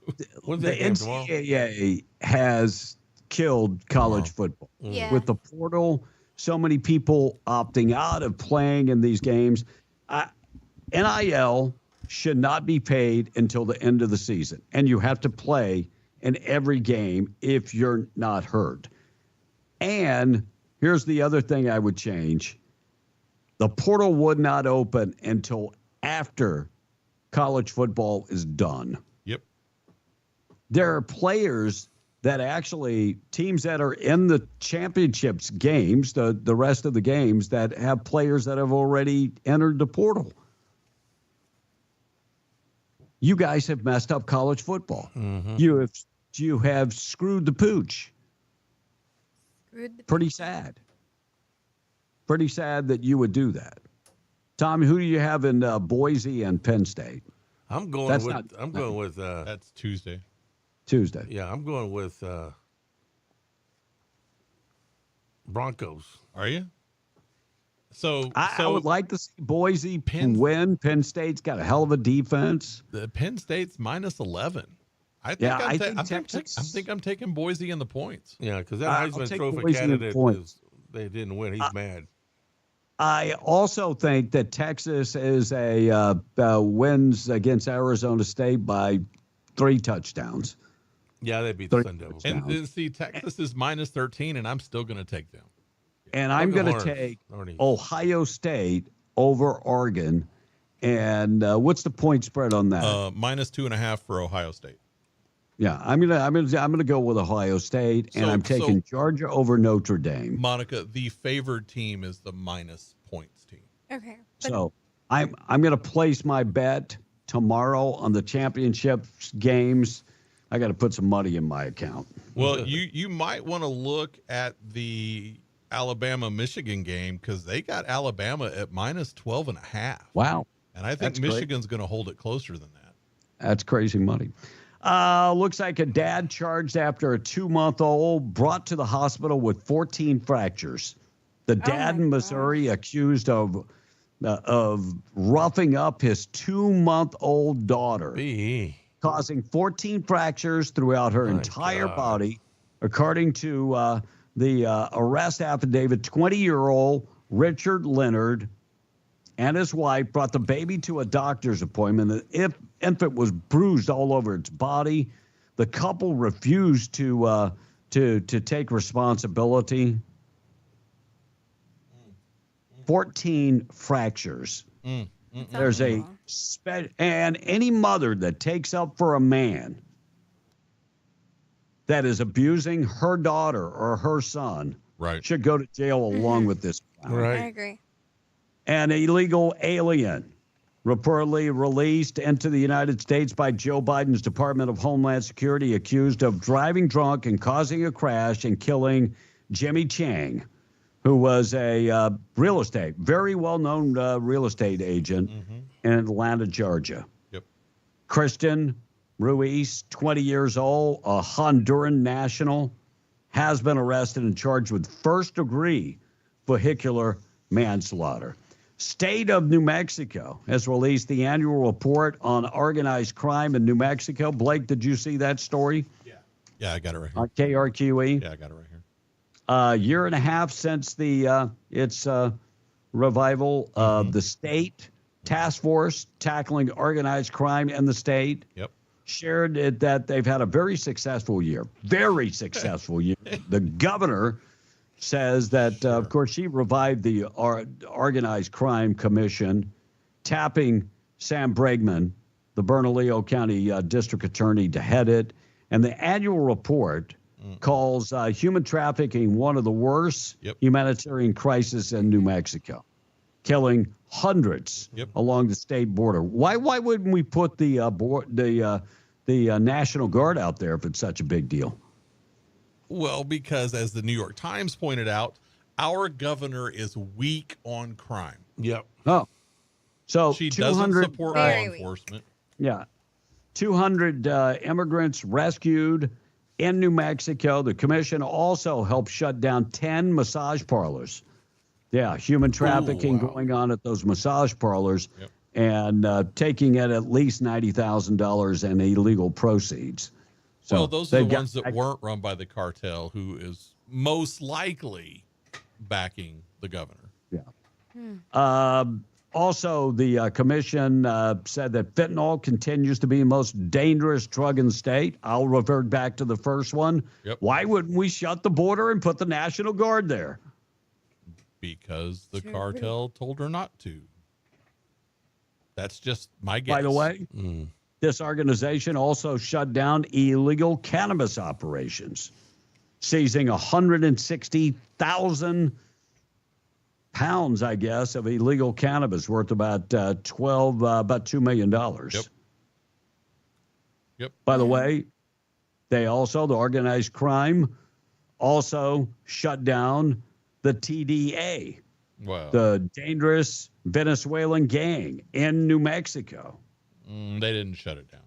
Speaker 5: When's
Speaker 21: The
Speaker 5: that game tomorrow?
Speaker 21: NCAA has killed college football.
Speaker 4: Yeah.
Speaker 21: With the portal, so many people opting out of playing in these games. NIL should not be paid until the end of the season, and you have to play in every game if you're not hurt. And here's the other thing I would change. The portal would not open until after college football is done.
Speaker 22: Yep.
Speaker 21: There are players that actually, teams that are in the championships games, the rest of the games, that have players that have already entered the portal. You guys have messed up college football.
Speaker 5: Mm-hmm.
Speaker 21: You have screwed the pooch. Pretty sad. Pretty sad that you would do that. Tom, who do you have in Boise and Penn State?
Speaker 5: I'm going
Speaker 21: That's
Speaker 5: with.
Speaker 21: not-
Speaker 5: I'm going with.
Speaker 22: That's Tuesday.
Speaker 21: Tuesday.
Speaker 5: Yeah, I'm going with Broncos.
Speaker 22: Are you? So
Speaker 21: I would like to see Boise win. Penn State's got a hell of a defense.
Speaker 22: The Penn State's minus 11. I think
Speaker 21: Yeah,
Speaker 22: I'm,
Speaker 21: I
Speaker 22: ta-
Speaker 21: think
Speaker 22: I'm, think-
Speaker 21: Texas-
Speaker 22: I think I'm taking Boise in the points.
Speaker 5: Yeah, because that
Speaker 21: I'll
Speaker 5: Heisman
Speaker 21: take
Speaker 5: Trophy
Speaker 21: Boise in the
Speaker 5: candidate
Speaker 21: points.
Speaker 5: they didn't win. He's mad.
Speaker 21: I also think that Texas is wins against Arizona State by 3 touchdowns.
Speaker 5: Yeah, they beat the
Speaker 21: 3
Speaker 5: Sun Devils.
Speaker 22: And see, Texas is minus 13, and I'm still going to take them.
Speaker 21: And I'm
Speaker 5: Look at
Speaker 21: going to
Speaker 5: Lawrence.
Speaker 21: take
Speaker 5: Arnie.
Speaker 21: Ohio State over Oregon. And what's the point spread on that?
Speaker 22: Minus 2.5 for Ohio State.
Speaker 21: Yeah, I'm gonna go with Ohio State, and
Speaker 22: So-
Speaker 21: I'm taking
Speaker 22: so-
Speaker 21: Georgia over Notre Dame.
Speaker 22: Monica, the favored team is the minus points team.
Speaker 4: Okay.
Speaker 21: So I'm gonna place my bet tomorrow on the championship games. I got to put some money in my account.
Speaker 22: Well, you might want to look at the Alabama-Michigan game because they got Alabama at minus 12.5.
Speaker 21: Wow.
Speaker 22: And I think
Speaker 21: That's great.
Speaker 22: Michigan's going to hold it closer than that.
Speaker 21: That's crazy money. Looks like a dad charged after a 2-month-old brought to the hospital with 14 fractures. The dad in Missouri accused of roughing up his 2-month-old daughter, causing 14 fractures throughout her entire body. According to the arrest affidavit, 20-year-old Richard Leonard and his wife brought the baby to a doctor's appointment. The infant was bruised all over its body. The couple refused to take responsibility. 14 fractures. There's a and any mother that takes up for a man that is abusing her daughter or her son should go to jail along with this.
Speaker 4: I agree.
Speaker 21: An illegal alien reportedly released into the United States by Joe Biden's Department of Homeland Security, accused of driving drunk and causing a crash and killing Jimmy Chang, who was a very well-known real estate agent in Atlanta, Georgia.
Speaker 22: Yep.
Speaker 21: Kristen Ruiz, 20 years old, a Honduran national, has been arrested and charged with first-degree vehicular manslaughter. State of New Mexico has released the annual report on organized crime in New Mexico. Blake, did you see that story?
Speaker 22: Yeah, I got it right here.
Speaker 21: On KRQE?
Speaker 22: Yeah, I got it right here.
Speaker 21: A year and a half since its revival of the state task force tackling organized crime in the state.
Speaker 22: Yep.
Speaker 21: Shared it that they've had a very successful year. Very successful year. The governor says that, of course, she revived the Organized Crime Commission, tapping Sam Bregman, the Bernalillo County District Attorney, to head it. And the annual report calls human trafficking one of the worst humanitarian crises in New Mexico, killing hundreds along the state border. Why wouldn't we put the National Guard out there if it's such a big deal?
Speaker 22: Well, because as the New York Times pointed out, our governor is weak on crime.
Speaker 5: Yep.
Speaker 21: Oh, so
Speaker 22: she doesn't support law enforcement.
Speaker 21: Yeah. 200 immigrants rescued in New Mexico. The commission also helped shut down 10 massage parlors. Yeah, human trafficking going on at those massage parlors and taking in at least $90,000 in illegal proceeds. So
Speaker 22: well, those are the ones that weren't run by the cartel, who is most likely backing the governor.
Speaker 21: Yeah. Also, the commission said that fentanyl continues to be the most dangerous drug in the state. I'll revert back to the first one. Why wouldn't we shut the border and put the National Guard there?
Speaker 22: Because the cartel told her not to. That's just my guess.
Speaker 21: By the way, this organization also shut down illegal cannabis operations, seizing 160,000 pounds, I guess, of illegal cannabis worth about $2 million.
Speaker 22: Yep.
Speaker 21: By the way, the organized crime also shut down the TDA, the dangerous Venezuelan gang in New Mexico.
Speaker 22: They didn't shut it down.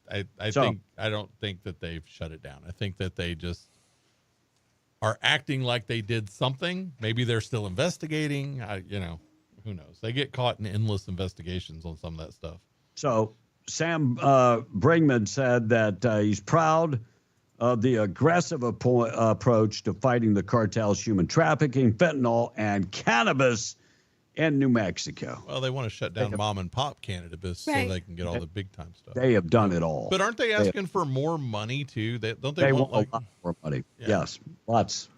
Speaker 22: I don't think that they've shut it down. I think that they just are acting like they did something. Maybe they're still investigating. Who knows? They get caught in endless investigations on some of that stuff.
Speaker 21: So Sam Bregman said that he's proud of the aggressive approach to fighting the cartel's human trafficking, fentanyl, and cannabis in New Mexico.
Speaker 22: Well, they want to shut down mom and pop cannabis so they can get all the big time stuff.
Speaker 21: They have done it all.
Speaker 22: But aren't they asking for more money too? They want
Speaker 21: a lot more money. Yeah. Yes, lots.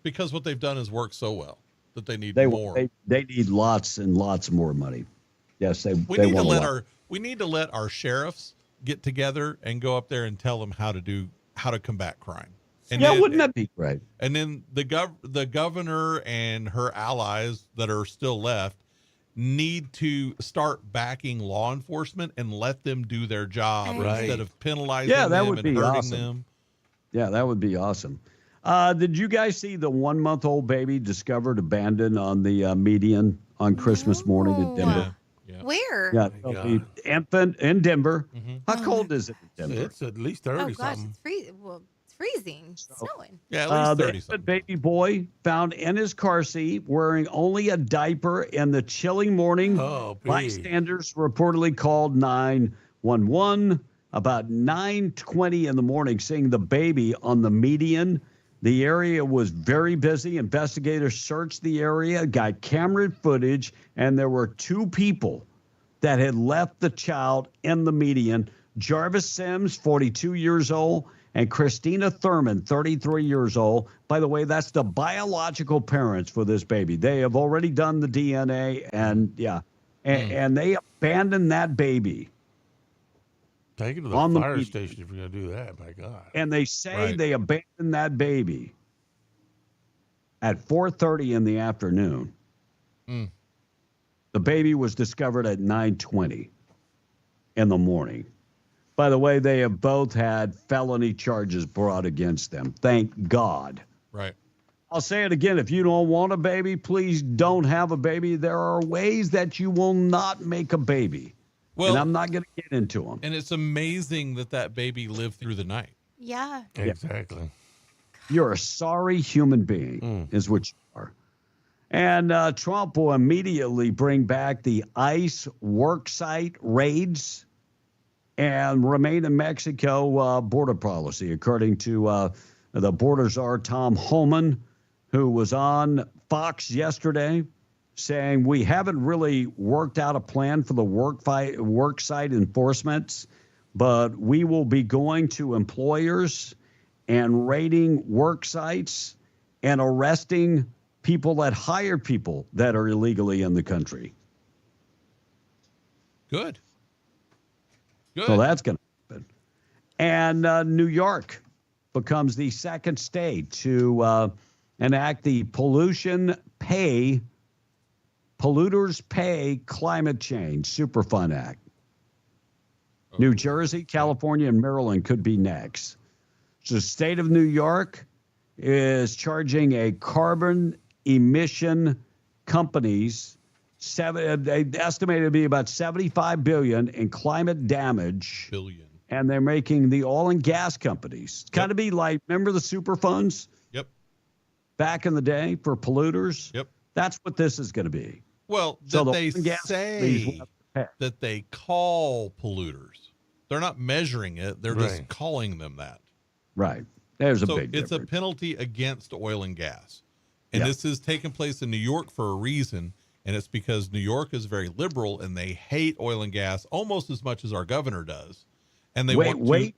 Speaker 22: Because what they've done has worked so well that they need more.
Speaker 21: They need lots and lots more money. Yes,
Speaker 22: we need to let our sheriffs get together and go up there and tell them how to combat crime.
Speaker 21: And wouldn't that be great?
Speaker 22: And then the governor and her allies that are still left need to start backing law enforcement and let them do their job instead of penalizing them and hurting them.
Speaker 21: Yeah, that would be awesome. Did you guys see the 1-month-old baby discovered abandoned on the median on Christmas morning in Denver?
Speaker 22: Yeah.
Speaker 4: Where?
Speaker 21: Yeah, the infant in Denver. How cold is it in Denver?
Speaker 5: It's at least 30
Speaker 4: Oh gosh,
Speaker 5: something.
Speaker 4: it's freezing. Well, it's freezing, snowing.
Speaker 22: Yeah, at least 30
Speaker 21: the
Speaker 22: something.
Speaker 21: baby boy found in his car seat wearing only a diaper in the chilling morning. Bystanders reportedly called 911 about 9:20 in the morning, seeing the baby on the median. The area was very busy. Investigators searched the area, got camera footage, and there were 2 people that had left the child in the median. Jarvis Sims, 42 years old, and Christina Thurman, 33 years old. By the way, that's the biological parents for this baby. They have already done the DNA, and and they abandoned that baby.
Speaker 5: Take it to the fire station if you're going to do that, my God.
Speaker 21: And they say they abandoned that baby at 4:30 in the afternoon. The baby was discovered at 9:20 in the morning. By the way, they have both had felony charges brought against them. Thank God.
Speaker 22: Right.
Speaker 21: I'll say it again. If you don't want a baby, please don't have a baby. There are ways that you will not make a baby.
Speaker 22: Well,
Speaker 21: and I'm not going to get into them.
Speaker 22: And it's amazing that baby lived through the night.
Speaker 4: Yeah.
Speaker 5: Exactly.
Speaker 21: You're a sorry human being, is what you are. And Trump will immediately bring back the ICE worksite raids and remain in Mexico border policy, according to the border czar Tom Homan, who was on Fox yesterday, saying we haven't really worked out a plan for the worksite enforcements, but we will be going to employers and raiding work sites and arresting people that hire people that are illegally in the country.
Speaker 22: Good.
Speaker 21: So that's going to happen. And New York becomes the second state to enact the Polluters Pay Climate Change Superfund Act. New Jersey, California, and Maryland could be next. So the state of New York is charging a carbon emission companies, they estimated to be about $75 billion in climate damage. And they're making the oil and gas companies kind of be like, remember the super funds?
Speaker 22: Yep.
Speaker 21: Back in the day for polluters?
Speaker 22: Yep.
Speaker 21: That's what this is going to be.
Speaker 22: Well,
Speaker 21: So
Speaker 22: that
Speaker 21: the
Speaker 22: they
Speaker 21: oil and gas
Speaker 22: say
Speaker 21: companies will
Speaker 22: that they call polluters. They're not measuring it. They're just calling them that.
Speaker 21: Right. There's a
Speaker 22: So
Speaker 21: big
Speaker 22: it's
Speaker 21: difference.
Speaker 22: a penalty against oil and gas. And
Speaker 21: Yeah.
Speaker 22: this is taking place in New York for a reason. And it's because New York is very liberal and they hate oil and gas almost as much as our governor does. And they
Speaker 21: wait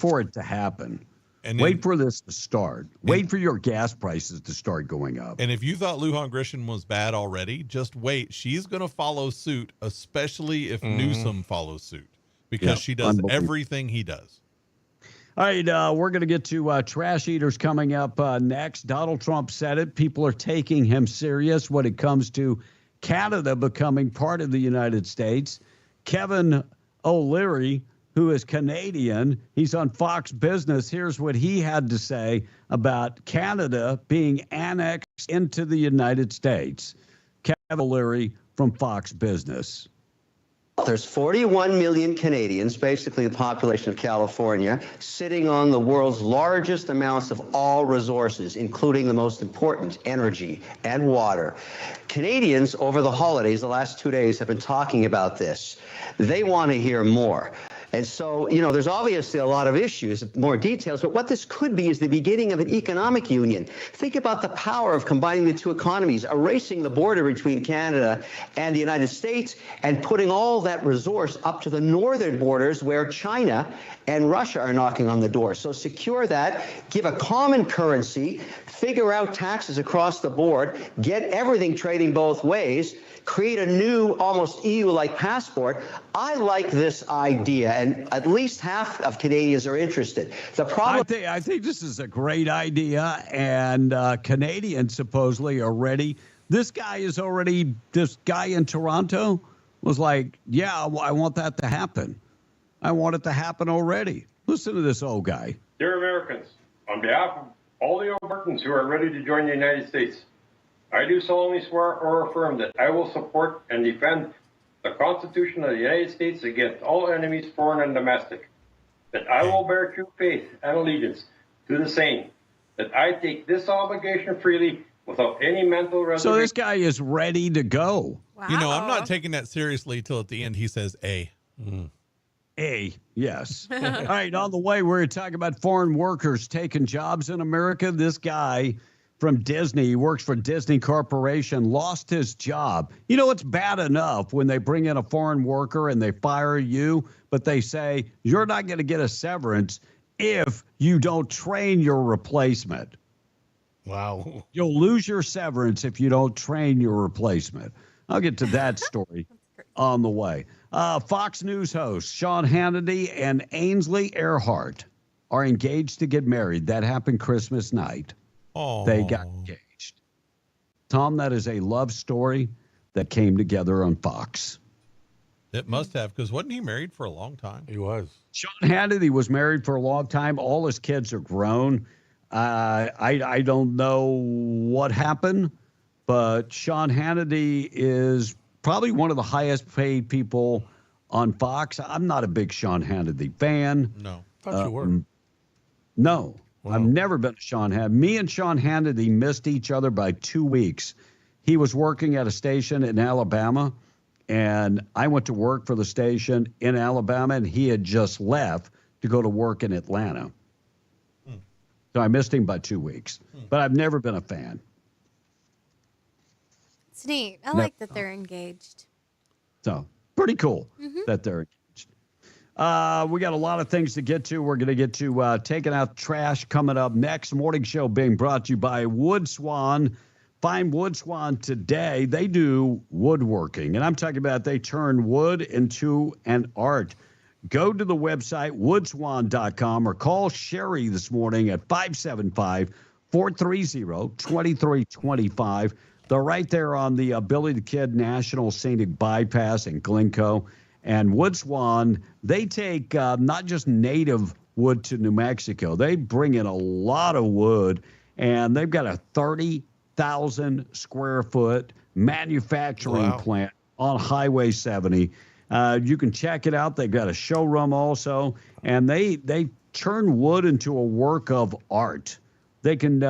Speaker 21: for it to happen.
Speaker 22: And
Speaker 21: wait
Speaker 22: then-
Speaker 21: for this to start. Wait for your gas prices to start going up.
Speaker 22: And if you thought Lujan Grisham was bad already, just wait. She's going to follow suit, especially if Newsom follows suit, because
Speaker 21: Yeah,
Speaker 22: she does
Speaker 21: unbelievable.
Speaker 22: everything he does.
Speaker 21: All right, we're going to get to trash eaters coming up next. Donald Trump said it. People are taking him serious when it comes to Canada becoming part of the United States. Kevin O'Leary, who is Canadian, he's on Fox Business. Here's what he had to say about Canada being annexed into the United States. Kevin O'Leary from Fox Business.
Speaker 8: There's 41 million Canadians, basically the population of California, sitting on the world's largest amounts of all resources, including the most important, energy and water. Canadians over the holidays, the last 2 days, have been talking about this. They want to hear more. And so, you know, there's obviously a lot of issues, more details, but what this could be is the beginning of an economic union. Think about the power of combining the two economies, erasing the border between Canada and the United States, and putting all that resource up to the northern borders where China and Russia are knocking on the door. So secure that, give a common currency, figure out taxes across the board, get everything trading both ways, create a new, almost EU-like passport. I like this idea, and at least half of Canadians are interested. The problem,
Speaker 21: I think this is a great idea, and Canadians supposedly are ready. This guy in Toronto was like, yeah, I want that to happen. I want it to happen already. Listen to this old guy.
Speaker 9: Dear Americans, on behalf of all the Albertans who are ready to join the United States, I do solemnly swear or affirm that I will support and defend the Constitution of the United States against all enemies, foreign and domestic, that I will bear true faith and allegiance to the same, that I take this obligation freely without any mental reservation.
Speaker 21: So this guy is ready to go.
Speaker 22: You know, I'm not taking that seriously till at the end he says A.
Speaker 21: A, yes. All right, on the way, we're talking about foreign workers taking jobs in America. This guy from Disney, he works for Disney Corporation, lost his job. You know, it's bad enough when they bring in a foreign worker and they fire you, but they say, you're not going to get a severance if you don't train your replacement.
Speaker 5: Wow.
Speaker 21: You'll lose your severance if you don't train your replacement. I'll get to that story on the way. Fox News host Sean Hannity and Ainsley Earhart are engaged to get married. That happened Christmas night.
Speaker 22: Oh,
Speaker 21: they got engaged. Tom, that is a love story that came together on Fox.
Speaker 22: It must have, because wasn't he married for a long time?
Speaker 5: He was.
Speaker 21: Sean Hannity was married for a long time. All his kids are grown. I don't know what happened, but Sean Hannity is probably one of the highest paid people on Fox. I'm not a big Sean Hannity fan.
Speaker 22: No.
Speaker 5: Thought you were.
Speaker 21: No.
Speaker 5: Wow.
Speaker 21: I've never been a Sean Hannity. Me and Sean Hannity missed each other by 2 weeks. He was working at a station in Alabama, and I went to work for the station in Alabama, and he had just left to go to work in Atlanta. So I missed him by 2 weeks. But I've never been a fan.
Speaker 4: It's neat. I like that they're engaged.
Speaker 21: So pretty cool that they're engaged. We got a lot of things to get to. We're going to get to taking out trash coming up next. Morning show being brought to you by Wood Swan. Find Wood Swan today. They do woodworking, and I'm talking about they turn wood into an art. Go to the website, woodswan.com, or call Sherry this morning at 575-430-2325. They're right there on the Billy the Kid National Scenic Bypass in Glencoe. And Wood Swan, they take not just native wood to New Mexico. They bring in a lot of wood, and they've got a 30,000 square foot manufacturing plant on Highway 70. You can check it out. They've got a showroom also, and they turn wood into a work of art. They can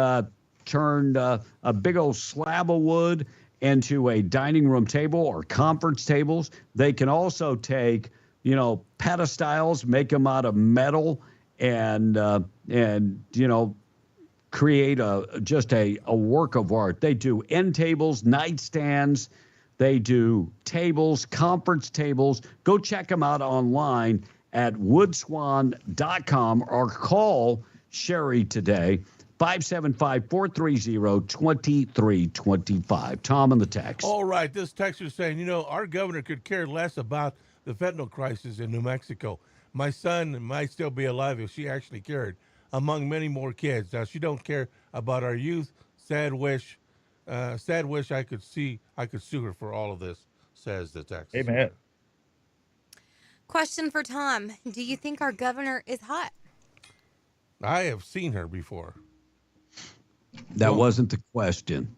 Speaker 21: turn a big old slab of wood into a dining room table or conference tables. They can also take, pedestals, make them out of metal, and create just a work of art. They do end tables, nightstands. They do tables, conference tables. Go check them out online at woodswan.com or call Sherry today, 575-430-2325. Tom in the text.
Speaker 5: All right. This texter is saying, our governor could care less about the fentanyl crisis in New Mexico. My son might still be alive if she actually cared, among many more kids. Now, she don't care about our youth. Sad wish I could sue her for all of this, says the text.
Speaker 1: Amen.
Speaker 4: Question for Tom. Do you think our governor is hot?
Speaker 5: I have seen her before.
Speaker 21: That wasn't the question.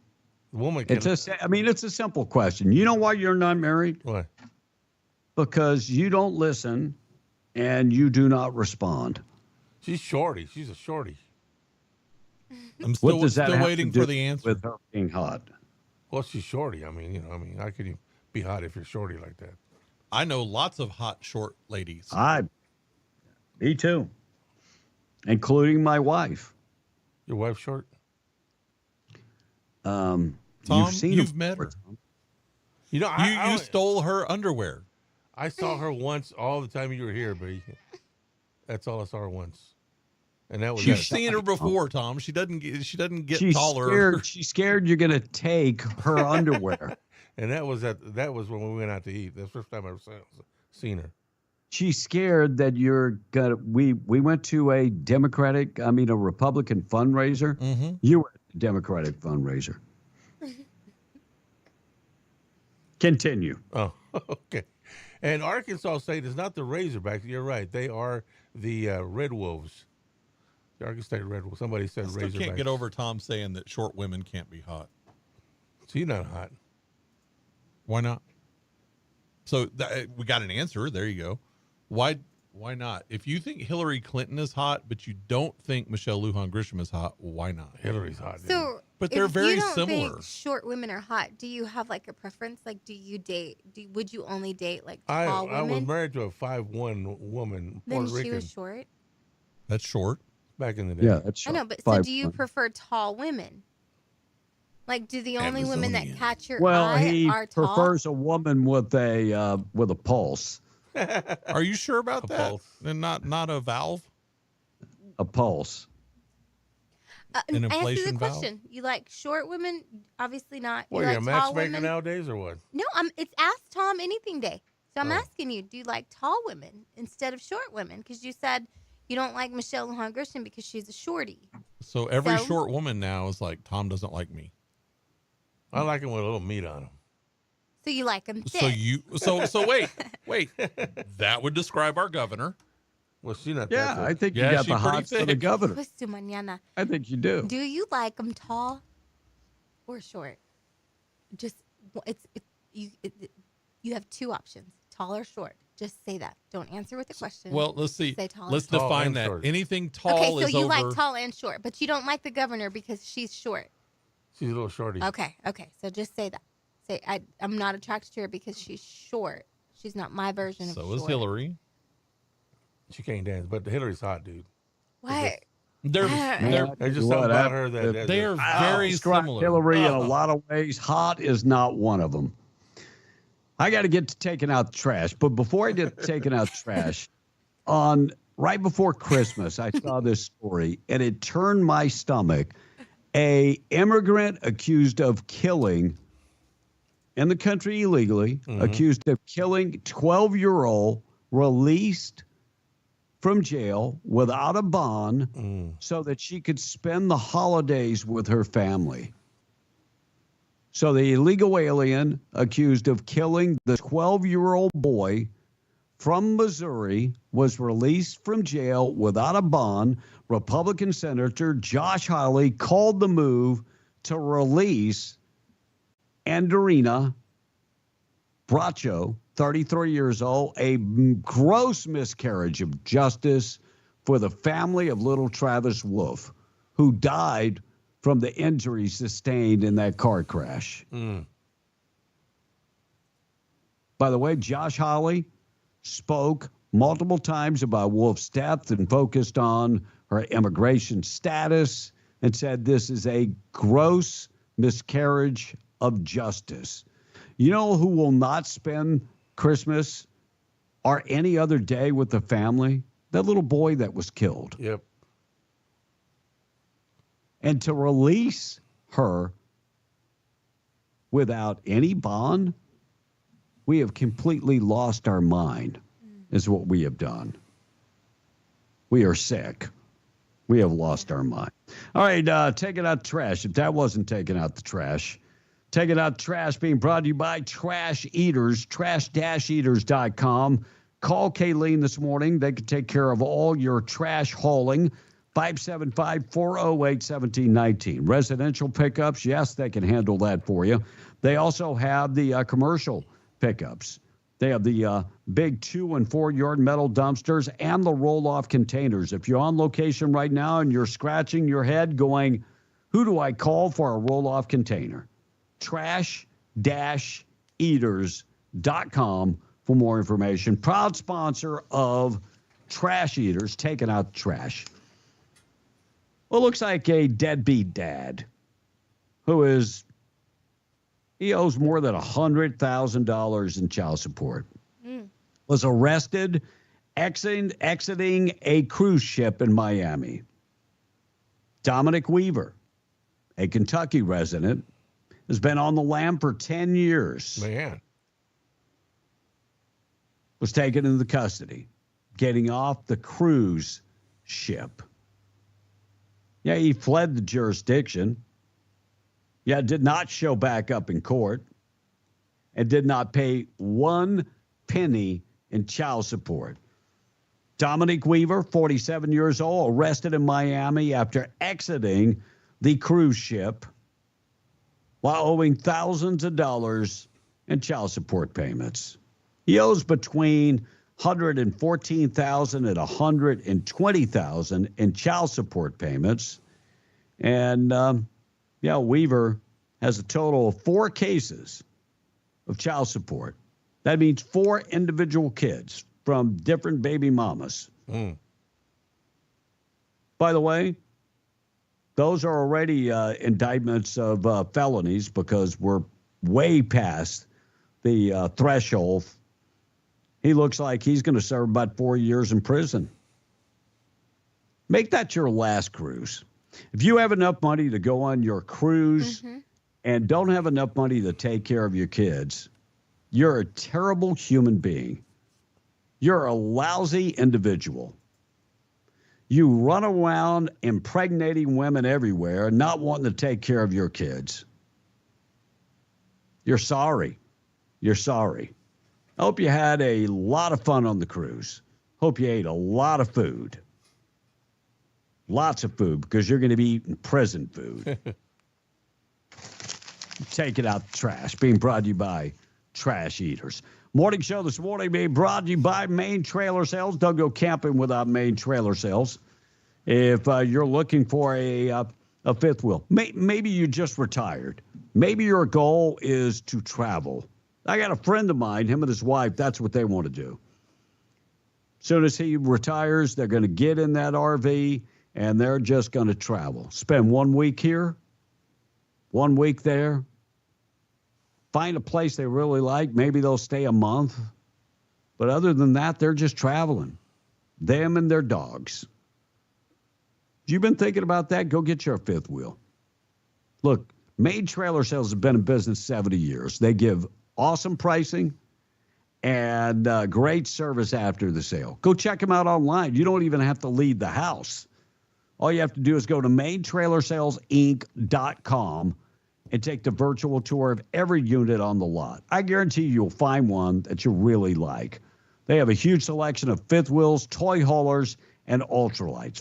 Speaker 5: The woman
Speaker 21: it's a simple question. You know why you're not married?
Speaker 5: Why?
Speaker 21: Because you don't listen and you do not respond.
Speaker 5: She's shorty. She's a shorty.
Speaker 22: I'm still waiting for the answer.
Speaker 21: With her being hot.
Speaker 5: Well, she's shorty. I mean, how could you be hot if you're shorty like that?
Speaker 22: I know lots of hot, short ladies.
Speaker 21: Me too. Including my wife.
Speaker 5: Your wife's short?
Speaker 22: Tom,
Speaker 21: you've
Speaker 22: met her.
Speaker 21: Tom.
Speaker 22: You stole her underwear.
Speaker 5: I saw her once all the time you were here, but that's all I saw her once. And that was
Speaker 22: You've seen her before, Tom. She doesn't get taller.
Speaker 21: She's scared you're gonna take her underwear.
Speaker 5: And that was when we went out to eat. That's the first time I ever seen her.
Speaker 21: She's scared that you're gonna. We went to a Republican fundraiser.
Speaker 22: Mm-hmm.
Speaker 21: You were at a Democratic fundraiser. Continue.
Speaker 5: Oh, okay. And Arkansas State is not the Razorbacks. You're right. They are the Red Wolves. The Arkansas State Red Wolves. Somebody said Razorbacks.
Speaker 22: I can't get over Tom saying that short women can't be hot.
Speaker 5: So you're not hot.
Speaker 22: Why not? So we got an answer. There you go. Why not? If you think Hillary Clinton is hot, but you don't think Michelle Lujan Grisham is hot, why not?
Speaker 5: Hillary's hot.
Speaker 4: So,
Speaker 22: but they're very
Speaker 4: if you don't
Speaker 22: similar.
Speaker 4: Think short women are hot. Do you have like a preference? Like, do you date? Would you only date like tall women?
Speaker 5: I was married to a 5'1" woman.
Speaker 4: Then
Speaker 5: Puerto
Speaker 4: she
Speaker 5: Rican.
Speaker 4: was short.
Speaker 22: That's short.
Speaker 5: Back in the day.
Speaker 21: Yeah, that's short.
Speaker 4: I know, but so do you prefer tall women? Like, do the only women that catch your eye are tall?
Speaker 21: He prefers a woman with a pulse.
Speaker 22: Are you sure about that? Pulse. And not a valve?
Speaker 21: A pulse.
Speaker 22: An inflation
Speaker 4: answer the
Speaker 22: valve?
Speaker 4: question. You like short women? Obviously not.
Speaker 5: Well,
Speaker 4: you
Speaker 5: you're
Speaker 4: like
Speaker 5: a
Speaker 4: tall
Speaker 5: matchmaker
Speaker 4: women?
Speaker 5: nowadays or what?
Speaker 4: No, it's Ask Tom Anything Day. So I'm asking you, do you like tall women instead of short women? Because you said you don't like Michelle Lujan Grisham because she's a shorty.
Speaker 22: So every short woman now is like, Tom doesn't like me.
Speaker 5: I like him with a little meat on him.
Speaker 4: So you like him thick.
Speaker 22: So wait. That would describe our governor.
Speaker 5: Well, she's not.
Speaker 21: Yeah,
Speaker 5: that
Speaker 21: I think you
Speaker 22: Yeah,
Speaker 21: got
Speaker 22: she's
Speaker 21: the
Speaker 22: pretty
Speaker 21: hots for the
Speaker 22: thick.
Speaker 21: governor.
Speaker 4: Pues tu mañana.
Speaker 21: I think you do.
Speaker 4: Do you like them tall or short? Just you have two options: tall or short. Just say that. Don't answer with a question.
Speaker 22: Well, let's see.
Speaker 4: Say tall.
Speaker 22: Let's
Speaker 4: or short.
Speaker 22: define
Speaker 5: and
Speaker 22: that.
Speaker 5: short.
Speaker 22: Anything tall
Speaker 4: Okay, so
Speaker 22: is
Speaker 4: you
Speaker 22: over.
Speaker 4: like tall and short, but you don't like the governor because she's short.
Speaker 5: She's a little shorty.
Speaker 4: Okay. So just say that. Say I'm not attracted to her because she's short. She's not my version of
Speaker 22: So
Speaker 4: short.
Speaker 22: is Hillary.
Speaker 5: She can't dance, but Hillary's hot, dude.
Speaker 4: What?
Speaker 22: They're
Speaker 5: There's just something about her that
Speaker 22: they are very similar.
Speaker 21: Hillary, in a lot of ways, hot is not one of them. I got to get to taking out the trash, but before I get to taking out the trash, right before Christmas, I saw this story and it turned my stomach. A immigrant accused of killing in the country illegally, accused of killing 12-year-old, released from jail without a bond so that she could spend the holidays with her family. So the illegal alien accused of killing the 12-year-old boy from Missouri was released from jail without a bond. Republican Senator Josh Hawley called the move to release Andrina Bracho, 33 years old, a gross miscarriage of justice for the family of little Travis Wolf, who died from the injuries sustained in that car crash. By the way, Josh Hawley spoke multiple times about Wolf's death and focused on her immigration status and said this is a gross miscarriage of justice. You know who will not spend Christmas or any other day with the family? That little boy that was killed.
Speaker 5: Yep.
Speaker 21: And to release her without any bond, we have completely lost our mind, is what we have done. We are sick. We have lost our mind. All right, taking out trash. If that wasn't taking out the trash, taking out trash being brought to you by Trash Eaters, trash-eaters.com. Call Kayleen this morning. They can take care of all your trash hauling. 575-408-1719. Residential pickups, yes, they can handle that for you. They also have the commercial pickups. They have the big 2- and 4-yard metal dumpsters and the roll-off containers. If you're on location right now and you're scratching your head going, who do I call for a roll-off container? Trash-eaters.com for more information. Proud sponsor of Trash Eaters, taking out trash. Well, it looks like a deadbeat dad he owes more than $100,000 in child support. Was arrested exiting a cruise ship in Miami. Dominic Weaver, a Kentucky resident, has been on the lam for 10 years.
Speaker 5: Man.
Speaker 21: Was taken into custody, getting off the cruise ship. Yeah, he fled the jurisdiction. Yeah, did not show back up in court and did not pay 1 penny in child support. Dominic Weaver, 47 years old, arrested in Miami after exiting the cruise ship while owing thousands of dollars in child support payments. He owes between $114,000 and $120,000 in child support payments. And, Weaver has a total of 4 cases of child support. That means 4 individual kids from different baby mamas. By the way, those are already indictments of felonies because we're way past the threshold. He looks like he's going to serve about 4 years in prison. Make that your last cruise. If you have enough money to go on your cruise and don't have enough money to take care of your kids, you're a terrible human being. You're a lousy individual. You run around impregnating women everywhere, not wanting to take care of your kids. You're sorry. You're sorry. I hope you had a lot of fun on the cruise. Hope you ate a lot of food. Lots of food, because you're going to be eating prison food. Take it out the trash. Being brought to you by Trash Eaters. Morning show this morning being brought to you by Main Trailer Sales. Don't go camping without Main Trailer Sales. If you're looking for a fifth wheel, maybe you just retired. Maybe your goal is to travel. I got a friend of mine, him and his wife, that's what they want to do. As soon as he retires, they're going to get in that RV and they're just going to travel. Spend 1 week here, 1 week there. Find a place they really like. Maybe they'll stay a month. But other than that, they're just traveling. Them and their dogs. You've been thinking about that? Go get your fifth wheel. Look, Main Trailer Sales has been in business 70 years. They give awesome pricing and great service after the sale. Go check them out online. You don't even have to leave the house. All you have to do is go to maintrailersalesinc.com and take the virtual tour of every unit on the lot. I guarantee you'll find one that you really like. They have a huge selection of fifth wheels, toy haulers, and ultralights.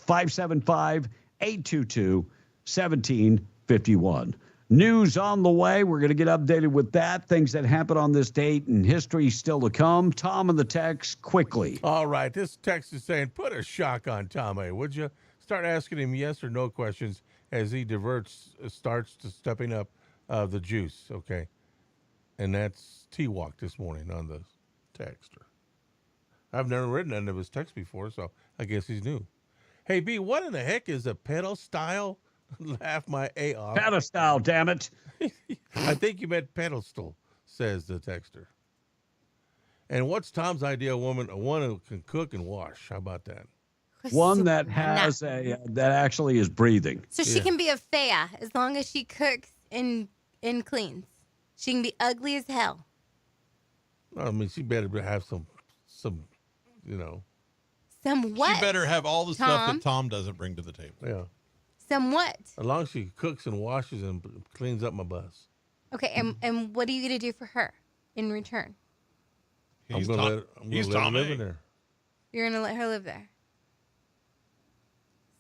Speaker 21: 575-822-1751. News on the way. We're going to get updated with that. Things that happen on this date and history still to come. Tom and the text quickly.
Speaker 5: All right. This text is saying, put a shock on Tommy, would you? Start asking him yes or no questions as he starts to stepping up the juice, okay? And that's T-Walk this morning on the texter. I've never read none of his texts before, so I guess he's new. Hey, B, what in the heck is a pedestal? Laugh my A off.
Speaker 21: Pedestal, damn it.
Speaker 5: I think you meant pedestal, says the texter. And what's Tom's ideal woman? One who can cook and wash. How about that?
Speaker 21: One that has that actually is breathing.
Speaker 4: So she can be a Fea as long as she cooks and cleans. She can be ugly as hell.
Speaker 5: I mean, she better have some,
Speaker 4: Some what?
Speaker 22: She better have all the stuff
Speaker 4: Tom?
Speaker 22: that Tom doesn't bring to the table.
Speaker 5: Yeah.
Speaker 4: Some what?
Speaker 5: As long as she cooks and washes and cleans up my bus.
Speaker 4: Okay, and what are you going to do for her in return?
Speaker 5: I'm going to let her live in there.
Speaker 4: You're going to let her live there.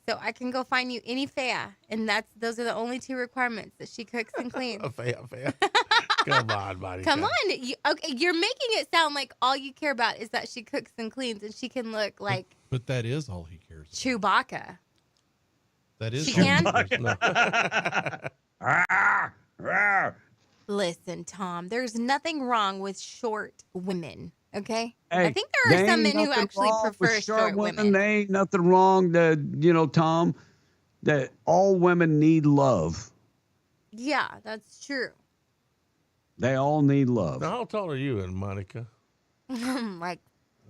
Speaker 4: So I can go find you any Fea, and those are the only two requirements, that she cooks and cleans.
Speaker 5: A Fea. Come on, buddy.
Speaker 4: Come on. You're making it sound like all you care about is that she cooks and cleans, and she can look like
Speaker 22: But that is all he cares
Speaker 4: Chewbacca.
Speaker 22: That is
Speaker 4: She
Speaker 22: all
Speaker 4: can?
Speaker 22: he cares about.
Speaker 4: Listen, Tom, there's nothing wrong with short women, okay?
Speaker 21: Hey,
Speaker 4: I think there are some men who actually prefer short women.
Speaker 21: There ain't nothing wrong that, Tom, that all women need love.
Speaker 4: Yeah, that's true.
Speaker 21: They all need love.
Speaker 5: Now, how tall are you, Monica?
Speaker 4: I'm like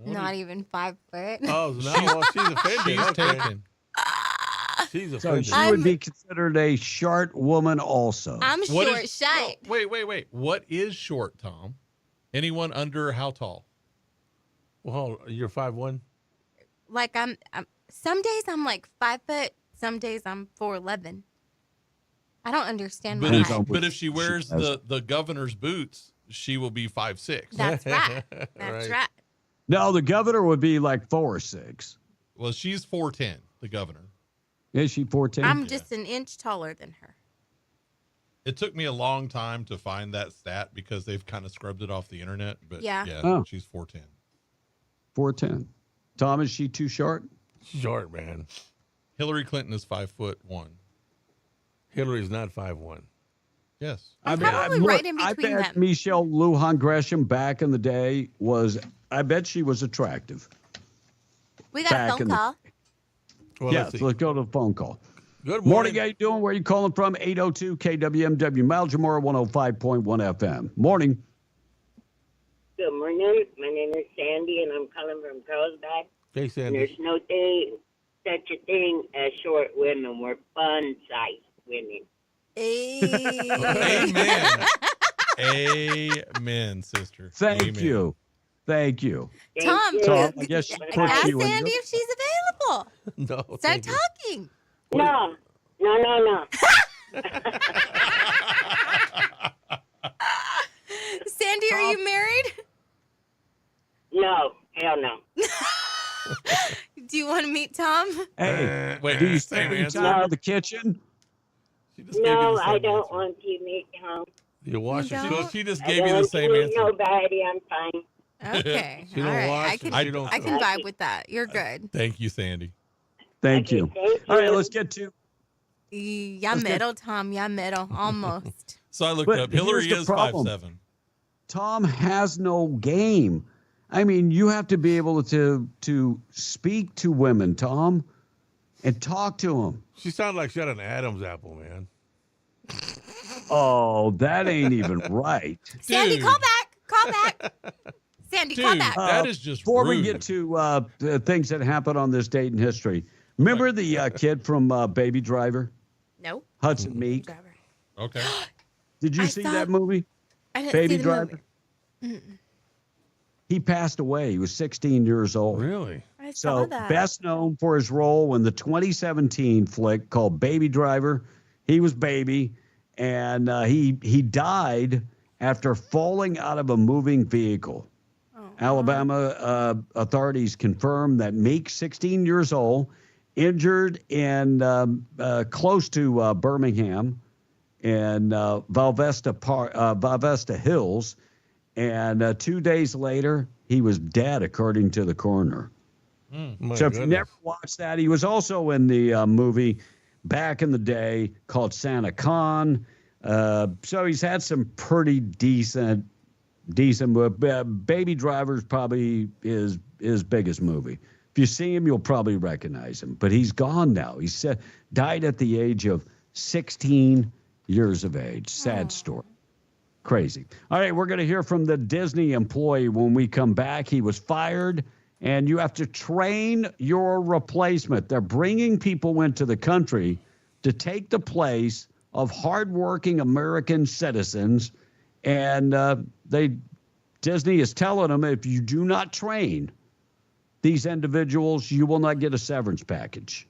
Speaker 4: not even 5 foot.
Speaker 5: Oh, no, she's offended.
Speaker 22: She's
Speaker 5: Okay.
Speaker 22: taken.
Speaker 5: She's
Speaker 21: So
Speaker 5: offended.
Speaker 21: she would be considered a short woman also.
Speaker 4: I'm
Speaker 22: What
Speaker 4: short
Speaker 22: is-
Speaker 4: shite.
Speaker 22: No, wait. What is short, Tom? Anyone under how tall?
Speaker 5: Well, you're 5'1"?
Speaker 4: Like I'm some days I'm like 5 foot, some days I'm 4'11". I don't understand
Speaker 22: But
Speaker 4: my
Speaker 22: if,
Speaker 4: height.
Speaker 22: but if she wears the governor's boots, she will be 5'6".
Speaker 4: That's right. That's right.
Speaker 21: No, the governor would be like 4 or 6.
Speaker 22: Well, she's 4'10", the governor.
Speaker 21: Is she 4'10"?
Speaker 4: I'm just an inch taller than her.
Speaker 22: It took me a long time to find that stat because they've kind of scrubbed it off the internet. But
Speaker 4: Yeah.
Speaker 21: Oh.
Speaker 22: She's 4'10".
Speaker 21: 4'10". Tom, is she too short?
Speaker 5: Short, man.
Speaker 22: Hillary Clinton is 5'1".
Speaker 5: Hillary's not 5'1".
Speaker 22: Yes.
Speaker 4: probably right in
Speaker 21: I
Speaker 4: between
Speaker 21: bet
Speaker 4: them.
Speaker 21: Michelle Lujan Gresham back in the day I bet she was attractive.
Speaker 4: We got a
Speaker 21: Back
Speaker 4: phone
Speaker 21: in the-
Speaker 4: call.
Speaker 5: Well,
Speaker 21: Yes, let's go to the phone call.
Speaker 5: Good
Speaker 21: Morning, how you doing? Where are you calling from? 802 KWMW, Mount Jamora 105.1 FM. Morning.
Speaker 1: Good morning. My name is Sandy, and I'm calling from Carlsbad.
Speaker 5: Hey,
Speaker 1: And
Speaker 5: Sandy.
Speaker 1: there's no such a thing as short women. We're fun-sized women.
Speaker 22: Amen. Amen, sister.
Speaker 21: Thank
Speaker 22: Amen.
Speaker 21: you. Thank you.
Speaker 4: Tom,
Speaker 21: Tom, I guess she put
Speaker 4: ask
Speaker 21: you in
Speaker 4: Sandy
Speaker 21: your-
Speaker 4: if she's available.
Speaker 5: No.
Speaker 4: Start talking.
Speaker 1: No.
Speaker 4: Sandy, are you married?
Speaker 1: No. Hell no.
Speaker 4: Do you want to meet Tom?
Speaker 21: Hey,
Speaker 22: Wait,
Speaker 21: do you
Speaker 22: same
Speaker 21: spend any
Speaker 22: answer.
Speaker 21: time in the kitchen?
Speaker 1: No, I don't want to meet him.
Speaker 5: You wash your
Speaker 4: don't?
Speaker 5: dishes?
Speaker 22: So she just
Speaker 1: I
Speaker 22: gave
Speaker 1: don't
Speaker 22: you the
Speaker 1: want to
Speaker 22: same
Speaker 1: meet
Speaker 22: answer.
Speaker 1: nobody. I'm fine.
Speaker 4: Okay.
Speaker 5: She
Speaker 4: All
Speaker 5: don't
Speaker 4: right.
Speaker 5: wash
Speaker 4: I can,
Speaker 5: and she don't
Speaker 4: I can
Speaker 5: cook.
Speaker 4: vibe with that. You're good.
Speaker 22: Thank you, Sandy.
Speaker 21: Thank you.
Speaker 1: Thank
Speaker 21: All right,
Speaker 1: you.
Speaker 21: let's get to.
Speaker 4: Ya
Speaker 21: Let's get-
Speaker 4: middle, Tom. Ya middle. Almost.
Speaker 22: So I looked
Speaker 21: But
Speaker 22: up. Hillary
Speaker 21: here's the
Speaker 22: is
Speaker 21: problem.
Speaker 22: 5'7".
Speaker 21: Tom has no game. I mean, you have to be able to speak to women, Tom, and talk to them.
Speaker 5: She sounded like she had an Adam's apple, man.
Speaker 21: Oh, that ain't even right.
Speaker 4: Sandy,
Speaker 22: Dude.
Speaker 4: call back. Call back. Sandy, call
Speaker 22: Dude,
Speaker 4: back.
Speaker 22: that is just
Speaker 21: Before
Speaker 22: rude.
Speaker 21: we get to the things that happened on this date in history, remember the kid from Baby Driver,
Speaker 4: No.
Speaker 21: Hudson Meek?
Speaker 22: Okay.
Speaker 21: Did you
Speaker 4: I
Speaker 21: see
Speaker 4: saw-
Speaker 21: that movie?
Speaker 4: I didn't
Speaker 21: Baby
Speaker 4: see the
Speaker 21: Driver?
Speaker 4: movie.
Speaker 21: He passed away. He was 16 years old.
Speaker 5: Really?
Speaker 4: I saw
Speaker 21: So,
Speaker 4: that.
Speaker 21: best known for his role in the 2017 flick called Baby Driver. He was Baby, and he died after falling out of a moving vehicle. Alabama authorities confirmed that Meek, 16 years old, injured in close to Birmingham and Valvesta Hills, and 2 days later he was dead, according to the coroner.
Speaker 5: My
Speaker 21: So if you
Speaker 5: goodness.
Speaker 21: never watched that, he was also in the movie back in the day called Santa Con. So he's had some pretty decent. Baby Driver's probably his biggest movie. If you see him, you'll probably recognize him. But he's gone now. He died at the age of 16 years of age. Sad story. Crazy. All right, we're going to hear from the Disney employee when we come back. He was fired, and you have to train your replacement. They're bringing people into the country to take the place of hardworking American citizens, and Disney is telling them, if you do not train these individuals, you will not get a severance package.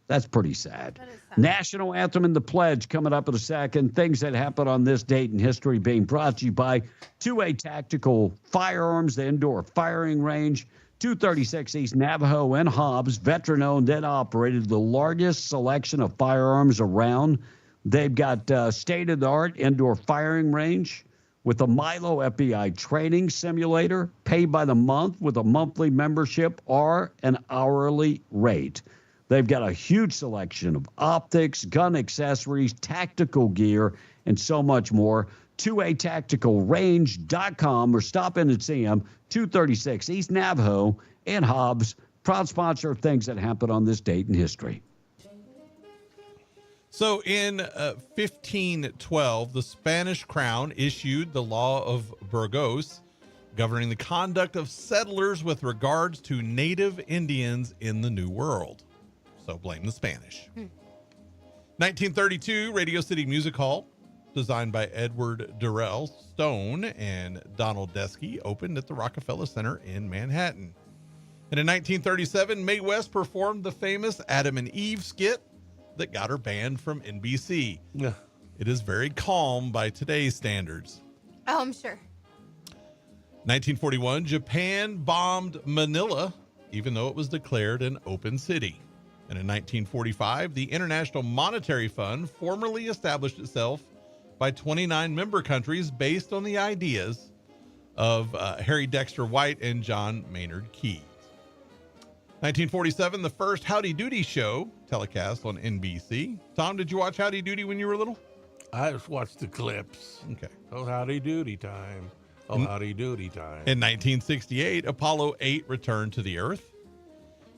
Speaker 21: That's pretty sad. National Anthem and the Pledge coming up in a second. Things that happened on this date in history being brought to you by 2A Tactical Firearms, the indoor firing range, 236 East Navajo and Hobbs, veteran-owned and operated, the largest selection of firearms around. They've got state-of-the-art indoor firing range with a Milo FBI training simulator, pay by the month with a monthly membership or an hourly rate. They've got a huge selection of optics, gun accessories, tactical gear, and so much more. 2atacticalrange.com or stop in and see them, 236 East Navajo and Hobbs, proud sponsor of things that happened on this date in history.
Speaker 22: So in 1512, the Spanish crown issued the law of Burgos, governing the conduct of settlers with regards to native Indians in the New World. So blame the Spanish. 1932, Radio City Music Hall, designed by Edward Durrell Stone and Donald Deskey, opened at the Rockefeller Center in Manhattan. And in 1937, Mae West performed the famous Adam and Eve skit that got her banned from NBC.
Speaker 5: Yeah.
Speaker 22: It is very calm by today's standards.
Speaker 4: Oh, I'm sure.
Speaker 22: 1941, Japan bombed Manila, even though it was declared an open city. And in 1945, the International Monetary Fund formally established itself by 29 member countries based on the ideas of Harry Dexter White and John Maynard Keynes. 1947, the first Howdy Doody show telecast on NBC. Tom, did you watch Howdy Doody when you were little?
Speaker 5: I just watched the clips.
Speaker 22: Okay.
Speaker 5: Oh, howdy doody time. Oh, howdy doody time.
Speaker 22: In 1968, Apollo 8 returned to the Earth.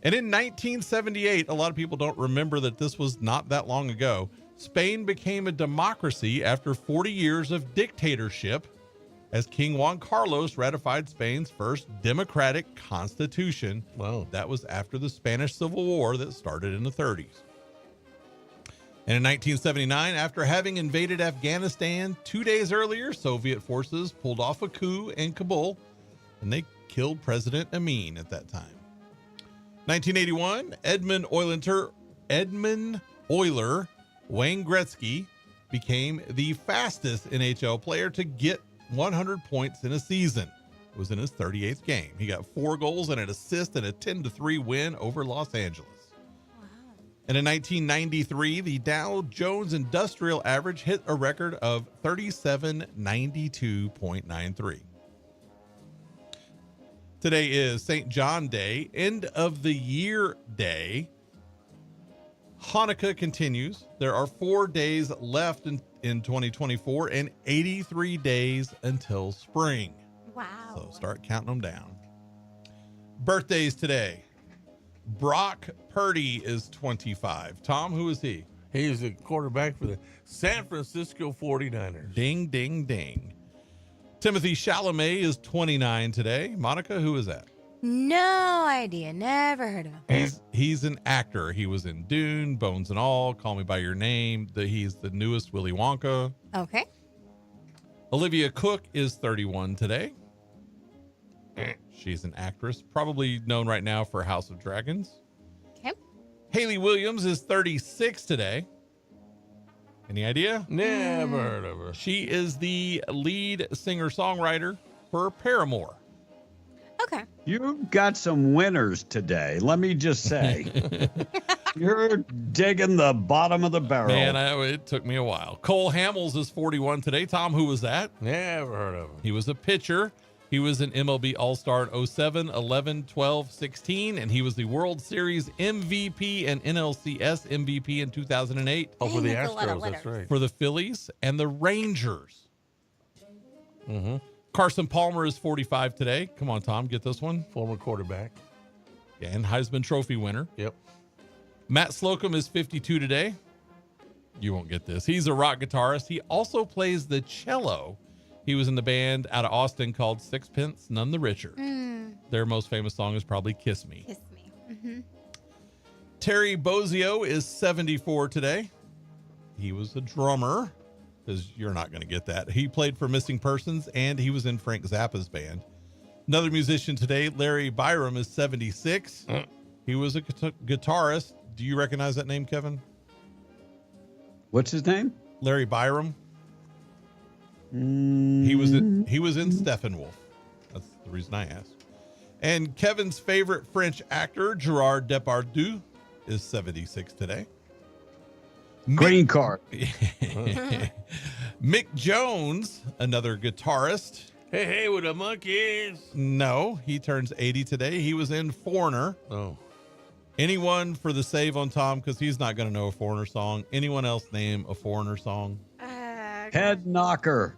Speaker 22: And in 1978, a lot of people don't remember that this was not that long ago, Spain became a democracy after 40 years of dictatorship as King Juan Carlos ratified Spain's first democratic constitution.
Speaker 5: Wow.
Speaker 22: That was after the Spanish Civil War that started in the 30s. And in 1979, after having invaded Afghanistan 2 days earlier, Soviet forces pulled off a coup in Kabul, and they killed President Amin at that time. 1981, Edmund Oiler Wayne Gretzky became the fastest NHL player to get 100 points in a season. was in his 38th game. He got 4 goals and an assist and a 10-3 win over Los Angeles. And in 1993, the Dow Jones Industrial Average hit a record of 3792.93. Today is St. John Day, end of the year day. Hanukkah continues. There are 4 days left in 2024 and 83 days until spring.
Speaker 4: Wow.
Speaker 22: So start counting them down. Birthdays today. Brock Purdy is 25. Tom, who is he?
Speaker 5: He is a quarterback for the San Francisco 49ers.
Speaker 22: Ding, ding, ding. Timothy Chalamet is 29 today. Monica, who is that?
Speaker 4: No idea. Never heard of him.
Speaker 22: He's an actor. He was in Dune, Bones and All, Call Me by Your Name. He's the newest Willy Wonka.
Speaker 4: Okay.
Speaker 22: Olivia Cook is 31 today. She's an actress, probably known right now for House of Dragons.
Speaker 4: Okay.
Speaker 22: Hayley Williams is 36 today. Any idea?
Speaker 5: Never heard of her.
Speaker 22: She is the lead singer-songwriter for Paramore.
Speaker 4: Okay.
Speaker 21: You've got some winners today. Let me just say. You're digging the bottom of the barrel.
Speaker 22: Man, it took me a while. Cole Hamels is 41 today. Tom, who was that?
Speaker 5: Never heard of him.
Speaker 22: He was a pitcher. He was an MLB All-Star in 07, 11, 12, 16, and he was the World Series MVP and NLCS MVP in 2008.
Speaker 5: Oh, for the Astros, that's right.
Speaker 22: For the Phillies and the Rangers. Mm-hmm. Carson Palmer is 45 today. Come on, Tom, get this one.
Speaker 5: Former quarterback.
Speaker 22: And Heisman Trophy winner.
Speaker 5: Yep.
Speaker 22: Matt Slocum is 52 today. You won't get this. He's a rock guitarist. He also plays the cello. He was in the band out of Austin called Sixpence None the Richer. Their most famous song is probably Kiss Me.
Speaker 4: Kiss Me. Mm-hmm.
Speaker 22: Terry Bozzio is 74 today. He was a drummer, because you're not going to get that. He played for Missing Persons, and he was in Frank Zappa's band. Another musician today, Larry Byram, is 76. He was a guitarist. Do you recognize that name, Kevin?
Speaker 21: What's his name?
Speaker 22: Larry Byram. He was in Steppenwolf. That's the reason I asked. And Kevin's favorite French actor, Gerard Depardieu, is 76 today.
Speaker 21: Green card.
Speaker 22: Mick Jones, another guitarist.
Speaker 5: Hey, with the monkeys.
Speaker 22: No, he turns 80 today. He was in Foreigner.
Speaker 5: Oh.
Speaker 22: Anyone for the save on Tom, because he's not going to know a Foreigner song. Anyone else name a Foreigner song?
Speaker 21: Head Knocker.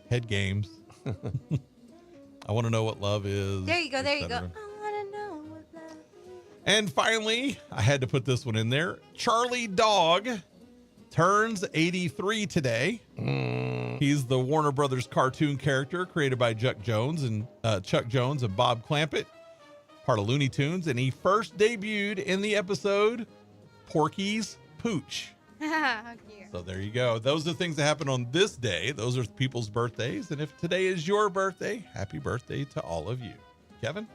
Speaker 22: Head Games. I Want to Know What Love Is.
Speaker 4: There you go. There you go.
Speaker 22: etc.
Speaker 4: I want to know what love is.
Speaker 22: And finally, I had to put this one in there. Charlie Dog turns 83 today. He's the Warner Brothers cartoon character created by Chuck Jones and Bob Clampett, part of Looney Tunes, and he first debuted in the episode Porky's Pooch.
Speaker 4: How cute.
Speaker 22: So there you go. Those are the things that happen on this day. Those are people's birthdays. And if today is your birthday, happy birthday to all of you. Kevin?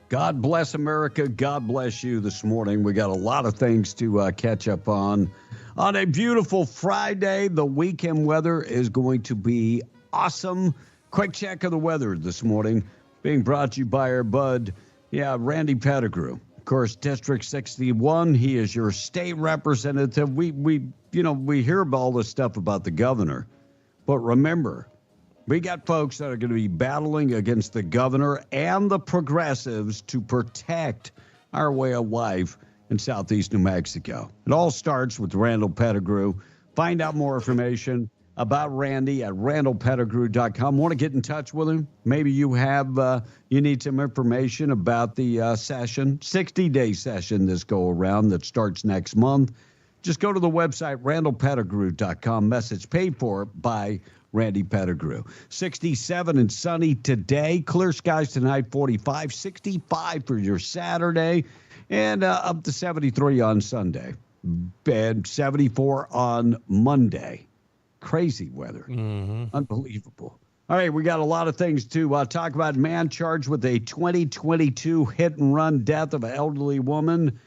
Speaker 21: God bless America. God bless you this morning. We got a lot of things to catch up on. On a beautiful Friday, the weekend weather is going to be awesome. Quick check of the weather this morning being brought to you by our bud, Randy Pettigrew. Of course, District 61, he is your state representative. We hear about all this stuff about the governor, but remember, we got folks that are going to be battling against the governor and the progressives to protect our way of life in Southeast New Mexico. It all starts with Randall Pettigrew. Find out more information about Randy at randallpettigrew.com. Want to get in touch with him? Maybe you need some information about the session, 60-day session this go around that starts next month. Just go to the website, randallpettigrew.com. Message paid for by Randy Pettigrew. 67 and sunny today. Clear skies tonight, 45. 65 for your Saturday. And up to 73 on Sunday. And 74 on Monday. Crazy weather. Unbelievable. All right, we got a lot of things to talk about. Man charged with a 2022 hit-and-run death of an elderly woman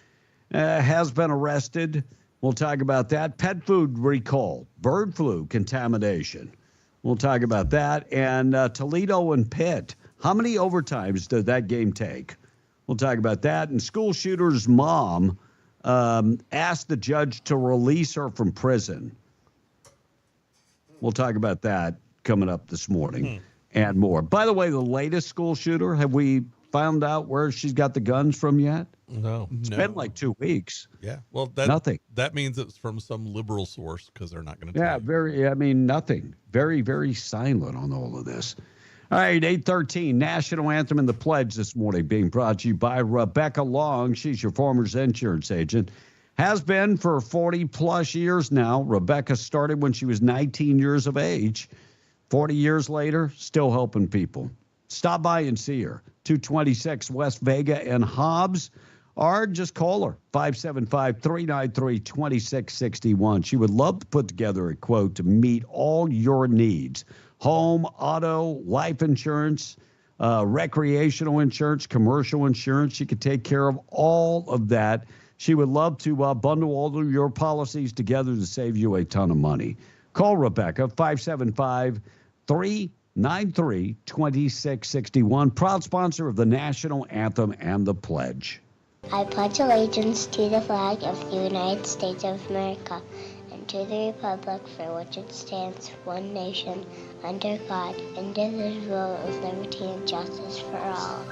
Speaker 21: has been arrested. We'll talk about that. Pet food recall, bird flu contamination. We'll talk about that. And Toledo and Pitt How many overtimes did that game take? We'll talk about that. And school shooter's mom asked the judge to release her from prison. We'll talk about that coming up this morning and more. By the way, the latest school shooter, have we found out where she's got the guns from yet?
Speaker 5: No.
Speaker 21: It's been like 2 weeks.
Speaker 22: Yeah. Well,
Speaker 21: nothing.
Speaker 22: That means it's from some liberal source because they're not going to.
Speaker 21: Yeah, nothing. Very, very silent on all of this. All right, 8:13, National Anthem and the Pledge this morning being brought to you by Rebecca Long. She's your Farmers Insurance agent. Has been for 40-plus years now. Rebecca started when she was 19 years of age. 40 years later, still helping people. Stop by and see her. 226 West Vega and Hobbs. Or just call her, 575-393-2661. She would love to put together a quote to meet all your needs. Home, auto, life insurance, recreational insurance, commercial insurance. She could take care of all of that. She would love to bundle all of your policies together to save you a ton of money. Call Rebecca, 575-393-2661. Proud sponsor of the National Anthem and the Pledge.
Speaker 2: I pledge allegiance to the flag of the United States of America and to the republic for which it stands, one nation, under God, indivisible, with liberty and justice for all.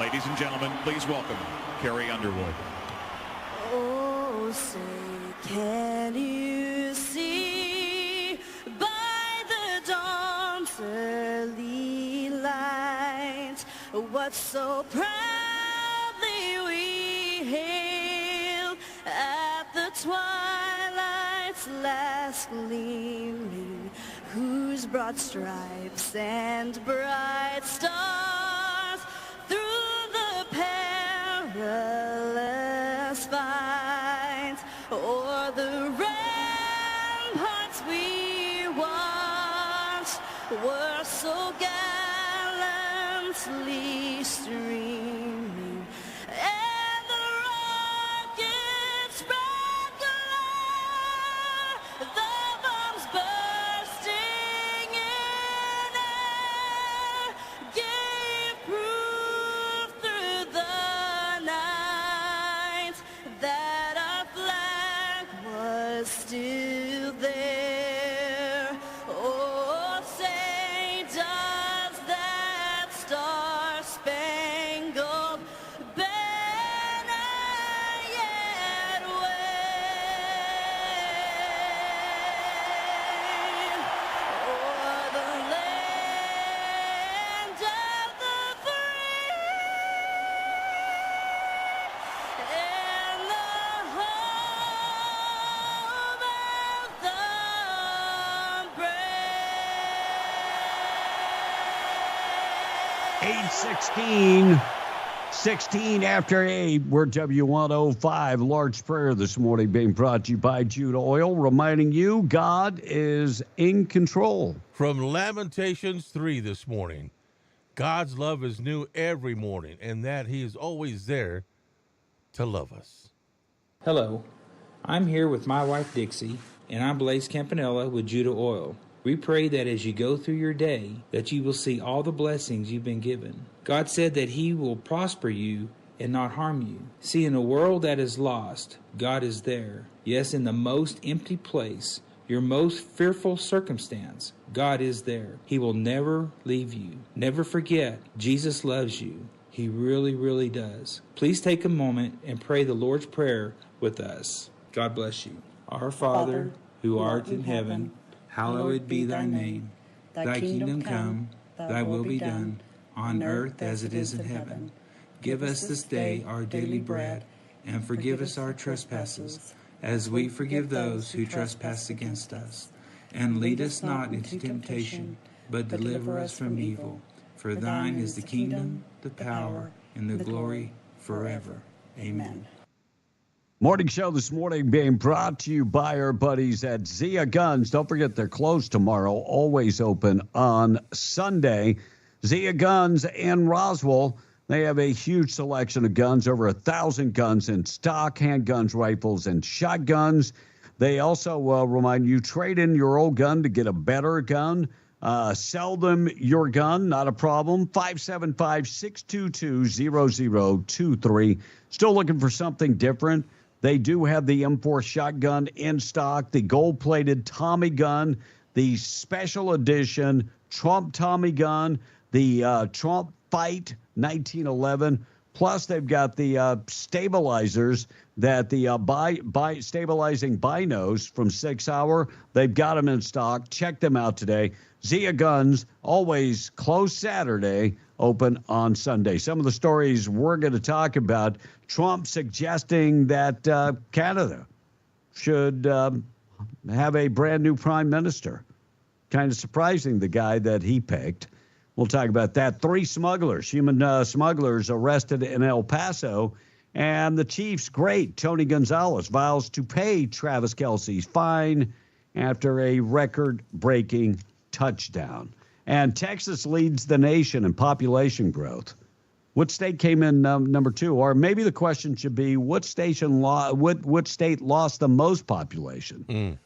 Speaker 10: Ladies and gentlemen, please welcome Carrie Underwood.
Speaker 12: Oh, say, can you see by the dawn's early light what so proudly we hailed at the twilight's last gleaming, whose broad stripes and bright stars through the perilous fight o'er the ramparts we watched were so gallantly streaming, and the rockets' red glare, the bombs bursting in air, gave proof through the night that our flag was still there. Oh, say, does that star-spangled banner yet wave o'er the land of the free and the home of the brave?
Speaker 21: 8:16, 16 after 8. We're W105. Lord's Prayer this morning being brought to you by Jude Oil, reminding you God is in control.
Speaker 5: From Lamentations 3 this morning, God's love is new every morning, and that he is always there to love us.
Speaker 13: Hello, I'm here with my wife Dixie, and I'm Blaze Campanella with Judah Oil. We pray that as you go through your day, that you will see all the blessings you've been given. God said that he will prosper you and not harm you. See, in a world that is lost, God is there. Yes, in the most empty place, your most fearful circumstance, God is there. He will never leave you. Never forget, Jesus loves you. He really, really does. Please take a moment and pray the Lord's Prayer with us. God bless you. Our Father, who art in heaven, hallowed be thy name. Thy kingdom come, thy will be done, on earth as it is in heaven. Give us this day our daily bread, and forgive us our trespasses, as we forgive those who trespass against us. And lead us not into temptation, but deliver us from evil. For thine is the kingdom, the power, and the glory forever. Amen.
Speaker 21: Morning show this morning being brought to you by our buddies at Zia Guns. Don't forget they're closed tomorrow, always open on Sunday. Zia Guns in Roswell. They have a huge selection of guns, over 1,000 guns in stock, handguns, rifles, and shotguns. They also remind you, trade in your old gun to get a better gun. Sell them your gun, not a problem. 575-622-0023. Still looking for something different? They do have the M4 shotgun in stock, the gold-plated Tommy gun, the special edition Trump Tommy gun, the Trump Fight 1911. Plus, they've got the stabilizers that the stabilizing binos from 6 Hour. They've got them in stock. Check them out today. Zia Guns, always closed Saturday, open on Sunday. Some of the stories we're going to talk about: Trump suggesting that Canada should have a brand new prime minister. Kind of surprising, the guy that he picked. We'll talk about that. 3 smugglers, human smugglers, arrested in El Paso. And the Chiefs' great Tony Gonzalez vows to pay Travis Kelce's fine after a record-breaking touchdown. And Texas leads the nation in population growth. What state came in number 2? Or maybe the question should be, what state lost the most population?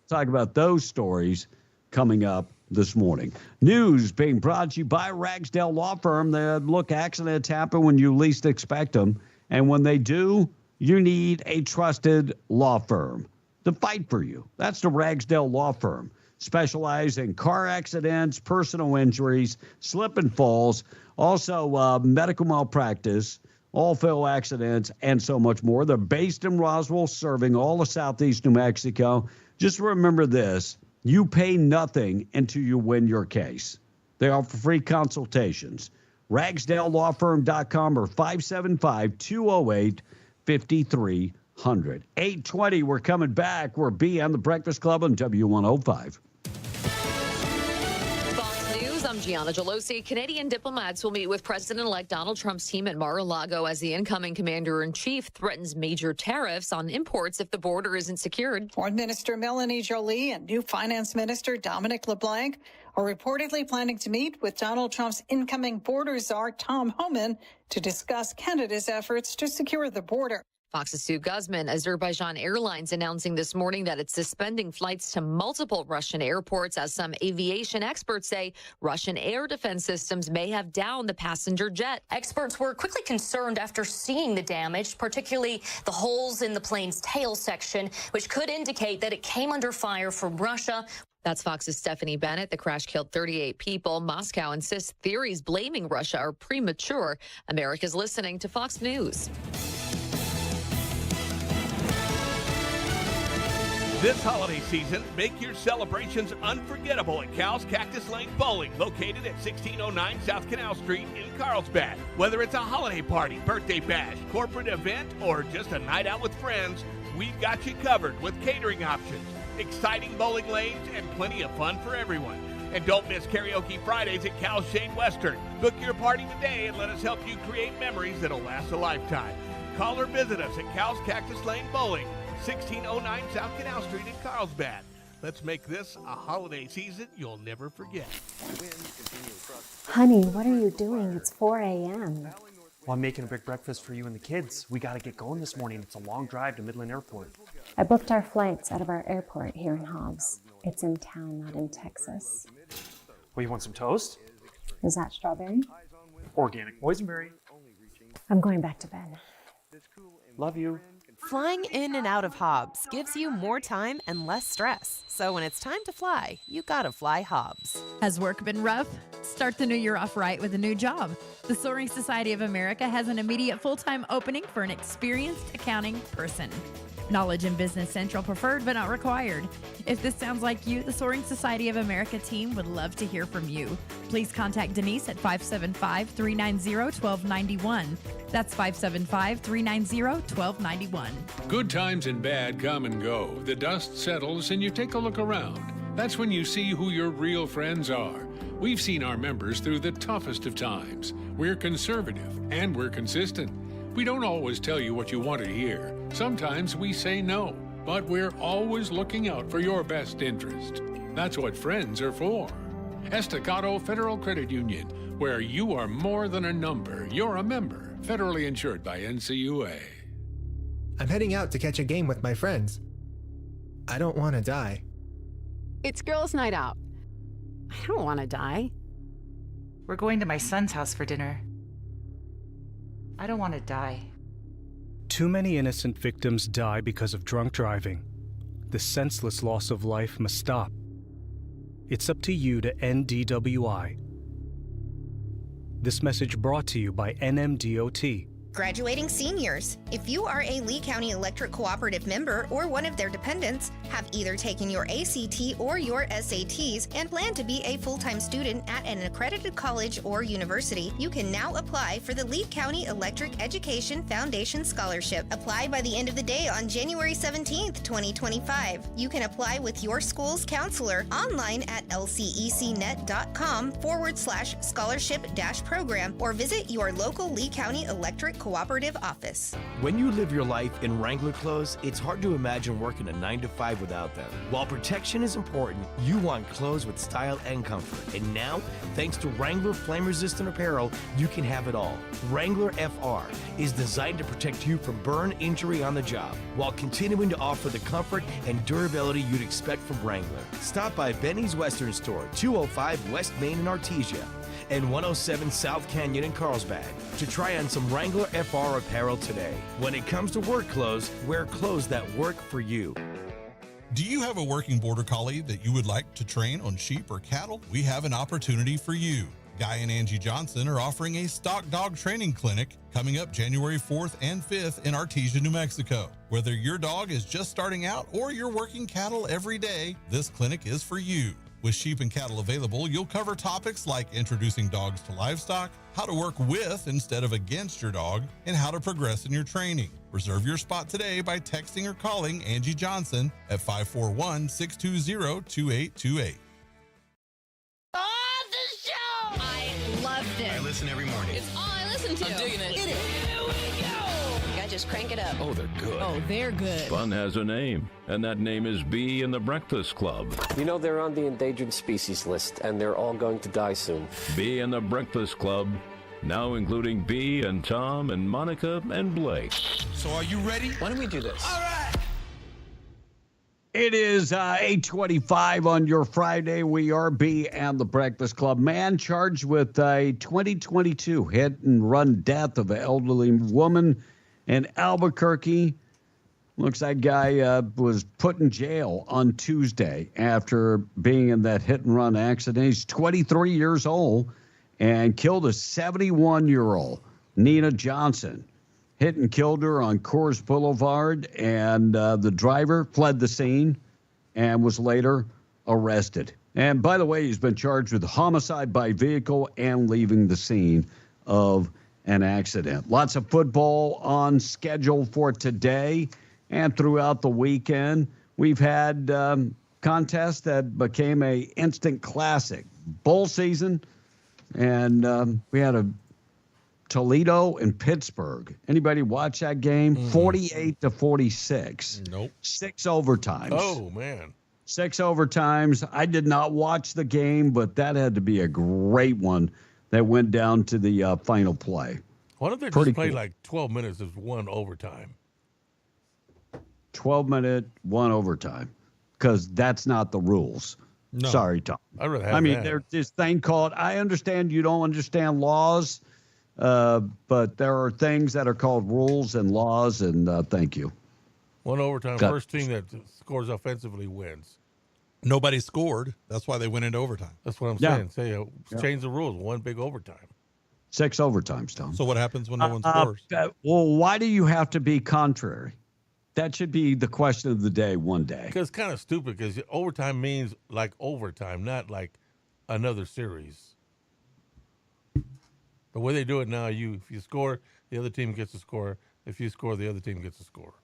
Speaker 21: Talk about those stories coming up this morning. News being brought to you by Ragsdale Law Firm. Look, accidents happen when you least expect them. And when they do, you need a trusted law firm to fight for you. That's the Ragsdale Law Firm. Specialize in car accidents, personal injuries, slip and falls, also medical malpractice, all fill accidents, and so much more. They're based in Roswell, serving all of Southeast New Mexico. Just remember this: you pay nothing until you win your case. They offer free consultations. RagsdaleLawFirm.com or 575-208-5300. 8:20, we're coming back. We're on the Breakfast Club on W105.
Speaker 3: Fox News, I'm Gianna Gelosi. Canadian diplomats will meet with President-elect Donald Trump's team at Mar-a-Lago as the incoming commander-in-chief threatens major tariffs on imports if the border isn't secured.
Speaker 14: Foreign Minister Melanie Joly and new Finance Minister Dominic LeBlanc are reportedly planning to meet with Donald Trump's incoming border czar Tom Homan to discuss Canada's efforts to secure the border.
Speaker 3: Fox's Sue Guzman. Azerbaijan Airlines announcing this morning that it's suspending flights to multiple Russian airports as some aviation experts say Russian air defense systems may have downed the passenger jet.
Speaker 17: Experts were quickly concerned after seeing the damage, particularly the holes in the plane's tail section, which could indicate that it came under fire from Russia.
Speaker 3: That's Fox's Stephanie Bennett. The crash killed 38 people. Moscow insists theories blaming Russia are premature. America's listening to Fox News.
Speaker 19: This holiday season, make your celebrations unforgettable at Cal's Cactus Lane Bowling, located at 1609 South Canal Street in Carlsbad. Whether it's a holiday party, birthday bash, corporate event, or just a night out with friends, we've got you covered with catering options, exciting bowling lanes, and plenty of fun for everyone. And don't miss Karaoke Fridays at Cal's Shade Western. Book your party today and let us help you create memories that'll last a lifetime. Call or visit us at Cal's Cactus Lane Bowling, 1609 South Canal Street in Carlsbad. Let's make this a holiday season you'll never forget.
Speaker 20: Honey, what are you doing? It's 4 a.m.
Speaker 23: Well, I'm making a big breakfast for you and the kids. We got to get going this morning. It's a long drive to Midland Airport.
Speaker 20: I booked our flights out of our airport here in Hobbs. It's in town, not in Texas.
Speaker 23: Well, you want some toast?
Speaker 20: Is that strawberry?
Speaker 23: Organic boysenberry.
Speaker 20: I'm going back to bed.
Speaker 23: Love you.
Speaker 24: Flying in and out of Hobbs gives you more time and less stress. So when it's time to fly, you gotta fly Hobbs.
Speaker 28: Has work been rough? Start the new year off right with a new job. The Soaring Society of America has an immediate full-time opening for an experienced accounting person. Knowledge in Business Central preferred but not required. If this sounds like you, the Soaring Society of America team would love to hear from you. Please contact Denise at 575-390-1291. That's 575-390-1291.
Speaker 29: Good times and bad come and go. The dust settles and you take a look around. That's when you see who your real friends are. We've seen our members through the toughest of times. We're conservative and we're consistent. We don't always tell you what you want to hear. Sometimes we say no, but we're always looking out for your best interest. That's what friends are for. Estacado Federal Credit Union, where you are more than a number. You're a member, federally insured by NCUA.
Speaker 25: I'm heading out to catch a game with my friends. I don't want to die.
Speaker 6: It's girls' night out. I don't want to die.
Speaker 7: We're going to my son's house for dinner. I don't want to die.
Speaker 8: Too many innocent victims die because of drunk driving. The senseless loss of life must stop. It's up to you to end DWI. This message brought to you by NMDOT.
Speaker 11: Graduating seniors. If you are a Lee County Electric Cooperative member or one of their dependents, have either taken your ACT or your SATs and plan to be a full-time student at an accredited college or university, you can now apply for the Lee County Electric Education Foundation Scholarship. Apply by the end of the day on January 17th, 2025. You can apply with your school's counselor online at lcecnet.com/scholarship-program or visit your local Lee County Electric Cooperative office.
Speaker 15: When you live your life in Wrangler clothes, it's hard to imagine working a 9-to-5 without them. While protection is important, you want clothes with style and comfort. And now, thanks to Wrangler flame-resistant apparel, you can have it all. Wrangler FR is designed to protect you from burn injury on the job, while continuing to offer the comfort and durability you'd expect from Wrangler. Stop by Benny's Western Store, 205 West Main in Artesia, and 107 South Canyon in Carlsbad to try on some Wrangler FR apparel today. When it comes to work clothes, wear clothes that work for you.
Speaker 22: Do you have a working border collie that you would like to train on sheep or cattle? We have an opportunity for you. Guy and Angie Johnson are offering a stock dog training clinic coming up January 4th and 5th in Artesia, New Mexico. Whether your dog is just starting out or you're working cattle every day, this clinic is for you. With sheep and cattle available, you'll cover topics like introducing dogs to livestock, how to work with instead of against your dog, and how to progress in your training. Reserve your spot today by texting or calling Angie Johnson at 541-620-2828.
Speaker 12: I loved it.
Speaker 16: I listen every morning.
Speaker 12: It's all I listen to.
Speaker 16: I'm digging it.
Speaker 12: Here we go. I just crank it up.
Speaker 16: Oh, they're good.
Speaker 12: Oh, they're good.
Speaker 18: Fun has a name, and that name is Bee and the Breakfast Club.
Speaker 26: You know, they're on the endangered species list, and they're all going to die soon.
Speaker 18: Bee and the Breakfast Club, now including Bee and Tom and Monica and Blake.
Speaker 16: So are you ready?
Speaker 26: Why don't we do this?
Speaker 16: All right.
Speaker 21: It is 8:25 on your Friday. We are Bee and the Breakfast Club. Man charged with a 2022 hit-and-run death of an elderly woman in Albuquerque. Looks like guy was put in jail on Tuesday after being in that hit-and-run accident. He's 23 years old and killed a 71-year-old, Nina Johnson. Hit and killed her on Coors Boulevard, and the driver fled the scene and was later arrested. And by the way, he's been charged with homicide by vehicle and leaving the scene of an accident. Lots of football on schedule for today and throughout the weekend. We've had contests that became a instant classic. Bowl season, and we had a Toledo and Pittsburgh. Anybody watch that game? 48-46.
Speaker 5: Nope.
Speaker 21: 6 overtimes.
Speaker 5: Oh, man.
Speaker 21: 6 overtimes. I did not watch the game, but that had to be a great one that went down to the final play.
Speaker 5: Why don't they
Speaker 21: Pretty
Speaker 5: just play
Speaker 21: cool.
Speaker 5: like 12 minutes of one overtime?
Speaker 21: 12-minute, 1 overtime, because that's not the rules.
Speaker 5: No.
Speaker 21: Sorry, Tom.
Speaker 5: I'd rather have
Speaker 21: I mean,
Speaker 5: that.
Speaker 21: there's this thing called, I understand you don't understand laws, but there are things that are called rules and laws, and thank you.
Speaker 5: One overtime.
Speaker 21: Got-
Speaker 5: First team that scores offensively wins.
Speaker 22: Nobody scored. That's why they went into overtime.
Speaker 5: That's what I'm
Speaker 21: Yeah.
Speaker 5: saying. Say,
Speaker 21: Yeah.
Speaker 5: change the rules. One big overtime.
Speaker 21: 6 overtimes, Tom.
Speaker 22: So what happens when no one scores?
Speaker 21: Well, why do you have to be contrary? That should be the question of the day one day.
Speaker 5: Because it's kind of stupid because overtime means like overtime, not like another series. The way they do it now, if you score, the other team gets a score. If you score, the other team gets a score.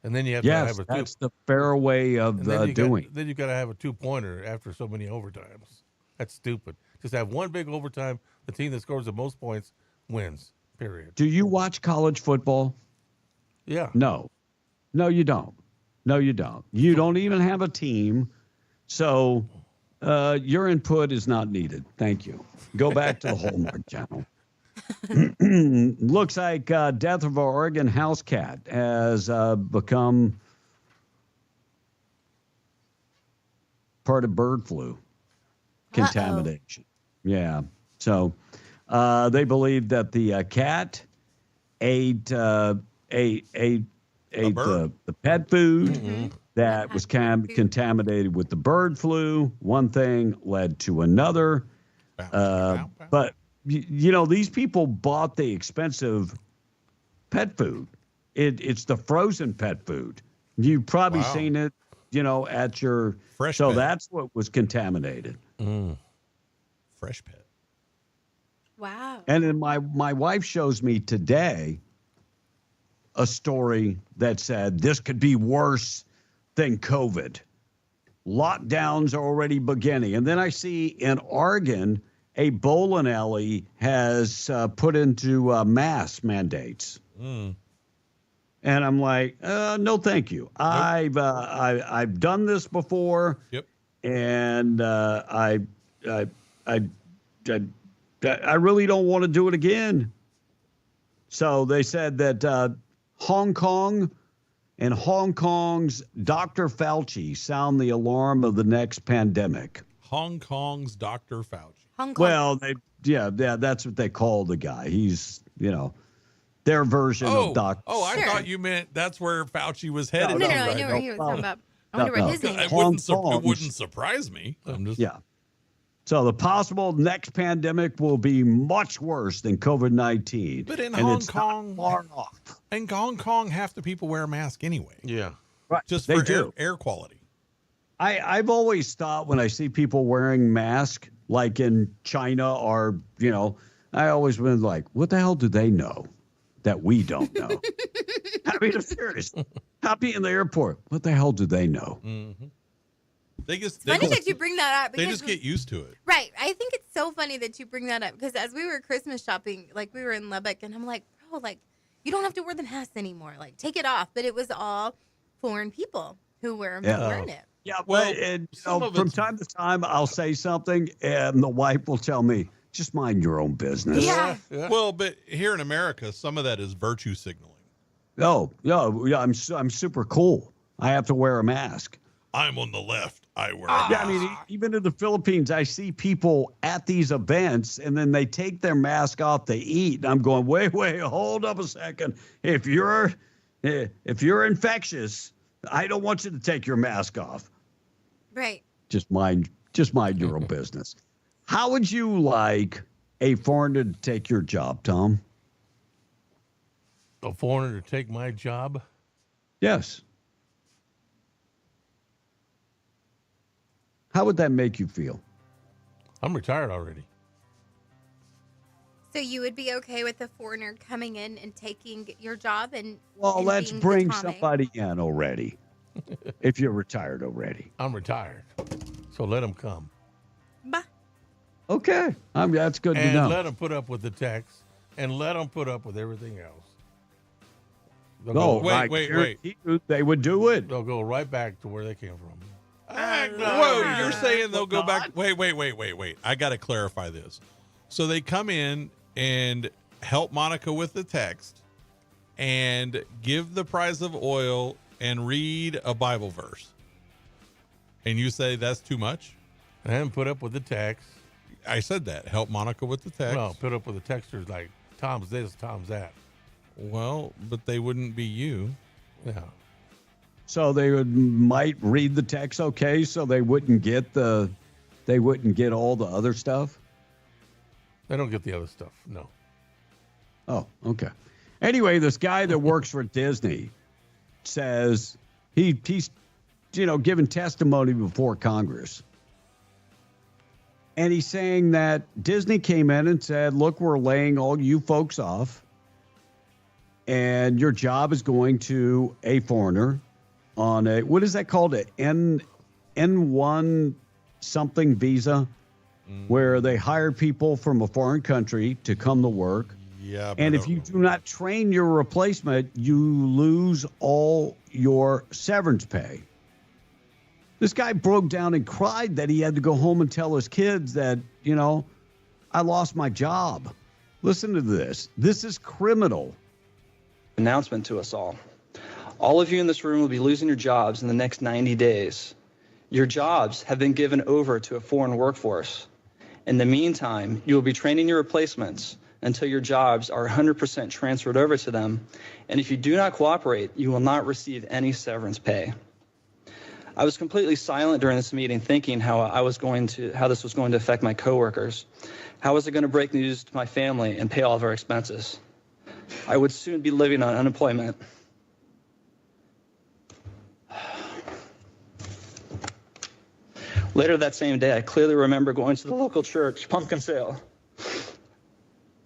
Speaker 5: And then you have to
Speaker 21: Yes,
Speaker 5: have a
Speaker 21: that's the fair way of
Speaker 5: and then you
Speaker 21: doing.
Speaker 5: Then you got to have a 2-pointer after so many overtimes. That's stupid. Just have one big overtime. The team that scores the most points wins. Period.
Speaker 21: Do you watch college football?
Speaker 5: Yeah.
Speaker 21: No, you don't. No, you don't. You don't even have a team. So your input is not needed. Thank you. Go back to the Hallmark Channel. Looks like death of our Oregon house cat has become part of bird flu contamination. Yeah. So they believe that the cat ate the pet food that was contaminated with the bird flu. One thing led to another. But, these people bought the expensive pet food. It's the frozen pet food. You've probably seen it, at your
Speaker 22: fresh.
Speaker 21: So
Speaker 22: pet.
Speaker 21: that's what was contaminated.
Speaker 22: Fresh pet.
Speaker 6: Wow.
Speaker 21: And then my wife shows me today a story that said this could be worse than COVID. Lockdowns are already beginning. And then I see in Oregon, a bowling alley has put into mask mandates. And I'm like, no, thank you. Nope. I've done this before.
Speaker 22: Yep.
Speaker 21: And I really don't want to do it again. So they said that Hong Kong and Hong Kong's Dr. Fauci sound the alarm of the next pandemic.
Speaker 22: Hong Kong's Dr. Fauci.
Speaker 6: Hong Kong.
Speaker 21: Well, that's what they call the guy. He's, their version of Dr.
Speaker 22: Oh, I thought you meant that's where Fauci was headed.
Speaker 6: No, I knew where he was talking about. I wonder what his name is.
Speaker 22: It wouldn't surprise me.
Speaker 21: Yeah. So the possible next pandemic will be much worse than COVID-19.
Speaker 22: But in
Speaker 21: and
Speaker 22: Hong
Speaker 21: it's
Speaker 22: Kong,
Speaker 21: not far off.
Speaker 22: In Hong Kong, half the people wear a mask anyway.
Speaker 5: Yeah.
Speaker 21: Right.
Speaker 22: Just
Speaker 21: They
Speaker 22: for
Speaker 21: do.
Speaker 22: air quality.
Speaker 21: I've always thought when I see people wearing masks, like in China or, I always been like, what the hell do they know that we don't know? I mean, I'm serious. Happy in the airport. What the hell do they know?
Speaker 22: Mm-hmm. They just,
Speaker 1: Funny that you bring that up.
Speaker 22: They
Speaker 1: because
Speaker 22: just get used to it.
Speaker 1: Right. I think it's so funny that you bring that up because as we were Christmas shopping, like we were in Lubbock, and I'm like, bro, like you don't have to wear the mask anymore. Like take it off. But it was all foreign people who were wearing it.
Speaker 21: Yeah, well, and, from time to time, I'll say something, and the wife will tell me, just mind your own business.
Speaker 1: Yeah.
Speaker 22: Well, but here in America, some of that is virtue signaling.
Speaker 21: Oh, yeah, I'm super cool. I have to wear a mask.
Speaker 22: I'm on the left. I wear a
Speaker 21: Yeah,
Speaker 22: mask.
Speaker 21: I mean, even in the Philippines, I see people at these events, and then they take their mask off to eat. And I'm going, wait, hold up a second. If you're infectious, I don't want you to take your mask off.
Speaker 1: Right.
Speaker 21: Just mind your own business. How would you like a foreigner to take your job, Tom?
Speaker 5: A foreigner to take my job?
Speaker 21: Yes. How would that make you feel?
Speaker 5: I'm retired already.
Speaker 1: So you would be okay with a foreigner coming in and taking your job and
Speaker 21: Let's
Speaker 1: being
Speaker 21: bring
Speaker 1: the Tommy?
Speaker 21: somebody in already. If you're retired already.
Speaker 5: I'm retired. So let them come.
Speaker 1: Bah.
Speaker 21: Okay. That's good to
Speaker 5: And
Speaker 21: know.
Speaker 5: let them put up with the text and let them put up with everything else. They'll
Speaker 21: No,
Speaker 5: go-
Speaker 21: I guarantee you they would do it.
Speaker 5: They'll go right back to where they came from.
Speaker 22: Whoa, you're saying they'll go back? Wait. I got to clarify this. So they come in and help Monica with the text and give the price of oil and read a Bible verse. And you say that's too much?
Speaker 5: And put up with the text.
Speaker 22: I said that. Help Monica with the text.
Speaker 5: No, put up with the texters like Tom's this, Tom's that.
Speaker 22: Well, but they wouldn't be you.
Speaker 5: Yeah.
Speaker 21: So they might read the text okay, so they wouldn't get all the other stuff?
Speaker 5: They don't get the other stuff. No.
Speaker 21: Oh, okay. Anyway, this guy that works for Disney says he's giving testimony before Congress. And he's saying that Disney came in and said, look, we're laying all you folks off. And your job is going to a foreigner on a, what is that called? An N1 something visa, where they hire people from a foreign country to come to work.
Speaker 22: Yeah.
Speaker 21: And if you do not train your replacement, you lose all your severance pay. This guy broke down and cried that he had to go home and tell his kids that, I lost my job. Listen to this. This is criminal.
Speaker 2: Announcement to us all. All of you in this room will be losing your jobs in the next 90 days. Your jobs have been given over to a foreign workforce. In the meantime, you will be training your replacements until your jobs are 100% transferred over to them, and if you do not cooperate, you will not receive any severance pay. I was completely silent during this meeting, thinking how this was going to affect my coworkers. How was it going to break news to my family and pay all of our expenses? I would soon be living on unemployment. Later that same day, I clearly remember going to the local church pumpkin sale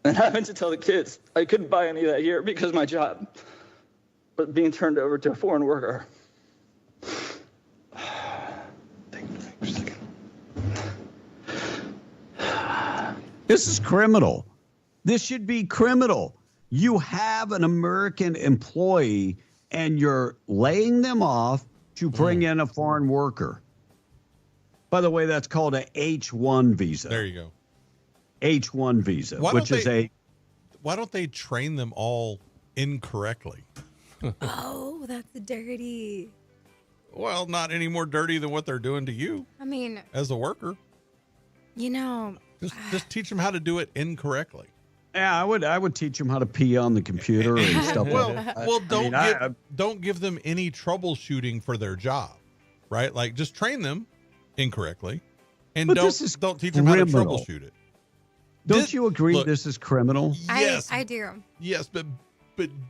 Speaker 2: and having to tell the kids I couldn't buy any that year because of my job, but being turned over to a foreign worker.
Speaker 21: This is criminal. This should be criminal. You have an American employee and you're laying them off to bring in a foreign worker. By the way, that's called a H-1 visa.
Speaker 22: There you go.
Speaker 21: H-1 visa,
Speaker 22: Why don't they train them all incorrectly?
Speaker 1: Oh, that's dirty.
Speaker 22: Well, not any more dirty than what they're doing to you.
Speaker 1: I mean,
Speaker 22: as a worker, just teach them how to do it incorrectly.
Speaker 21: Yeah, I would teach them how to pee on the computer and stuff like that.
Speaker 22: Well, don't give them any troubleshooting for their job, right? Like, just train them incorrectly, and don't teach them how to troubleshoot it.
Speaker 21: Don't you agree this is criminal?
Speaker 22: Yes,
Speaker 1: I do.
Speaker 22: Yes, but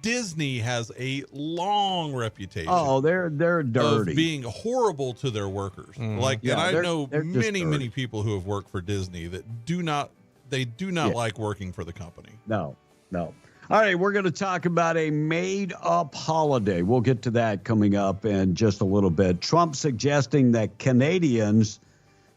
Speaker 22: Disney has a long reputation.
Speaker 21: Oh, they're dirty,
Speaker 22: of being horrible to their workers. And I know many people who have worked for Disney that do not like working for the company.
Speaker 21: No. All right, we're going to talk about a made-up holiday. We'll get to that coming up in just a little bit. Trump suggesting that Canadians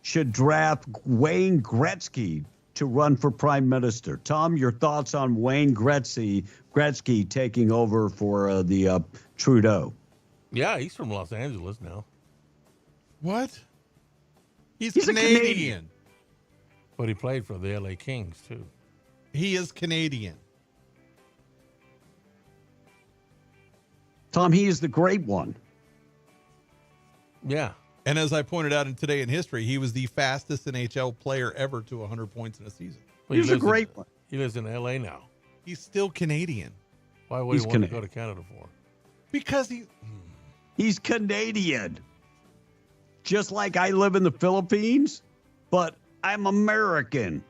Speaker 21: should draft Wayne Gretzky to run for prime minister. Tom, your thoughts on Wayne Gretzky taking over for the Trudeau?
Speaker 5: Yeah, he's from Los Angeles now.
Speaker 22: What? He's Canadian.
Speaker 5: But he played for the LA Kings, too.
Speaker 22: He is Canadian.
Speaker 21: Tom, he is the great one.
Speaker 5: Yeah.
Speaker 22: And as I pointed out Today in History, he was the fastest NHL player ever to 100 points in a season.
Speaker 21: Well, he's a great one.
Speaker 5: He lives in LA now.
Speaker 22: He's still Canadian.
Speaker 5: Why would he want to go to Canada for?
Speaker 22: Because
Speaker 21: he's Canadian. Just like I live in the Philippines, but I'm American.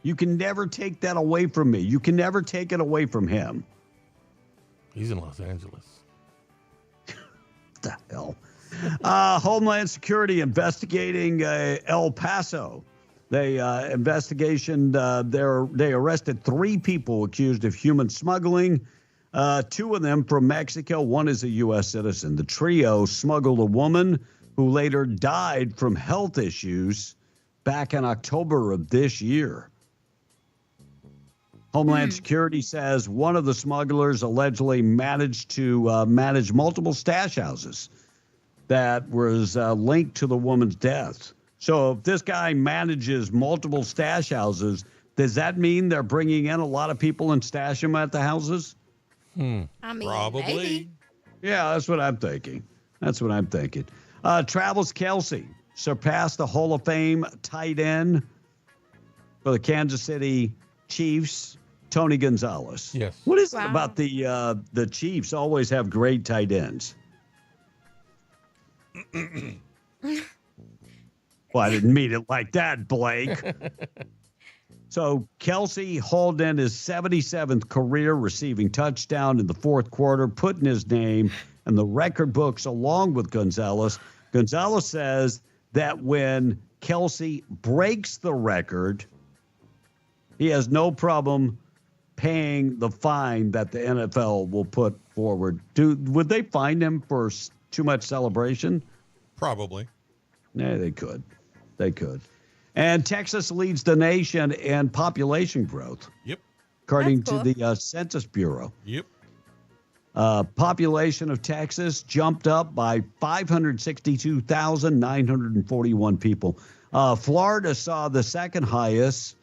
Speaker 21: You can never take that away from me. You can never take it away from him.
Speaker 5: He's in Los Angeles.
Speaker 21: What the hell? Homeland Security investigating El Paso. They arrested 3 people accused of human smuggling. 2 of them from Mexico. 1 is a U.S. citizen. The trio smuggled a woman who later died from health issues back in October of this year. Homeland Security says one of the smugglers allegedly managed to manage multiple stash houses that was linked to the woman's death. So if this guy manages multiple stash houses, does that mean they're bringing in a lot of people and stash them at the houses?
Speaker 1: I mean,
Speaker 22: probably.
Speaker 1: Maybe.
Speaker 21: Yeah, that's what I'm thinking. Travis Kelce surpassed the Hall of Fame tight end for the Kansas City Chiefs, Tony Gonzalez.
Speaker 5: Yes.
Speaker 21: What is it about the Chiefs always have great tight ends? Well, I didn't mean it like that, Blake. So Kelce hauled in his 77th career receiving touchdown in the fourth quarter, putting his name in the record books along with Gonzalez. Gonzalez says that when Kelce breaks the record, he has no problem paying the fine that the NFL will put forward. Would they fine him for too much celebration?
Speaker 22: Probably.
Speaker 21: Yeah, they could. And Texas leads the nation in population growth.
Speaker 22: Yep.
Speaker 21: According to the Census Bureau.
Speaker 22: Yep.
Speaker 21: Population of Texas jumped up by 562,941 people. Florida saw the second highest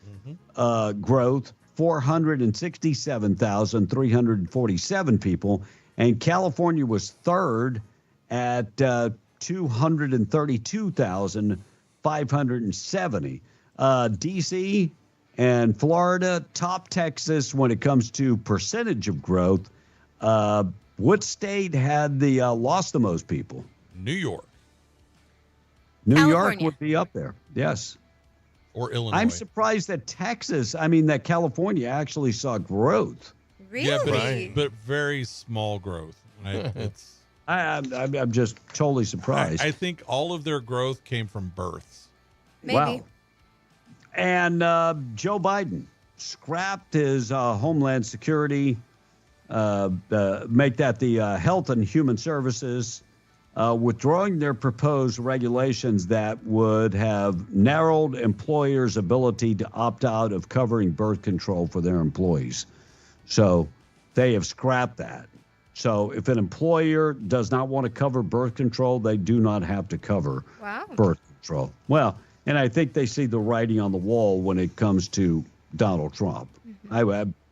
Speaker 21: growth, 467,347 people. And California was third at 232,570. DC and Florida top Texas when it comes to percentage of growth. What state had the lost the most people?
Speaker 22: New York.
Speaker 21: New York would be up there. Yes.
Speaker 22: Or Illinois.
Speaker 21: I'm surprised that that California actually saw growth.
Speaker 1: Really?
Speaker 22: Yeah, but very small growth.
Speaker 21: I'm just totally surprised.
Speaker 22: I think all of their growth came from births.
Speaker 1: Maybe.
Speaker 21: Wow. And Joe Biden scrapped his Homeland Security, make that the Health and Human Services, withdrawing their proposed regulations that would have narrowed employers' ability to opt out of covering birth control for their employees. So they have scrapped that. So if an employer does not want to cover birth control, they do not have to cover birth control. Well, and I think they see the writing on the wall when it comes to Donald Trump.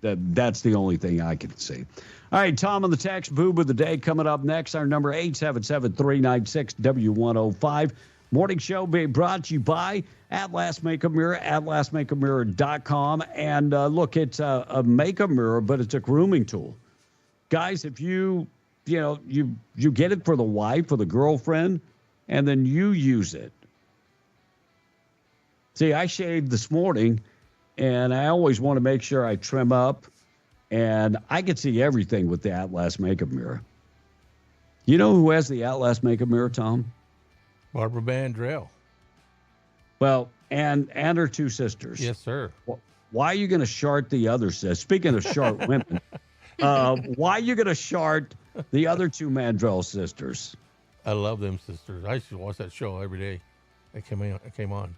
Speaker 21: That's the only thing I can see. All right, Tom on the text boob of the day coming up next. Our number 877-396-W105. Morning show being brought to you by Atlas Makeup Mirror, atlasmakeupmirror.com. And look, it's a makeup mirror, but it's a grooming tool. Guys, if you get it for the wife or the girlfriend, and then you use it. See, I shaved this morning, and I always want to make sure I trim up, and I can see everything with the Atlas Makeup Mirror. You know who has the Atlas Makeup Mirror, Tom?
Speaker 5: Barbara Mandrell.
Speaker 21: Well, and her two sisters.
Speaker 5: Yes, sir.
Speaker 21: Why are you going to shart the other sisters? Speaking of shart women, why are you going to shart the other two Mandrell sisters?
Speaker 5: I love them sisters. I used to watch that show every day. It came on.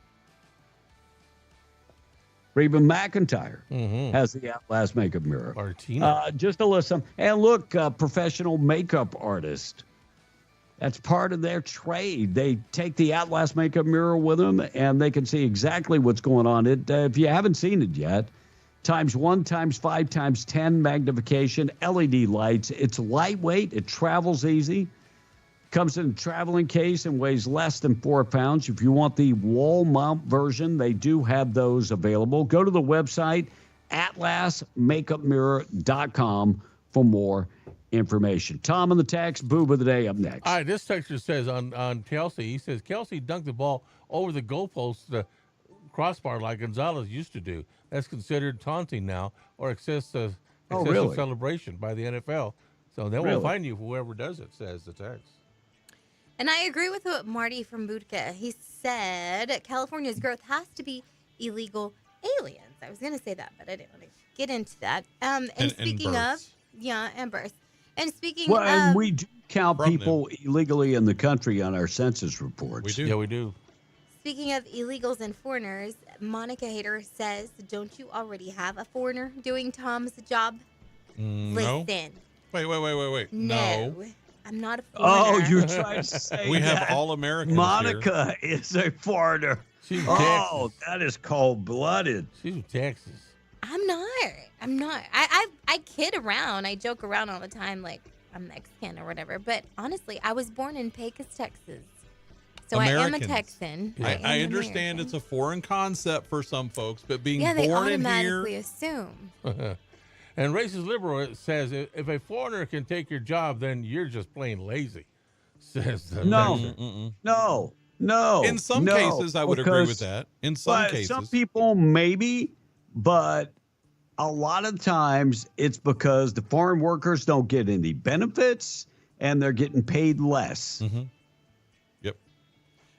Speaker 21: Reba McEntire has the Atlas Makeup Mirror.
Speaker 5: Martina.
Speaker 21: Just to listen. And look, professional makeup artist. That's part of their trade. They take the Atlas Makeup Mirror with them, and they can see exactly what's going on. If you haven't seen it yet, ×1, ×5, ×10 magnification, LED lights. It's lightweight. It travels easy. Comes in a traveling case and weighs less than 4 pounds. If you want the wall mount version, they do have those available. Go to the website, atlasmakeupmirror.com, for more information. Tom on the text, boob of the day up next.
Speaker 5: All right, this texter says on Kelsey, he says, Kelsey dunked the ball over the goalpost, the crossbar, like Gonzalez used to do. That's considered taunting now, or excessive celebration by the NFL. So they will find you, whoever does it, says the text.
Speaker 1: And I agree with what Marty from Budka. He said California's growth has to be illegal aliens. I was going to say that, but I didn't want to get into that. And speaking of, and births. And speaking of,
Speaker 21: and we do count people illegally in the country on our census reports.
Speaker 22: We do.
Speaker 5: Yeah, we do.
Speaker 1: Speaking of illegals and foreigners, Monica Hader says, don't you already have a foreigner doing Tom's job?
Speaker 22: No.
Speaker 1: Listen.
Speaker 22: Wait.
Speaker 1: No. I'm not a foreigner.
Speaker 21: Oh, you're trying to say
Speaker 22: we
Speaker 21: that
Speaker 22: have all Americans
Speaker 21: Monica is a foreigner.
Speaker 5: She's Texas.
Speaker 21: That is cold-blooded.
Speaker 5: She's from Texas.
Speaker 1: I'm not. I kid around. I joke around all the time like I'm Mexican or whatever. But honestly, I was born in Pecos, Texas. So
Speaker 22: Americans.
Speaker 1: I am a Texan.
Speaker 22: Yeah. I understand it's a foreign concept for some folks, but being
Speaker 1: they
Speaker 22: born in
Speaker 1: automatically
Speaker 22: here.
Speaker 1: assume.
Speaker 5: And Racist Liberal says, if a foreigner can take your job, then you're just plain lazy. Says the
Speaker 21: No.
Speaker 22: In some cases, I would agree with that. In some cases.
Speaker 21: Some people maybe, but a lot of times it's because the foreign workers don't get any benefits and they're getting paid less.
Speaker 22: Yep.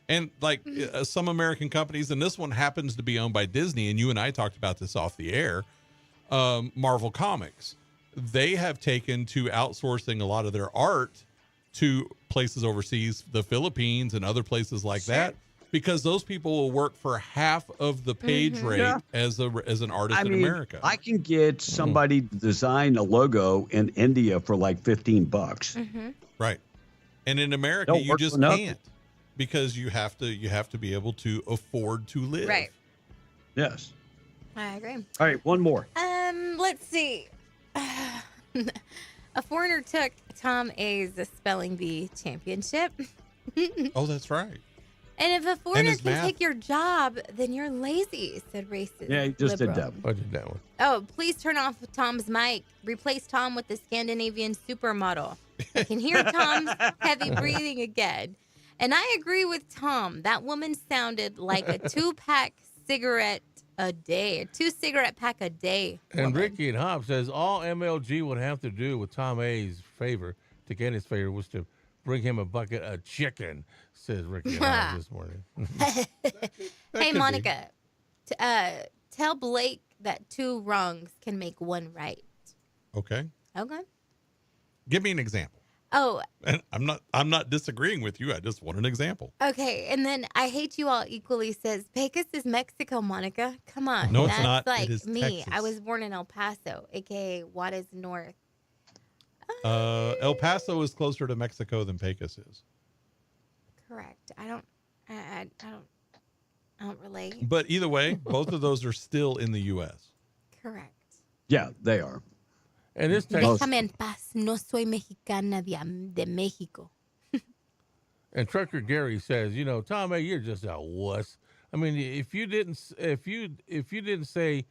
Speaker 22: And like some American companies, and this one happens to be owned by Disney, and you and I talked about this off the air, Marvel Comics. They have taken to outsourcing a lot of their art to places overseas, the Philippines and other places like that, because those people will work for half of the page rate as an artist in America.
Speaker 21: I can get somebody to design a logo in India for like $15.
Speaker 22: Right. And in America, you just can't, because you have to be able to afford to live.
Speaker 1: Right.
Speaker 21: Yes.
Speaker 1: I agree.
Speaker 21: All right, one more.
Speaker 1: Let's see. A foreigner took Tom A's spelling bee championship.
Speaker 22: Oh, that's right.
Speaker 1: And if a foreigner
Speaker 22: his
Speaker 1: can
Speaker 22: math.
Speaker 1: take your job, then you're lazy, said racist.
Speaker 21: Yeah, he just did
Speaker 1: liberal.
Speaker 21: that.
Speaker 5: I did that one.
Speaker 1: Oh, please turn off Tom's mic. Replace Tom with the Scandinavian supermodel. I can hear Tom's heavy breathing again. And I agree with Tom. That woman sounded like a 2-pack cigarette a day, or 2 cigarette pack a day.
Speaker 5: And
Speaker 1: woman.
Speaker 5: Ricky and Hobbs says all MLG would have to do with Tom A's favor to get his favor was to bring him a bucket of chicken, says Ricky and Hobbs this morning.
Speaker 1: Hey, Monica, tell Blake that 2 wrongs can make 1 right.
Speaker 22: Okay.
Speaker 1: Okay.
Speaker 22: Give me an example.
Speaker 1: Oh,
Speaker 22: And I'm not disagreeing with you. I just want an example.
Speaker 1: okay. And then I Hate You All Equally says, Pecos is Mexico, Monica. Come on.
Speaker 22: No, it's
Speaker 1: That's
Speaker 22: not. It
Speaker 1: like
Speaker 22: is
Speaker 1: me.
Speaker 22: Texas.
Speaker 1: I was born in El Paso, a.k.a. Juarez North.
Speaker 22: El Paso is closer to Mexico than Pecos is.
Speaker 1: Correct. I don't relate.
Speaker 22: But either way, both of those are still in the U.S.
Speaker 1: Correct.
Speaker 21: Yeah, they are.
Speaker 5: And this text,
Speaker 1: Déjame en paz. No soy mexicana de México.
Speaker 5: and Trucker Gary says, you know, Tom A, you're just a wuss. I mean, if you didn't say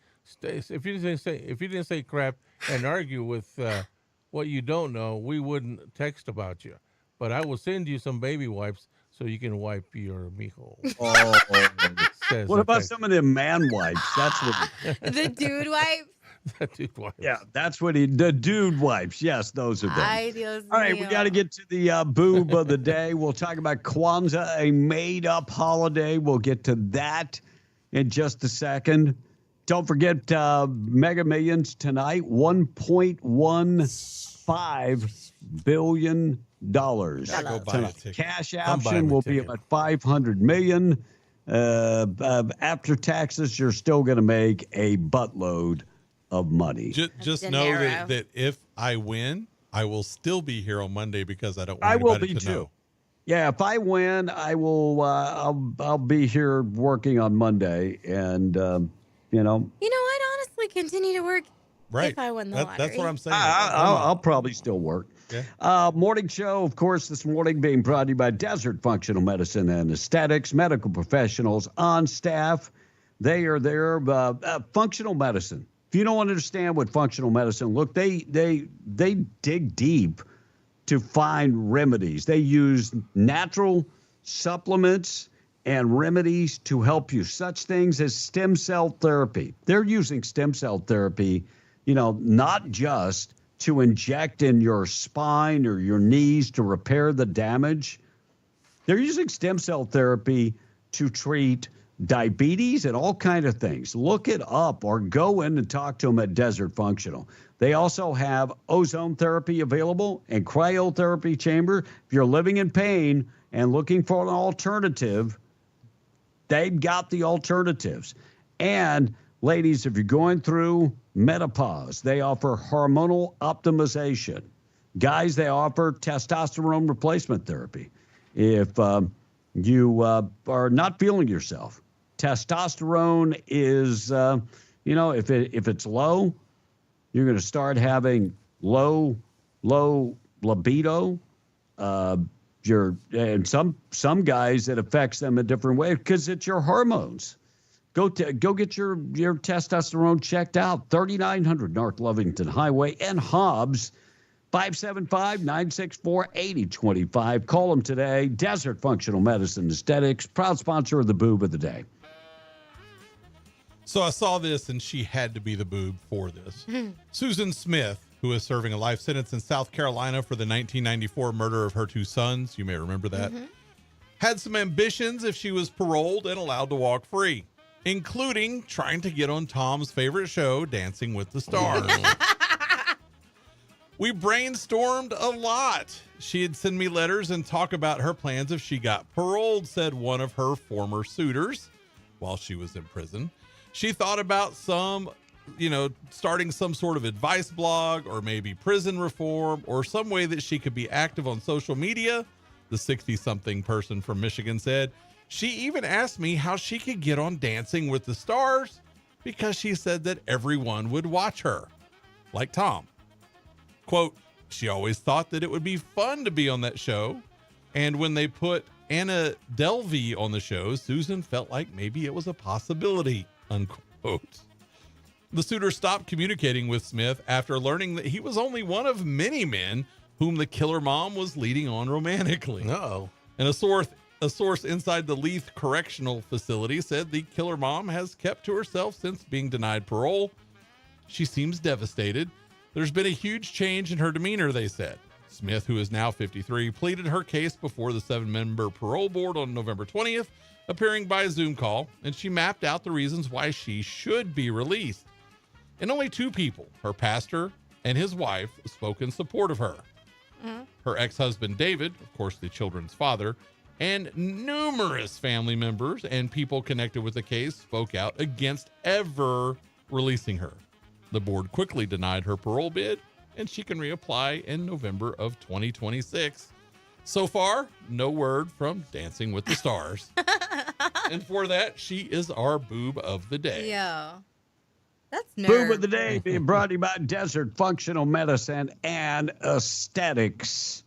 Speaker 5: crap and argue with what you don't know, we wouldn't text about you. But I will send you some baby wipes so you can wipe your mijo.
Speaker 21: Oh, what about some of them man wipes? That's what.
Speaker 1: The dude wipe.
Speaker 5: The dude wipes.
Speaker 21: Yeah, that's what the dude wipes. Yes, those are them.
Speaker 1: Ay, Dios
Speaker 21: All right, we
Speaker 1: mío.
Speaker 21: got to get to the boob of the day. We'll talk about Kwanzaa, a made-up holiday. We'll get to that in just a second. Don't forget Mega Millions tonight, $1.15 billion.
Speaker 22: Gotta go buy a ticket.
Speaker 21: Cash
Speaker 5: I'm buying
Speaker 21: option
Speaker 5: a
Speaker 21: will be
Speaker 5: ticket.
Speaker 21: about $500 million. After taxes, you're still going to make a buttload of money.
Speaker 22: Just know that if I win, I will still be here on Monday because I don't want
Speaker 21: I will
Speaker 22: anybody
Speaker 21: be
Speaker 22: to
Speaker 21: too.
Speaker 22: know.
Speaker 21: Yeah, if I win, I will. I'll be here working on Monday, and
Speaker 1: I'd honestly continue to work
Speaker 22: Right.
Speaker 1: if I win the lottery.
Speaker 22: That's what I'm saying.
Speaker 21: I'll probably still work.
Speaker 22: Yeah.
Speaker 21: Morning show, of course, this morning being brought to you by Desert Functional Medicine and Aesthetics, medical professionals on staff. They are there. Functional medicine. If you don't understand what functional medicine, look, they dig deep to find remedies. They use natural supplements and remedies to help you, such things as stem cell therapy. They're using stem cell therapy, not just to inject in your spine or your knees to repair the damage. They're using stem cell therapy to treat diabetes and all kinds of things. Look it up or go in and talk to them at Desert Functional. They also have ozone therapy available and cryotherapy chamber. If you're living in pain and looking for an alternative, they've got the alternatives. And ladies, if you're going through menopause, they offer hormonal optimization. Guys, they offer testosterone replacement therapy. If you are not feeling yourself, testosterone is, if it's low, you're going to start having low libido. And some guys, it affects them a different way because it's your hormones. Go get your testosterone checked out. 3900 North Lovington Highway and Hobbs, 575-964-8025. Call them today. Desert Functional Medicine Aesthetics, proud sponsor of the Boob of the Day.
Speaker 22: So I saw this, and she had to be the boob for this. Susan Smith, who is serving a life sentence in South Carolina for the 1994 murder of her 2 sons, you may remember that, had some ambitions if she was paroled and allowed to walk free, including trying to get on Tom's favorite show, Dancing with the Stars. We brainstormed a lot. She'd send me letters and talk about her plans if she got paroled, said one of her former suitors while she was in prison. She thought about starting some sort of advice blog or maybe prison reform or some way that she could be active on social media, the 60-something person from Michigan said. She even asked me how she could get on Dancing with the Stars because she said that everyone would watch her, like Tom. Quote, she always thought that it would be fun to be on that show And when they put Anna Delvey on the show, Susan felt like maybe it was a possibility, unquote. The suitor stopped communicating with Smith after learning that he was only one of many men whom the killer mom was leading on romantically.
Speaker 5: Uh-oh.
Speaker 22: And a source inside the Leith Correctional Facility said the killer mom has kept to herself since being denied parole. She seems devastated. There's been a huge change in her demeanor, they said. Smith, who is now 53, pleaded her case before the 7-member parole board on November 20th, appearing by Zoom call, and she mapped out the reasons why she should be released. And only 2 people, her pastor and his wife, spoke in support of her. Her ex-husband, David, of course, the children's father, and numerous family members and people connected with the case spoke out against ever releasing her. The board quickly denied her parole bid, and she can reapply in November of 2026. So far, no word from Dancing with the Stars. And for that, she is our boob of the day.
Speaker 1: Yo. That's nerd.
Speaker 21: Boob of the day being brought to you by Desert Functional Medicine and Aesthetics.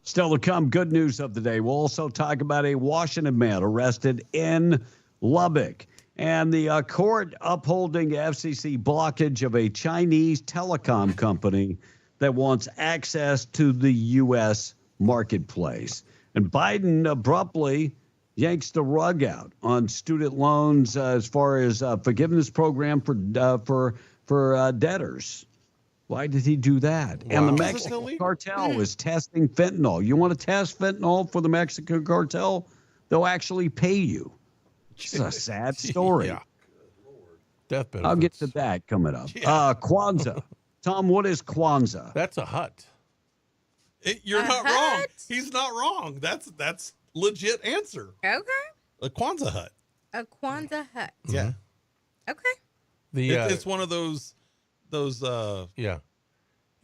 Speaker 21: Still to come, good news of the day. We'll also talk about a Washington man arrested in Lubbock and the court upholding FCC blockage of a Chinese telecom company that wants access to the U.S. marketplace. And Biden abruptly yanks the rug out on student loans as far as forgiveness program for debtors. Why did he do that? Wow. And the Mexican cartel is testing fentanyl. You want to test fentanyl for the Mexican cartel? They'll actually pay you. It's a sad story.
Speaker 5: Yeah. Death benefits.
Speaker 21: I'll get to that coming up. Yeah. Kwanzaa. Tom, what is Kwanzaa?
Speaker 5: That's a hut.
Speaker 22: You're not wrong. He's not wrong. That's legit answer.
Speaker 1: Okay.
Speaker 22: A Kwanzaa hut.
Speaker 1: A Kwanzaa hut.
Speaker 22: Yeah.
Speaker 1: Okay.
Speaker 22: It's one of those.
Speaker 5: Yeah.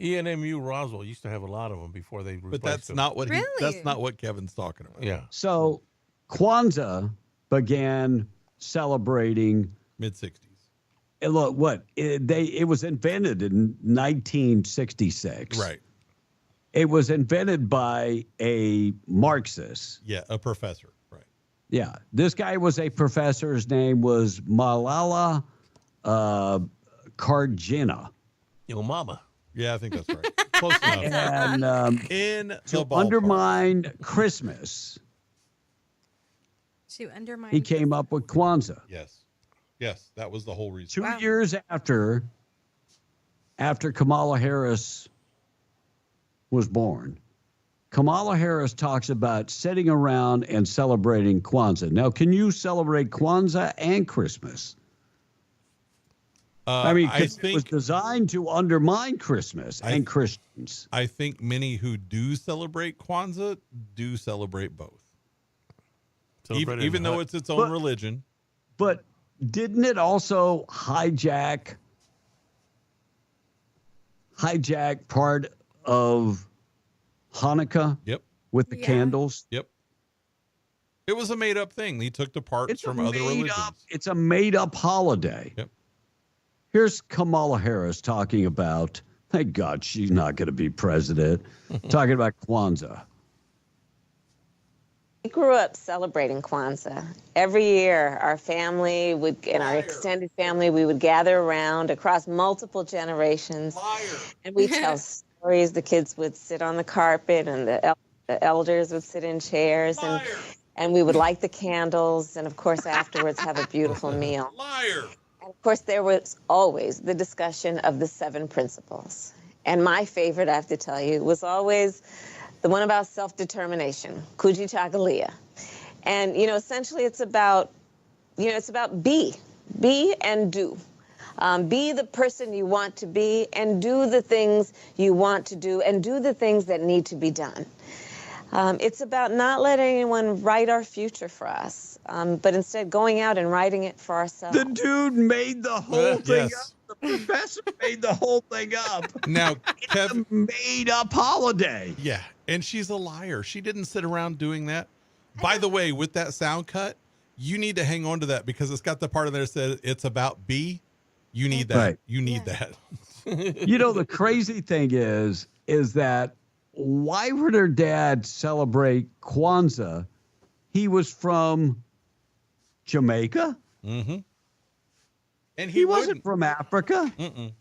Speaker 5: ENMU Roswell used to have a lot of them before they replaced
Speaker 22: But that's
Speaker 5: them.
Speaker 22: not what that's not what Kevin's talking about.
Speaker 5: Yeah.
Speaker 21: So Kwanzaa began celebrating
Speaker 22: mid-60s.
Speaker 21: Look, what it was invented in 1966.
Speaker 22: Right.
Speaker 21: It was invented by a Marxist.
Speaker 22: Yeah, a professor. Right.
Speaker 21: Yeah, this guy was a professor. His name was Malala Karjina.
Speaker 5: Yo, mama.
Speaker 22: Yeah, I think that's right. Close enough.
Speaker 21: And to undermine Christmas, he came up with Kwanzaa.
Speaker 22: Yes, that was the whole reason.
Speaker 21: 2 years after Kamala Harris was born, Kamala Harris talks about sitting around and celebrating Kwanzaa. Now, can you celebrate Kwanzaa and Christmas? It was designed to undermine Christmas and Christians.
Speaker 22: I think many who do celebrate Kwanzaa do celebrate both. Even though it's its own religion.
Speaker 21: But didn't it also hijack part of Hanukkah?
Speaker 22: Yep.
Speaker 21: With the candles?
Speaker 22: Yep. It was a made-up thing. He took the parts from other religions.
Speaker 21: It's a made-up holiday.
Speaker 22: Yep.
Speaker 21: Here's Kamala Harris talking about, thank God she's not going to be president, talking about Kwanzaa.
Speaker 3: We grew up celebrating Kwanzaa. Every year, our family and our extended family, we would gather around across multiple generations. And we tell stories. The kids would sit on the carpet and the elders would sit in chairs. And we would light the candles. And of course, afterwards, have a beautiful meal. And of course, there was always the discussion of the 7 principles. And my favorite, I have to tell you, was always the one about self-determination, Kujitagalea. And, essentially it's about be and do. Be the person you want to be and do the things you want to do and do the things that need to be done. It's about not letting anyone write our future for us, but instead going out and writing it for ourselves.
Speaker 21: The dude made the whole thing up. The professor made the whole thing up.
Speaker 22: Now,
Speaker 21: it's a made-up holiday.
Speaker 22: Yeah, and she's a liar. She didn't sit around doing that. By the way, with that sound cut, you need to hang on to that because it's got the part in there that says it's about be. You need that.
Speaker 21: Right.
Speaker 22: You need that.
Speaker 21: The crazy thing is that why would her dad celebrate Kwanzaa? He was from Jamaica?
Speaker 22: Mm-hmm. And
Speaker 21: he wasn't from Africa?
Speaker 22: Mm-mm.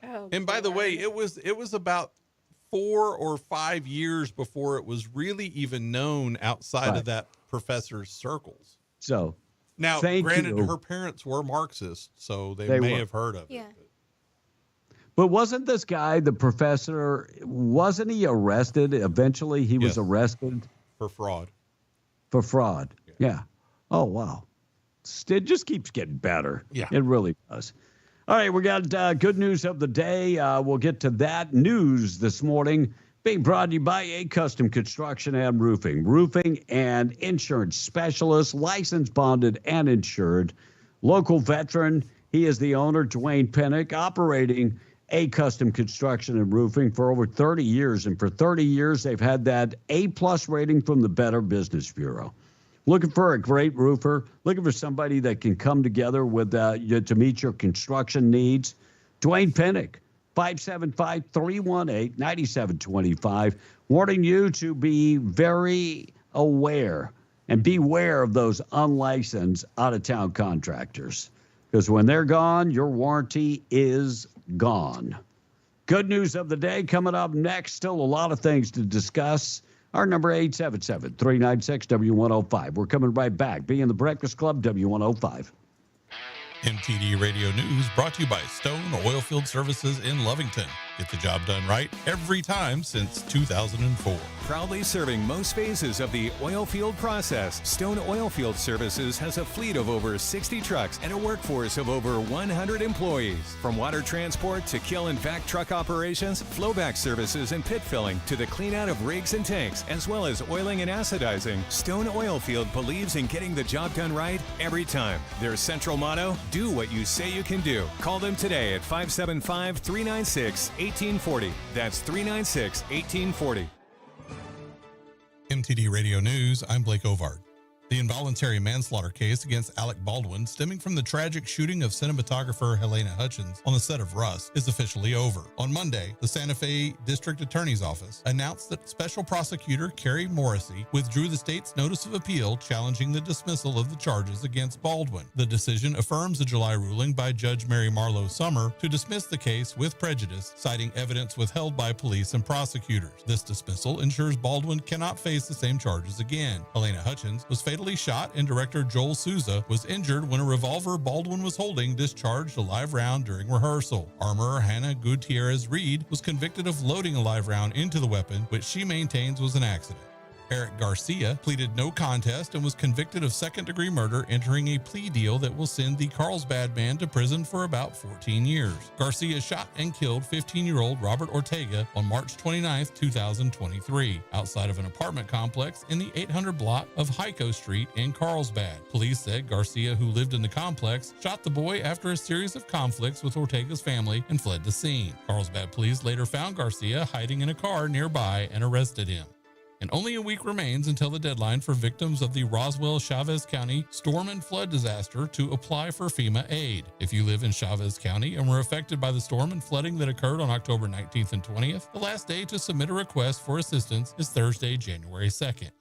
Speaker 1: Oh,
Speaker 22: and by the way, it was about 4 or 5 years before it was really even known outside of that professor's circles.
Speaker 21: So
Speaker 22: now, granted, her parents were Marxists, so they may have heard of it.
Speaker 21: But wasn't this guy, the professor, wasn't he arrested? Eventually he was arrested?
Speaker 22: For fraud.
Speaker 21: For fraud. Yeah. Oh, wow. It just keeps getting better.
Speaker 22: Yeah.
Speaker 21: It really does. All right, we got good news of the day. We'll get to that news this morning. Being brought to you by A Custom Construction and Roofing. Roofing and insurance specialist, licensed, bonded, and insured. Local veteran. He is the owner, Dwayne Pennick, operating A Custom Construction and Roofing for over 30 years. And for 30 years, they've had that A-plus rating from the Better Business Bureau. Looking for a great roofer, looking for somebody that can come together with you to meet your construction needs. Dwayne Pennick, 575-318-9725, warning you to be very aware and beware of those unlicensed out-of-town contractors. Because when they're gone, your warranty is gone. Good news of the day coming up next. Still a lot of things to discuss. Our number 877-396-W105. We're coming right back. Be in the Breakfast Club, W105.
Speaker 22: MTD Radio News brought to you by Stone Oilfield Services in Lovington. Get the job done right every time since 2004.
Speaker 4: Proudly serving most phases of the oil field process, Stone Oilfield Services has a fleet of over 60 trucks and a workforce of over 100 employees. From water transport to kill and vac truck operations, flowback services and pit filling to the clean out of rigs and tanks, as well as oiling and acidizing, Stone Oilfield believes in getting the job done right every time. Their central motto, do what you say you can do. Call them today at 575-396-1840. That's 396-1840.
Speaker 22: MTD Radio News, I'm Blake Ovard. The involuntary manslaughter case against Alec Baldwin, stemming from the tragic shooting of cinematographer Helena Hutchins on the set of Rust, is officially over. On Monday, the Santa Fe District Attorney's Office announced that Special Prosecutor Carrie Morrissey withdrew the state's notice of appeal challenging the dismissal of the charges against Baldwin. The decision affirms a July ruling by Judge Mary Marlowe Summer to dismiss the case with prejudice, citing evidence withheld by police and prosecutors. This dismissal ensures Baldwin cannot face the same charges again. Helena Hutchins was fatally shot, and director Joel Souza was injured when a revolver Baldwin was holding discharged a live round during rehearsal. Armorer Hannah Gutierrez Reed was convicted of loading a live round into the weapon, which she maintains was an accident. Eric Garcia pleaded no contest and was convicted of second-degree murder, entering a plea deal that will send the Carlsbad man to prison for about 14 years. Garcia shot and killed 15-year-old Robert Ortega on March 29, 2023, outside of an apartment complex in the 800 block of Heiko Street in Carlsbad. Police said Garcia, who lived in the complex, shot the boy after a series of conflicts with Ortega's family and fled the scene. Carlsbad police later found Garcia hiding in a car nearby and arrested him. And only a week remains until the deadline for victims of the Roswell-Chavez County storm and flood disaster to apply for FEMA aid. If you live in Chavez County and were affected by the storm and flooding that occurred on October 19th and 20th, the last day to submit a request for assistance is Thursday, January 2nd.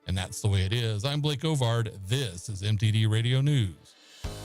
Speaker 22: And that's the way it is. I'm Blake Ovard. This is MTD Radio News.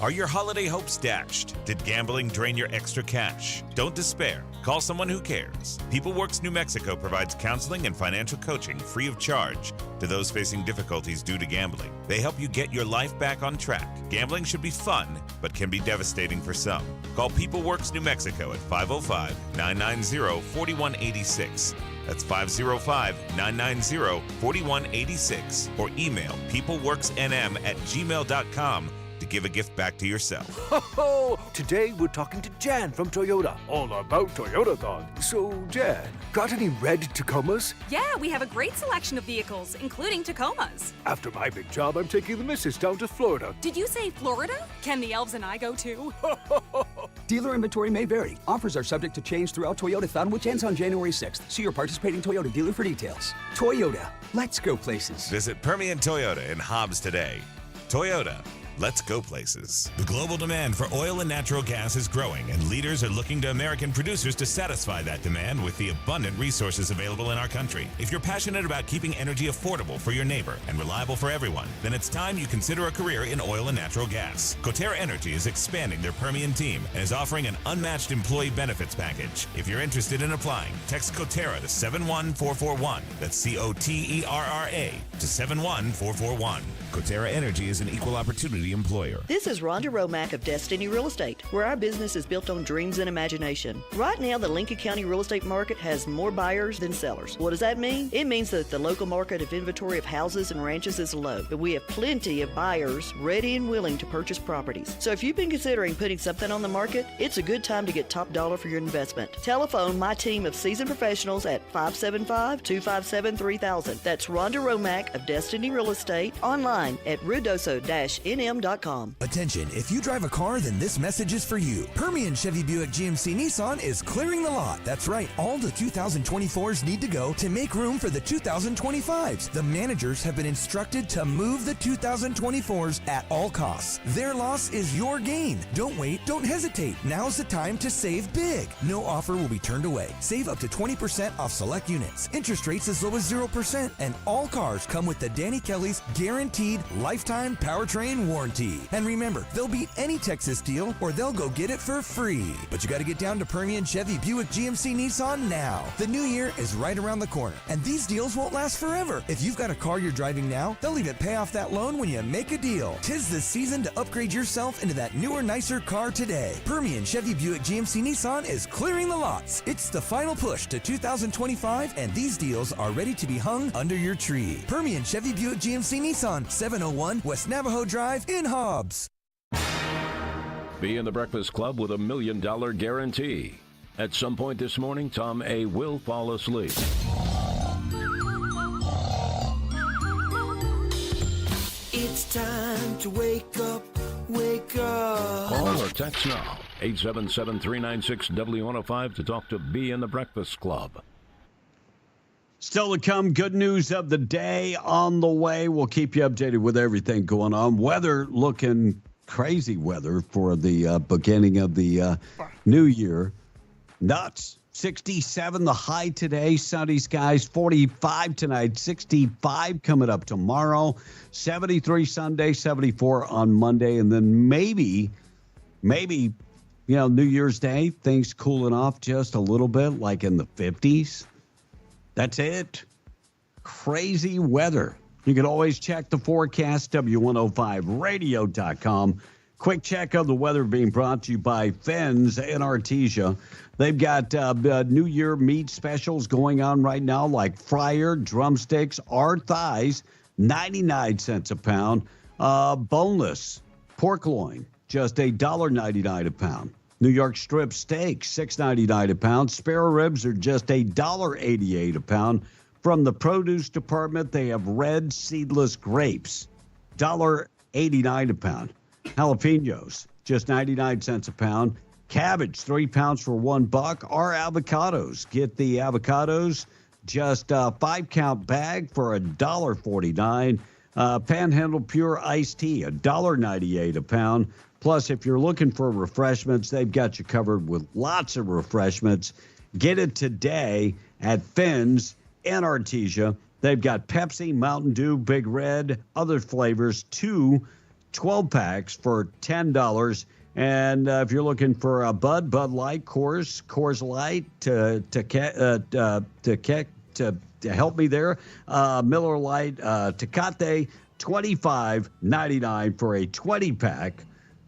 Speaker 9: Are your holiday hopes dashed? Did gambling drain your extra cash? Don't despair. Call someone who cares. PeopleWorks New Mexico provides counseling and financial coaching free of charge to those facing difficulties due to gambling. They help you get your life back on track. Gambling should be fun, but can be devastating for some. Call PeopleWorks New Mexico at 505-990-4186. That's 505-990-4186. Or email peopleworksnm@gmail.com to give a gift back to yourself.
Speaker 10: Ho! Today we're talking to Jan from Toyota, all about Toyotathon. So, Jan, got any red Tacomas?
Speaker 13: Yeah, we have a great selection of vehicles, including Tacomas.
Speaker 10: After my big job, I'm taking the missus down to Florida.
Speaker 13: Did you say Florida? Can the elves and I go too?
Speaker 14: Dealer inventory may vary. Offers are subject to change throughout Toyotathon, which ends on January 6th. See your participating Toyota dealer for details. Toyota, let's go places.
Speaker 9: Visit Permian Toyota in Hobbs today. Toyota, Let's go places. The global demand for oil and natural gas is growing, and leaders are looking to American producers to satisfy that demand with the abundant resources available in our country. If you're passionate about keeping energy affordable for your neighbor and reliable for everyone, then it's time you consider a career in oil and natural gas. Coterra Energy is expanding their Permian team and is offering an unmatched employee benefits package. If you're interested in applying, text Coterra to 71441. That's COTERRA to 71441. Coterra Energy is an equal opportunity employer.
Speaker 17: This is Rhonda Romack of Destiny Real Estate, where our business is built on dreams and imagination. Right now, the Lincoln County real estate market has more buyers than sellers. What does that mean? It means that the local market of inventory of houses and ranches is low, but we have plenty of buyers ready and willing to purchase properties. So if you've been considering putting something on the market, it's a good time to get top dollar for your investment. Telephone my team of seasoned professionals at 575-257-3000. That's Rhonda Romack of Destiny Real Estate, online at rudoso-nm.com.
Speaker 19: Attention, if you drive a car, then this message is for you. Permian Chevy Buick GMC Nissan is clearing the lot. That's right, all the 2024s need to go to make room for the 2025s. The managers have been instructed to move the 2024s at all costs. Their loss is your gain. Don't wait, don't hesitate. Now's the time to save big. No offer will be turned away. Save up to 20% off select units. Interest rates as low as 0%, and all cars come with the Danny Kelly's guaranteed lifetime powertrain warranty. And remember, they'll beat any Texas deal or they'll go get it for free. But you got to get down to Permian Chevy Buick GMC Nissan now. The new year is right around the corner, and these deals won't last forever. If you've got a car you're driving now, they'll even pay off that loan when you make a deal. 'Tis the season to upgrade yourself into that newer, nicer car today. Permian Chevy Buick GMC Nissan is clearing the lots. It's the final push to 2025, and these deals are ready to be hung under your tree. Permian Chevy Buick GMC Nissan, 701 West Navajo Drive in Hobbs.
Speaker 18: Be in the Breakfast Club with $1 million guarantee. At some point this morning, Tom A. will fall asleep.
Speaker 20: It's time to wake up, wake up.
Speaker 18: Call or text now, 877-396-W105 to talk to B in the Breakfast Club.
Speaker 21: Still to come, good news of the day on the way. We'll keep you updated with everything going on. Weather looking crazy weather for the beginning of the new year. Nuts. 67 the high today. Sunny skies. 45 tonight. 65 coming up tomorrow. 73 Sunday. 74 on Monday. And then maybe, New Year's Day, things cooling off just a little bit, like in the 50s. That's it. Crazy weather. You can always check the forecast, W105radio.com. Quick check of the weather being brought to you by Fens in Artesia. They've got New Year meat specials going on right now, like fryer, drumsticks, or thighs, 99 cents a pound. Boneless pork loin, just $1.99 a pound. New York strip steak, $6.99 a pound. Spare ribs are just $1.88 a pound. From the produce department, they have red seedless grapes, $1.89 a pound. Jalapenos, just 99 cents a pound. Cabbage, 3 pounds for $1. Our avocados, get the avocados, just a 5-count bag for $1.49. Panhandle Pure Iced Tea, $1.98 a pound. Plus, if you're looking for refreshments, they've got you covered with lots of refreshments. Get it today at Finn's in Artesia. They've got Pepsi, Mountain Dew, Big Red, other flavors, 2 12-packs for $10. And if you're looking for a Bud Light, Coors Light to help me there, Miller Lite, Tecate, $25.99 for a 20-pack.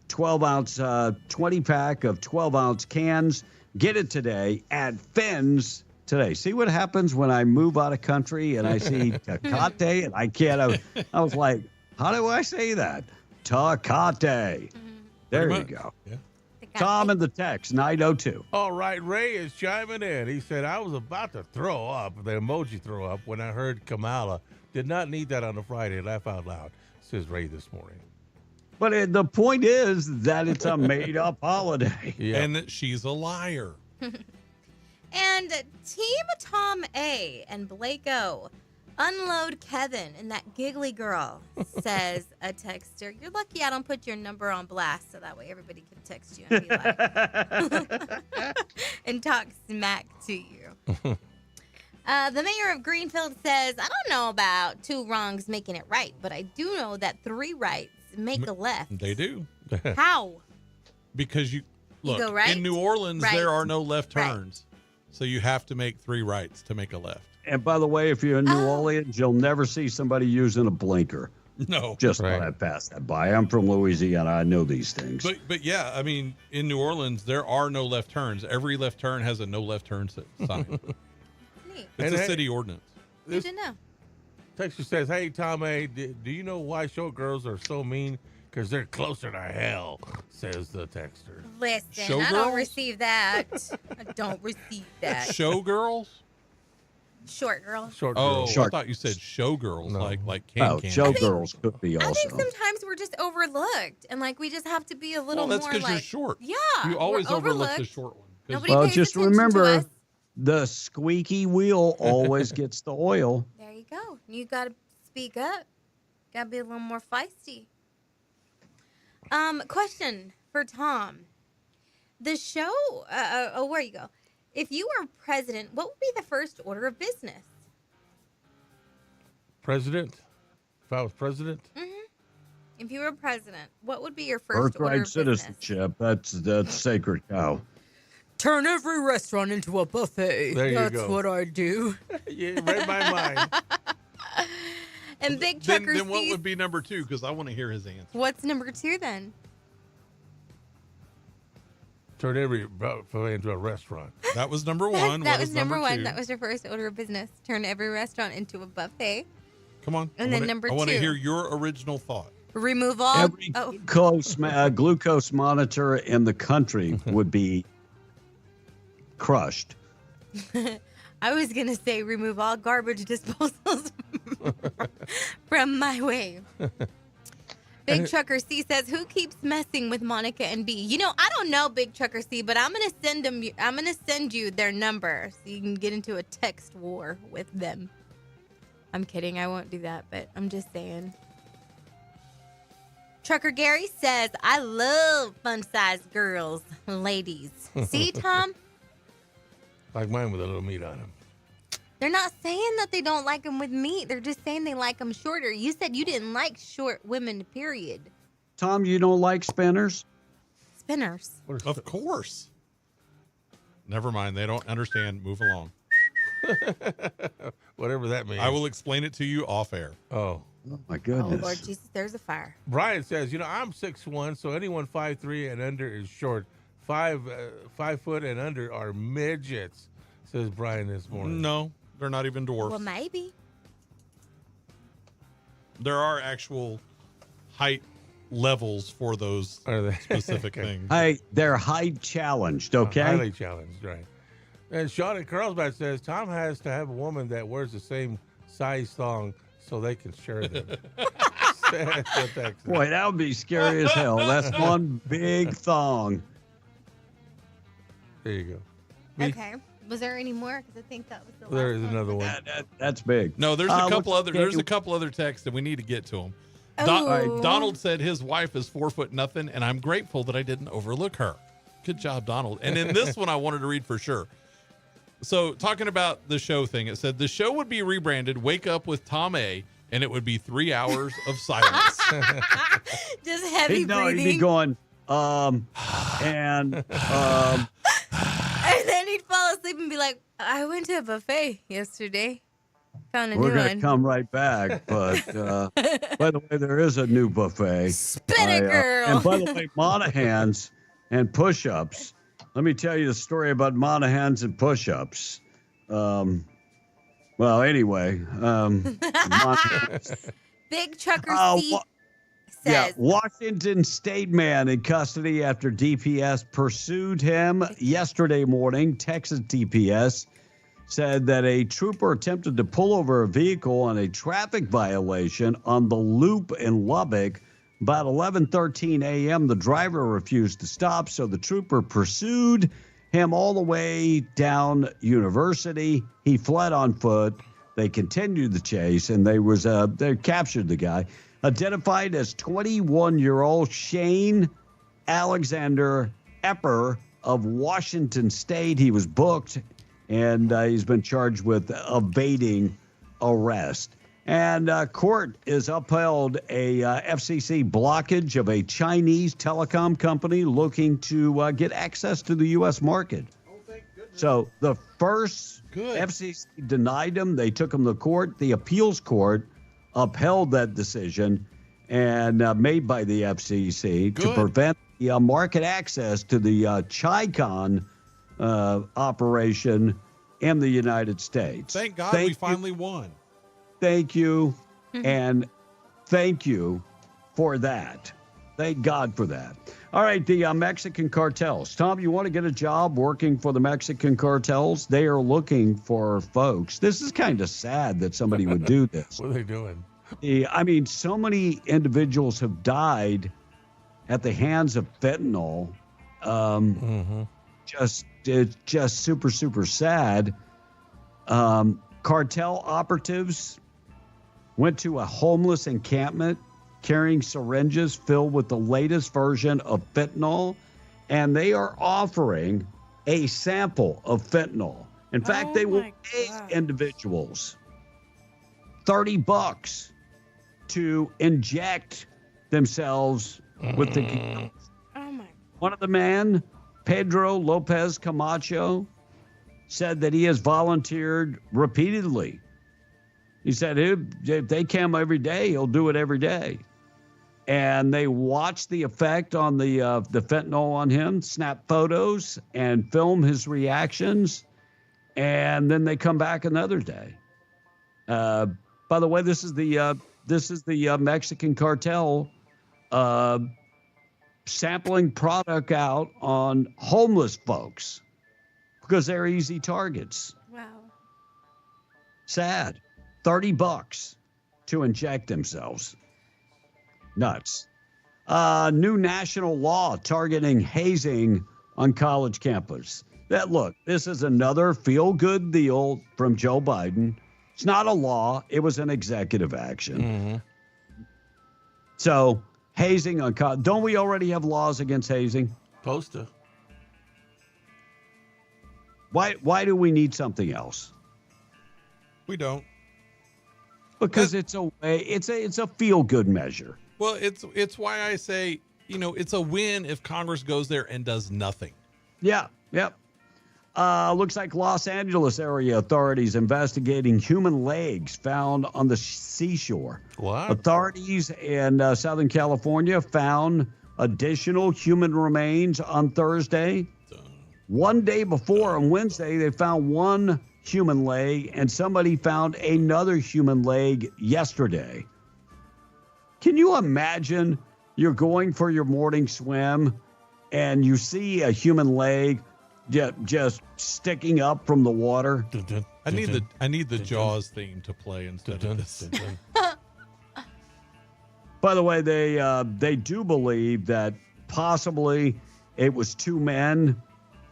Speaker 21: 12-ounce 20-pack of 12-ounce cans. Get it today at Finn's today. See what happens when I move out of country and I see Tecate and I can't. I was like, how do I say that? Tecate. There you go. Yeah. Tom in the text, 902.
Speaker 5: All right, Ray is chiming in. He said, I was about to throw up, the emoji throw up, when I heard Kamala. Did not need that on a Friday. Laugh out loud, says Ray this morning.
Speaker 21: But the point is that it's a made-up holiday.
Speaker 22: Yeah. And that she's a liar.
Speaker 1: And Team Tom A and Blake O, Unload Kevin and that giggly girl, says a texter. You're lucky I don't put your number on blast so that way everybody can text you and be like, and talk smack to you. The mayor of Greenfield says, I don't know about 2 wrongs making it right, but I do know that 3 rights make a left.
Speaker 22: They do.
Speaker 1: How?
Speaker 22: Because you look,
Speaker 1: go right,
Speaker 22: in New Orleans,
Speaker 1: right,
Speaker 22: there are no left
Speaker 1: right.
Speaker 22: turns. So you have to make 3 rights to make a left.
Speaker 21: And by the way, if you're in New Orleans, you'll never see somebody using a blinker.
Speaker 22: No.
Speaker 21: Just thought I'd pass that by. I'm from Louisiana. I know these things.
Speaker 22: But yeah, I mean, in New Orleans, there are no left turns. Every left turn has a no left turn sign.
Speaker 1: Neat.
Speaker 22: It's a city ordinance.
Speaker 1: Good to know.
Speaker 5: Texter says, hey, Tom A., do you know why short girls are so mean? Because they're closer to hell, says the texter.
Speaker 1: Listen, I don't receive that. I don't receive that.
Speaker 22: Showgirls?
Speaker 1: Short girl.
Speaker 5: Short
Speaker 22: Oh,
Speaker 21: Short.
Speaker 22: I thought you said showgirls, like can.
Speaker 21: Showgirls could be also.
Speaker 1: I think sometimes we're just overlooked, and like we just have to be a little
Speaker 22: Well, that's
Speaker 1: more
Speaker 22: because
Speaker 1: like
Speaker 22: you're short.
Speaker 1: Yeah,
Speaker 22: You always
Speaker 1: we're
Speaker 22: overlook the
Speaker 1: overlooked.
Speaker 22: short one.
Speaker 1: Nobody
Speaker 21: Well,
Speaker 1: pays
Speaker 21: just
Speaker 1: attention to
Speaker 21: remember,
Speaker 1: us.
Speaker 21: the squeaky wheel always gets the oil.
Speaker 1: There you go. You got to speak up. Got to be a little more feisty. Question for Tom. The show, where you go? If you were president, what would be the first order of business?
Speaker 5: President? If I was president?
Speaker 1: Mm-hmm. If you were president, what would be your first order
Speaker 21: Birthright
Speaker 1: of business?
Speaker 21: citazenship. That's sacred cow.
Speaker 1: Turn every restaurant into a buffet.
Speaker 5: There you
Speaker 1: That's
Speaker 5: go.
Speaker 1: what I do.
Speaker 5: Yeah, read my mind.
Speaker 1: And Big Trucker
Speaker 22: Then what
Speaker 1: sees-
Speaker 22: would be number 2? Because I want to hear his answer.
Speaker 1: What's number 2 then?
Speaker 5: Turn every buffet into a restaurant.
Speaker 22: That was number 1.
Speaker 1: That
Speaker 22: What
Speaker 1: was
Speaker 22: is
Speaker 1: number 1.
Speaker 22: 2?
Speaker 1: That was your first order of business. Turn every restaurant into a buffet.
Speaker 22: Come on.
Speaker 1: And then number
Speaker 22: I want to
Speaker 1: 2.
Speaker 22: hear your original thought.
Speaker 1: Remove all.
Speaker 21: Every glucose monitor in the country would be crushed.
Speaker 1: I was going to say remove all garbage disposals from my way. Big Trucker C says, who keeps messing with Monica and B? You know, I don't know, Big Trucker C, but I'm going to send you their number so you can get into a text war with them. I'm kidding. I won't do that, but I'm just saying. Trucker Gary says, I love fun-sized girls, ladies. See, Tom?
Speaker 5: Like mine with a little meat on them.
Speaker 1: They're not saying that they don't like them with meat. They're just saying they like them shorter. You said you didn't like short women, period.
Speaker 21: Tom, you don't like spinners?
Speaker 1: Spinners.
Speaker 22: Of course. Never mind. They don't understand. Move along.
Speaker 5: Whatever that means.
Speaker 22: I will explain it to you off air.
Speaker 5: Oh.
Speaker 21: Oh, my
Speaker 1: Oh,
Speaker 21: goodness.
Speaker 1: Lord Jesus, there's a fire.
Speaker 5: Brian says, I'm 6'1", so anyone 5'3" and under is short. 5 foot and under are midgets, says Brian this morning.
Speaker 22: No, they're not even dwarfs.
Speaker 1: Well, maybe.
Speaker 22: There are actual height levels for those specific things.
Speaker 21: Hey, they're height challenged, okay?
Speaker 5: Highly challenged, right. And Sean in Carlsbad says, Tom has to have a woman that wears the same size thong so they can share them.
Speaker 21: Boy, that would be scary as hell. That's one big thong.
Speaker 5: There you go.
Speaker 1: Okay. Was there any more? Because I think that was the
Speaker 5: There
Speaker 1: last
Speaker 5: is
Speaker 1: one.
Speaker 5: another one.
Speaker 21: That's big.
Speaker 22: No, there's a couple other.
Speaker 21: okay.
Speaker 22: There's a couple other texts, and we need to get to them.
Speaker 1: Oh.
Speaker 22: Donald said his wife is 4'0", and I'm grateful that I didn't overlook her. Good job, Donald. And in this one, I wanted to read for sure. So, talking about the show thing, it said the show would be rebranded "Wake Up with Tom A." And it would be 3 hours of silence.
Speaker 1: Just heavy
Speaker 21: No,
Speaker 1: breathing.
Speaker 21: he'd be going,
Speaker 1: And then he'd fall asleep and be like, I went to a buffet yesterday. Found a
Speaker 21: we're
Speaker 1: new
Speaker 21: going
Speaker 1: one.
Speaker 21: to come right back. But by the way, there is a new buffet.
Speaker 1: Spin it, girl.
Speaker 21: And by the way, Monahans and push-ups. Let me tell you the story about Monahans and push-ups. Well, anyway,
Speaker 1: Big Trucker C
Speaker 21: yeah,
Speaker 1: says,
Speaker 21: Washington State man in custody after DPS pursued him yesterday morning. Texas DPS said that a trooper attempted to pull over a vehicle on a traffic violation on the loop in Lubbock. About 11:13 a.m., the driver refused to stop, so the trooper pursued him all the way down University. He fled on foot. They continued the chase, and they captured the guy, identified as 21-year-old Shane Alexander Epper of Washington State. He was booked, and he's been charged with evading arrest. And court has upheld a FCC blockage of a Chinese telecom company looking to get access to the U.S. market. So the first FCC denied them. They took them to court. The appeals court upheld that decision and made by the FCC to prevent the market access to the Chicon operation in the United States.
Speaker 22: Thank God we finally won.
Speaker 21: Thank you, and thank you for that. Thank God for that. All right, the Mexican cartels. Tom, you want to get a job working for the Mexican cartels? They are looking for folks. This is kind of sad that somebody would do this.
Speaker 5: What are they doing?
Speaker 21: I mean, so many individuals have died at the hands of fentanyl. It's just super, super sad. Cartel operatives went to a homeless encampment carrying syringes filled with the latest version of fentanyl, and they are offering a sample of fentanyl. In fact, they will pay individuals $30 to inject themselves with the chemicals. One of the men, Pedro Lopez Camacho, said that he has volunteered repeatedly. He said if they come every day, he'll do it every day. And they watch the effect on the fentanyl on him, snap photos, and film his reactions, and then they come back another day. By the way, this is the Mexican cartel sampling product out on homeless folks because they're easy targets.
Speaker 1: Wow.
Speaker 21: Sad. $30 to inject themselves. Nuts. New national law targeting hazing on college campus. This is another feel-good deal from Joe Biden. It's not a law. It was an executive action. So hazing on college. Don't we already have laws against hazing?
Speaker 5: Supposed to.
Speaker 21: Why do we need something else?
Speaker 22: We don't.
Speaker 21: Because it's a feel-good measure.
Speaker 22: Well, it's why I say, it's a win if Congress goes there and does nothing.
Speaker 21: Yeah, yep. Looks like Los Angeles area authorities investigating human legs found on the seashore.
Speaker 5: What?
Speaker 21: Authorities in Southern California found additional human remains on Thursday. One day before, on Wednesday, they found one human leg, and somebody found another human leg yesterday. Can you imagine you're going for your morning swim and you see a human leg just sticking up from the water?
Speaker 22: I need the Jaws theme to play instead of this.
Speaker 21: By the way, they do believe that possibly it was two men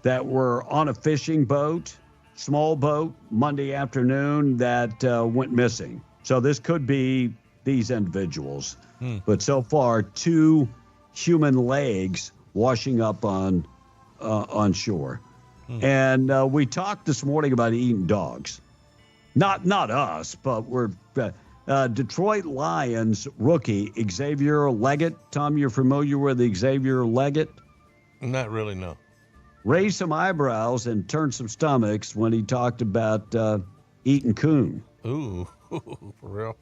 Speaker 21: that were on a fishing boat, small boat, Monday afternoon that went missing. So this could be these individuals. But so far, two human legs washing up on shore. And we talked this morning about eating dogs. Not us, but we're Detroit Lions rookie Xavier Leggett. Tom, you're familiar with Xavier Leggett?
Speaker 5: Not really, no.
Speaker 21: Raised some eyebrows and turned some stomachs when he talked about eating coon.
Speaker 5: Ooh, for real?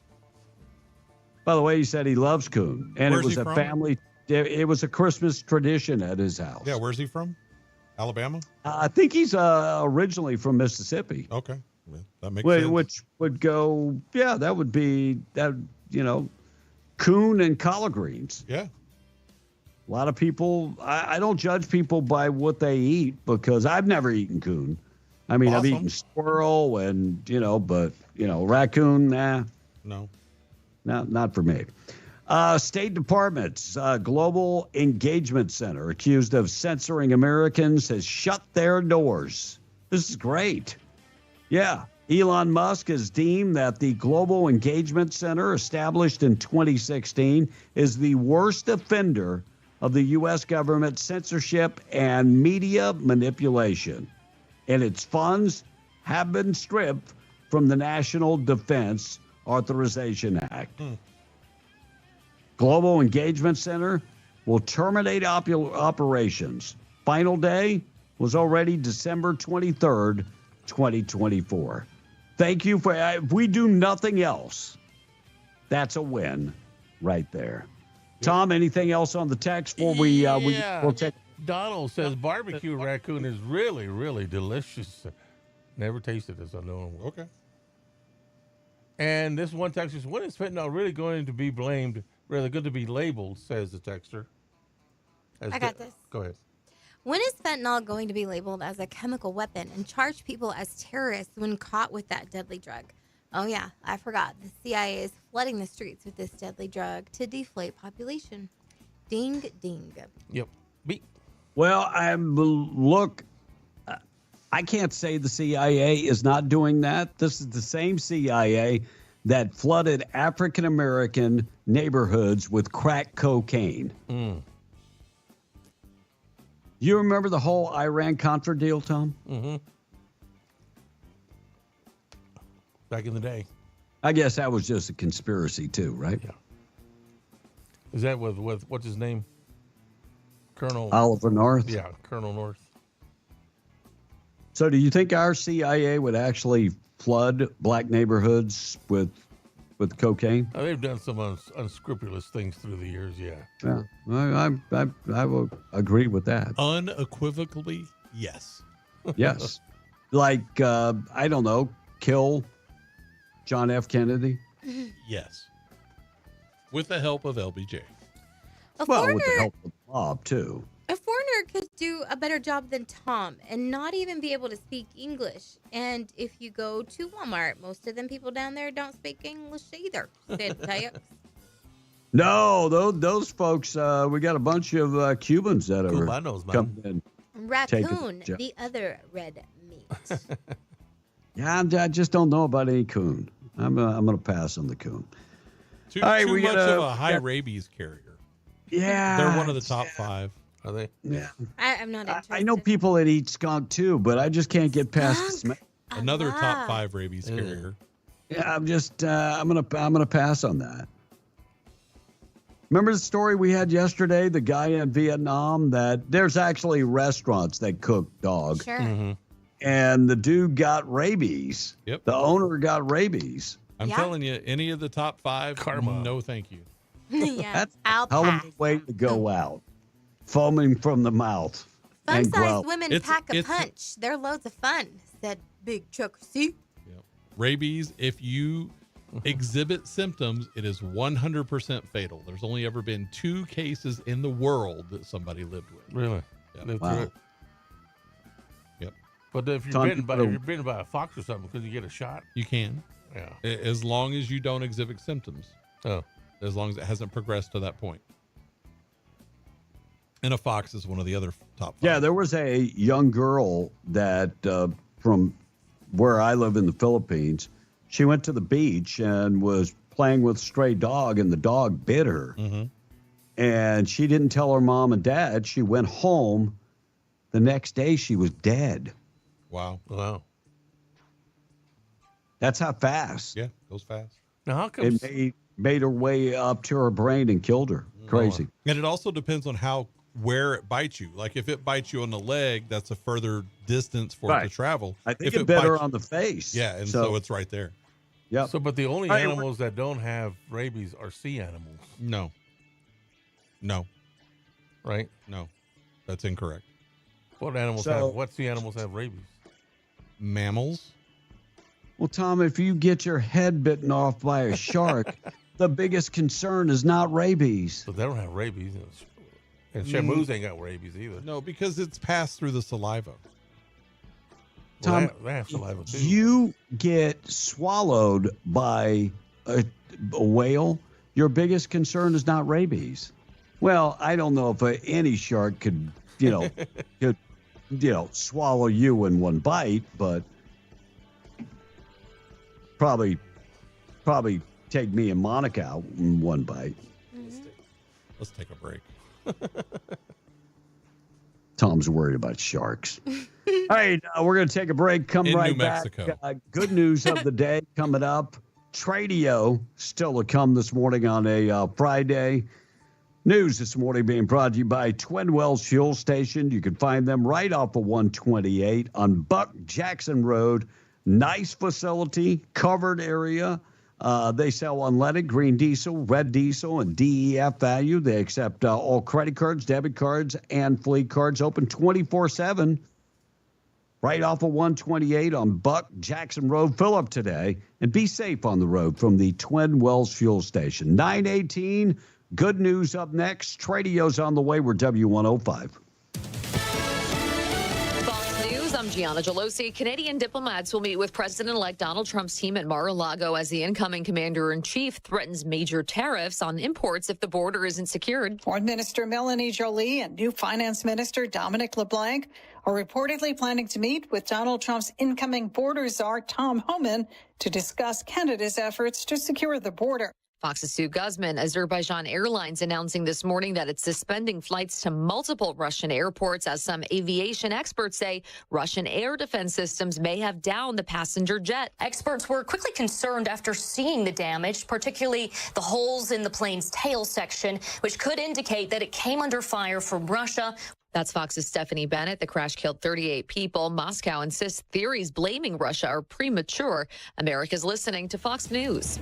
Speaker 21: By the way, he said he loves coon. And
Speaker 22: Where's
Speaker 21: it was
Speaker 22: he
Speaker 21: a
Speaker 22: from?
Speaker 21: family, it was a Christmas tradition at his house.
Speaker 22: Yeah, where's he from? Alabama?
Speaker 21: I think he's originally from Mississippi.
Speaker 22: Okay. Well, that makes sense.
Speaker 21: Which would go, that would be, coon and collard greens.
Speaker 22: Yeah.
Speaker 21: A lot of people, I don't judge people by what they eat because I've never eaten coon. I mean, I've eaten squirrel and, raccoon, nah.
Speaker 22: No.
Speaker 21: Not for me. State Department's Global Engagement Center, accused of censoring Americans, has shut their doors. This is great. Yeah. Elon Musk has deemed that the Global Engagement Center, established in 2016, is the worst offender of the U.S. government censorship and media manipulation. And its funds have been stripped from the National Defense Authorization Act. Global Engagement Center will terminate operations. Final day was already December 23rd, 2024. Thank you for, if we do nothing else, that's a win right there. Tom, anything else on the text before we'll take?
Speaker 5: Donald says barbecue raccoon is really, really delicious. Never tasted this, I know.
Speaker 22: Okay.
Speaker 5: And this one texter says, when is fentanyl really going to be blamed? Rather good to be labeled, says the texter.
Speaker 1: I got this.
Speaker 5: Go ahead.
Speaker 1: When is fentanyl going to be labeled as a chemical weapon and charge people as terrorists when caught with that deadly drug? Oh, yeah, I forgot. The CIA is flooding the streets with this deadly drug to deflate population. Ding, ding.
Speaker 5: Yep.
Speaker 21: Well, I can't say the CIA is not doing that. This is the same CIA that flooded African-American neighborhoods with crack cocaine. You remember the whole Iran-Contra deal, Tom?
Speaker 5: Mm-hmm. Back in the day.
Speaker 21: I guess that was just a conspiracy too, right?
Speaker 5: Yeah. Is that with what's his name? Colonel
Speaker 21: Oliver North?
Speaker 5: Yeah, Colonel North.
Speaker 21: So do you think our CIA would actually flood black neighborhoods with cocaine?
Speaker 5: They've done some unscrupulous things through the years, yeah.
Speaker 21: Yeah, I will agree with that.
Speaker 22: Unequivocally, yes.
Speaker 21: Yes. Like, I don't know, kill John F. Kennedy?
Speaker 22: Yes. With the help of LBJ.
Speaker 1: A
Speaker 21: Well,
Speaker 1: foreigner,
Speaker 21: with the help of Bob, too.
Speaker 1: a foreigner could do a better job than Tom and not even be able to speak English. And if you go to Walmart, most of them people down there don't speak English either. Said Tex.
Speaker 21: No, those folks, we got a bunch of Cubans that are coming in.
Speaker 1: Raccoon, the other red meat.
Speaker 21: Yeah, I just don't know about any coon. I'm gonna pass on the coon.
Speaker 22: Too
Speaker 21: All right,
Speaker 22: much of a high rabies carrier.
Speaker 21: Yeah,
Speaker 22: They're one of the top 5.
Speaker 5: Are they?
Speaker 21: Yeah.
Speaker 1: I'm not interested.
Speaker 21: I know people that eat skunk too, but I just can't get past the smell.
Speaker 22: Another top 5 rabies carrier.
Speaker 21: Yeah, I'm just I'm gonna pass on that. Remember the story we had yesterday? The guy in Vietnam that there's actually restaurants that cook dog.
Speaker 1: Sure.
Speaker 5: Mm-hmm.
Speaker 21: And the dude got rabies.
Speaker 22: Yep.
Speaker 21: The owner got rabies.
Speaker 22: I'm telling you, any of the top 5,
Speaker 5: Karma.
Speaker 22: no thank you.
Speaker 1: Yeah,
Speaker 21: That's
Speaker 1: I'll
Speaker 21: a hell
Speaker 1: pass.
Speaker 21: of a way to go out. Foaming from the mouth. and
Speaker 1: Fun-sized
Speaker 21: growl.
Speaker 1: women pack a punch. They're loads of fun, said Big Chuck C.
Speaker 22: Rabies, if you exhibit symptoms, it is 100% fatal. There's only ever been 2 cases in the world that somebody lived with.
Speaker 5: Really?
Speaker 22: Yep.
Speaker 5: Lived
Speaker 21: Wow.
Speaker 5: through it?
Speaker 22: Yep.
Speaker 5: But if you're bitten by a fox or something, could you get a shot?
Speaker 22: You can.
Speaker 5: Yeah.
Speaker 22: As long as you don't exhibit symptoms.
Speaker 5: Oh.
Speaker 22: As long as it hasn't progressed to that point. And a fox is one of the other top 5.
Speaker 21: Yeah, there was a young girl that from where I live in the Philippines. She went to the beach and was playing with a stray dog, and the dog bit her.
Speaker 22: Mm-hmm.
Speaker 21: And she didn't tell her mom and dad. She went home. The next day, she was dead.
Speaker 22: Wow.
Speaker 21: That's how fast.
Speaker 22: Yeah, goes fast.
Speaker 5: Now, how come
Speaker 21: It made her way up to her brain and killed her. Crazy.
Speaker 22: And it also depends on where it bites you. Like if it bites you on the leg, that's a further distance for it to travel.
Speaker 21: I think
Speaker 22: if
Speaker 21: it bit her
Speaker 22: bites
Speaker 21: on the face.
Speaker 22: Yeah, and so it's right there.
Speaker 21: Yeah.
Speaker 5: So, but the only
Speaker 21: All right,
Speaker 5: animals that don't have rabies are sea animals,
Speaker 22: No.
Speaker 5: right?
Speaker 22: No. That's incorrect.
Speaker 5: What animals what sea animals have rabies?
Speaker 22: Mammals.
Speaker 21: Well, Tom, if you get your head bitten off by a shark, the biggest concern is not rabies.
Speaker 5: But they don't have rabies. And shamus ain't got rabies either.
Speaker 22: No, because it's passed through the saliva.
Speaker 5: Well,
Speaker 21: Tom,
Speaker 5: they have saliva too.
Speaker 21: You get swallowed by a whale, your biggest concern is not rabies. Well, I don't know if any shark could, swallow you in one bite, but probably take me and Monica out in one bite.
Speaker 22: Let's take a break.
Speaker 21: Tom's worried about sharks. All right, we're going to take a break. Come
Speaker 22: In
Speaker 21: right
Speaker 22: New
Speaker 21: back.
Speaker 22: Mexico.
Speaker 21: Good news of the day coming up. Tradio still to come this morning on a Friday. News this morning being brought to you by Twin Wells Fuel Station. You can find them right off of 128 on Buck Jackson Road. Nice facility, covered area. They sell unleaded, green diesel, red diesel, and DEF value. They accept all credit cards, debit cards, and fleet cards. Open 24/7. Right off of 128 on Buck Jackson Road. Fill up today and be safe on the road from the Twin Wells Fuel Station. 9:18. Good news up next. Tradio's on the way. We're W105.
Speaker 7: Fox News, I'm Gianna Gelosi. Canadian diplomats will meet with President-elect Donald Trump's team at Mar-a-Lago as the incoming commander-in-chief threatens major tariffs on imports if the border isn't secured.
Speaker 8: Foreign Minister Melanie Joly and new Finance Minister Dominic LeBlanc are reportedly planning to meet with Donald Trump's incoming border czar Tom Homan to discuss Canada's efforts to secure the border.
Speaker 7: Fox's Sue Guzman. Azerbaijan Airlines announcing this morning that it's suspending flights to multiple Russian airports as some aviation experts say Russian air defense systems may have downed the passenger jet.
Speaker 11: Experts were quickly concerned after seeing the damage, particularly the holes in the plane's tail section, which could indicate that it came under fire from Russia.
Speaker 7: That's Fox's Stephanie Bennett. The crash killed 38 people. Moscow insists theories blaming Russia are premature. America's listening to Fox News.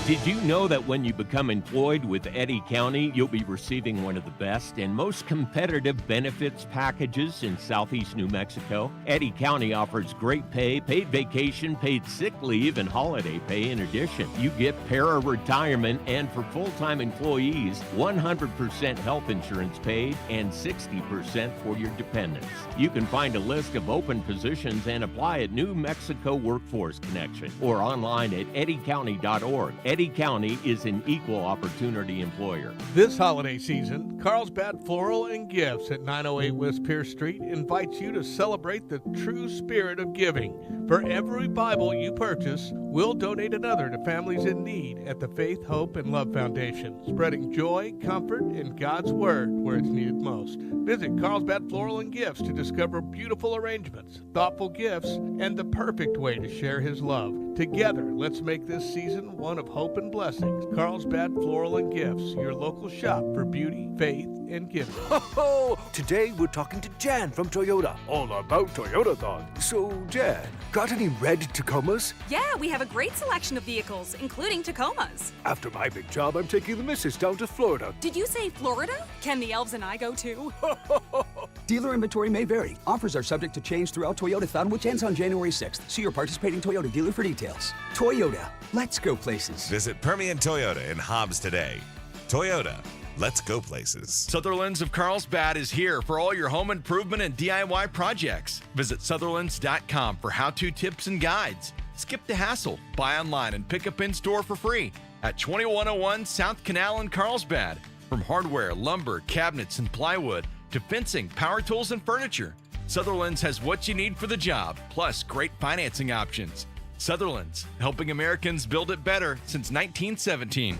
Speaker 23: Did you know that when you become employed with Eddy County, you'll be receiving one of the best and most competitive benefits packages in Southeast New Mexico? Eddy County offers great pay, paid vacation, paid sick leave, and holiday pay. In addition, you get para-retirement and for full-time employees, 100% health insurance paid and 60% for your dependents. You can find a list of open positions and apply at New Mexico Workforce Connection or online at eddycounty.org. Eddy County is an equal opportunity employer.
Speaker 24: This holiday season, Carlsbad Floral and Gifts at 908 West Pierce Street invites you to celebrate the true spirit of giving. For every Bible you purchase, we'll donate another to families in need at the Faith, Hope, and Love Foundation, spreading joy, comfort, and God's Word where it's needed most. Visit Carlsbad Floral and Gifts to discover beautiful arrangements, thoughtful gifts, and the perfect way to share His love. Together, let's make this season one of hope and blessings. Carlsbad Floral and Gifts, your local shop for beauty, faith, and giving.
Speaker 10: Ho! Today we're talking to Jan from Toyota, all about Toyotathon. So, Jan, got any red Tacomas?
Speaker 13: Yeah, we have a great selection of vehicles, including Tacomas.
Speaker 10: After my big job, I'm taking the missus down to Florida.
Speaker 13: Did you say Florida? Can the elves and I go too?
Speaker 14: Dealer inventory may vary. Offers are subject to change throughout Toyotathon, which ends on January 6th. See your participating Toyota dealer for details. Toyota, let's go places.
Speaker 9: Visit Permian Toyota in Hobbs today. Toyota, let's go places.
Speaker 25: Sutherland's of Carlsbad is here for all your home improvement and DIY projects. Visit Sutherlands.com for how-to tips and guides. Skip the hassle. Buy online and pick up in-store for free at 2101 South Canal in Carlsbad. From hardware, lumber, cabinets, and plywood to fencing, power tools, and furniture, Sutherland's has what you need for the job, plus great financing options. Sutherland's, helping Americans build it better since 1917.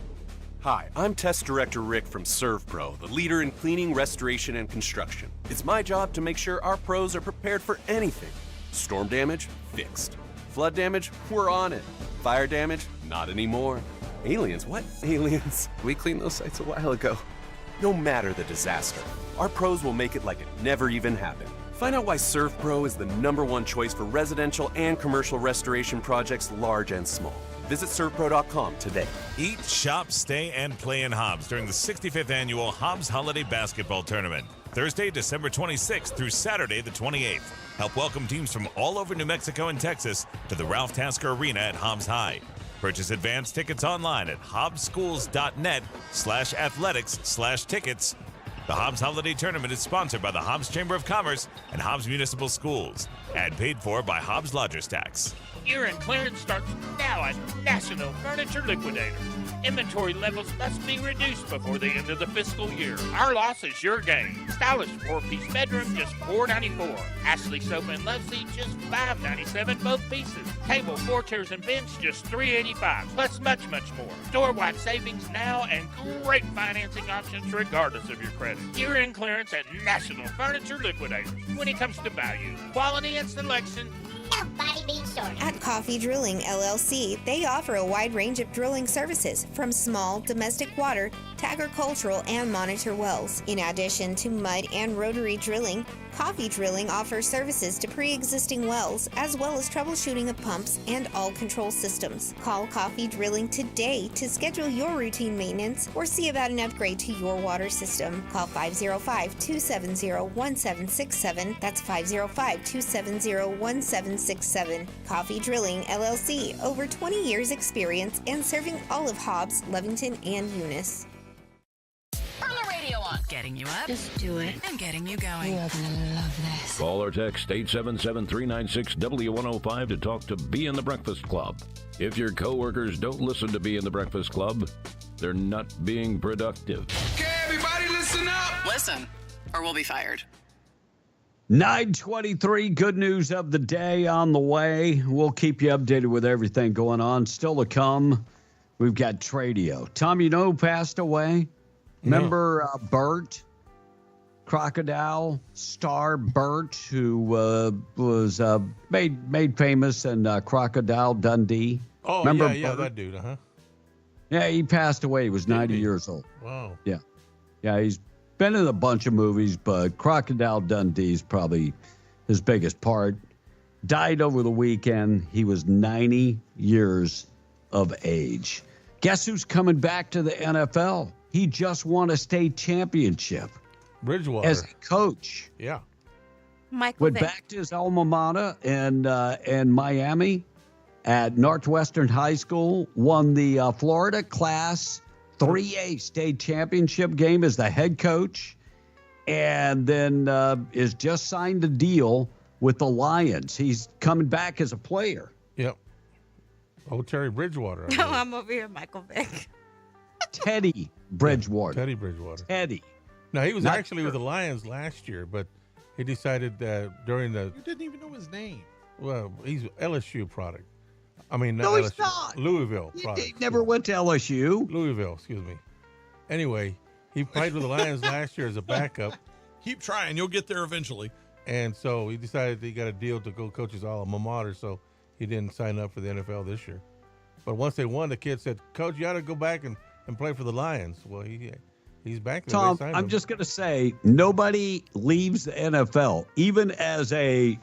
Speaker 27: Hi, I'm Test Director Rick from ServPro, the leader in cleaning, restoration, and construction. It's my job to make sure our pros are prepared for anything. Storm damage? Fixed. Flood damage? We're on it. Fire damage? Not anymore. Aliens? What? Aliens? We cleaned those sites a while ago. No matter the disaster, our pros will make it like it never even happened. Find out why ServPro is the #1 choice for residential and commercial restoration projects, large and small. Visit servpro.com today.
Speaker 9: Eat, shop, stay, and play in Hobbs during the 65th Annual Hobbs Holiday Basketball Tournament. Thursday, December 26th through Saturday, the 28th. Help welcome teams from all over New Mexico and Texas to the Ralph Tasker Arena at Hobbs High. Purchase advance tickets online at hobbsschools.net/athletics/tickets. The Hobbs Holiday Tournament is sponsored by the Hobbs Chamber of Commerce and Hobbs Municipal Schools, and paid for by Hobbs Lodgers Tax.
Speaker 28: Year-end clearance starts now at National Furniture Liquidators.
Speaker 2: Inventory levels must be reduced before the end of the fiscal year. Our loss is your gain. Stylish 4-piece bedroom, just $4.94. Ashley sofa and love seat, just $5.97 both pieces. Table, 4 chairs and bench, just $3.85. Plus much more. Store-wide savings now and great financing options regardless of your credit. You're in clearance at National Furniture Liquidators. When it comes to value, quality, and selection,
Speaker 3: nobody beats short. At Coffee Drilling LLC, they offer a wide range of drilling services from small domestic water to agricultural and monitor wells. In addition to mud and rotary drilling, Coffee Drilling offers services to pre-existing wells as well as troubleshooting of pumps and all control systems. Call Coffee Drilling today to schedule your routine maintenance or see about an upgrade to your water system. Call 505-270-1767. That's 505-270-1767. Coffee Drilling LLC, over 20 years experience and serving all of Hobbs, Lovington, and Eunice.
Speaker 13: Turn the radio on. Getting you up. Just do it. And getting you going. You're gonna love this.
Speaker 18: Call or text 877-396-W105 to talk to Bee in the Breakfast Club. If your coworkers don't listen to Bee in the Breakfast Club, they're not being productive.
Speaker 20: Okay, everybody listen up.
Speaker 13: Listen, or we'll be fired.
Speaker 21: 9:23, good news of the day on the way. We'll keep you updated with everything going on. Still to come, we've got Tradio. Tom, you know who passed away? Remember Bert, crocodile star Bert, who was made famous in Crocodile Dundee?
Speaker 5: Oh,
Speaker 21: remember
Speaker 5: yeah,
Speaker 21: Bert?
Speaker 5: that dude, huh?
Speaker 21: Yeah, he passed away. He was 90 years old.
Speaker 5: Wow.
Speaker 21: Yeah. Yeah, he's been in a bunch of movies, but Crocodile Dundee is probably his biggest part. Died over the weekend. He was 90 years of age. Guess who's coming back to the NFL? He just won a state championship.
Speaker 5: Bridgewater.
Speaker 21: As a coach.
Speaker 5: Yeah.
Speaker 1: Michael
Speaker 21: Went
Speaker 1: Vick.
Speaker 21: back to his alma mater in Miami at Northwestern High School, won the Florida Class 3A state championship game as the head coach, and then is just signed a deal with the Lions. He's coming back as a player.
Speaker 5: Yep. Oh, Terry Bridgewater.
Speaker 1: No, I'm over here, Michael Vick.
Speaker 21: Teddy Bridgewater.
Speaker 5: Teddy Bridgewater.
Speaker 21: Teddy.
Speaker 5: No, he was
Speaker 21: Not
Speaker 5: actually with the Lions last year, but he decided during the...
Speaker 22: You didn't even know his name.
Speaker 5: Well, he's LSU product. I mean,
Speaker 21: No,
Speaker 5: not
Speaker 21: he's
Speaker 5: LSU.
Speaker 21: not.
Speaker 5: Louisville
Speaker 21: He
Speaker 5: product.
Speaker 21: never went to LSU.
Speaker 5: Louisville, excuse me. Anyway, he played with the Lions last year as a backup.
Speaker 22: Keep trying. You'll get there eventually.
Speaker 5: And so he decided he got a deal to go coach his alma mater, so he didn't sign up for the NFL this year. But once they won, the kid said, Coach, you ought to go back and play for the Lions. Well, he's back there.
Speaker 21: Tom,
Speaker 5: They signed
Speaker 21: I'm
Speaker 5: him.
Speaker 21: just going to say nobody leaves the NFL, even as a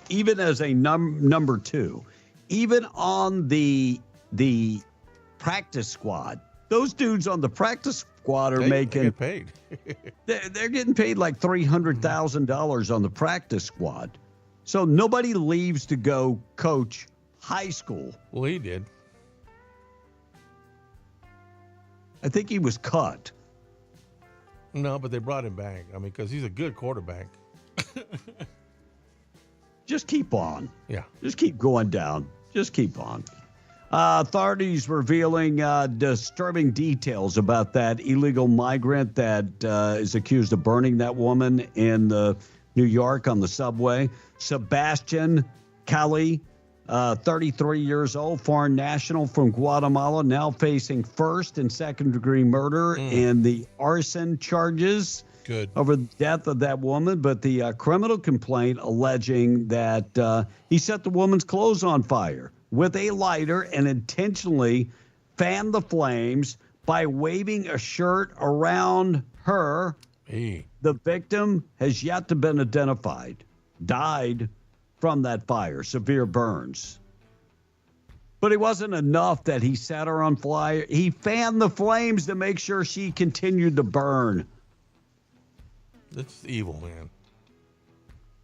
Speaker 21: number two, even on the practice squad. Those dudes on the practice squad are
Speaker 5: They
Speaker 21: making
Speaker 5: get paid.
Speaker 21: they're getting paid like $300,000 on the practice squad. So nobody leaves to go coach high school.
Speaker 5: Well, he did.
Speaker 21: I think he was cut.
Speaker 5: No, but they brought him back. I mean, because he's a good quarterback.
Speaker 21: Just keep on.
Speaker 5: Yeah.
Speaker 21: Just keep going down. Just keep on. Authorities revealing disturbing details about that illegal migrant that is accused of burning that woman in New York on the subway. Sebastian Cali, 33 years old, foreign national from Guatemala, now facing first and second degree murder and the arson charges.
Speaker 22: Good.
Speaker 21: Over the death of that woman, but the criminal complaint alleging that he set the woman's clothes on fire with a lighter and intentionally fanned the flames by waving a shirt around her.
Speaker 5: Hey.
Speaker 21: The victim has yet to been identified. Died from that fire, severe burns. But it wasn't enough that he set her on fire. He fanned the flames to make sure she continued to burn.
Speaker 5: That's evil, man.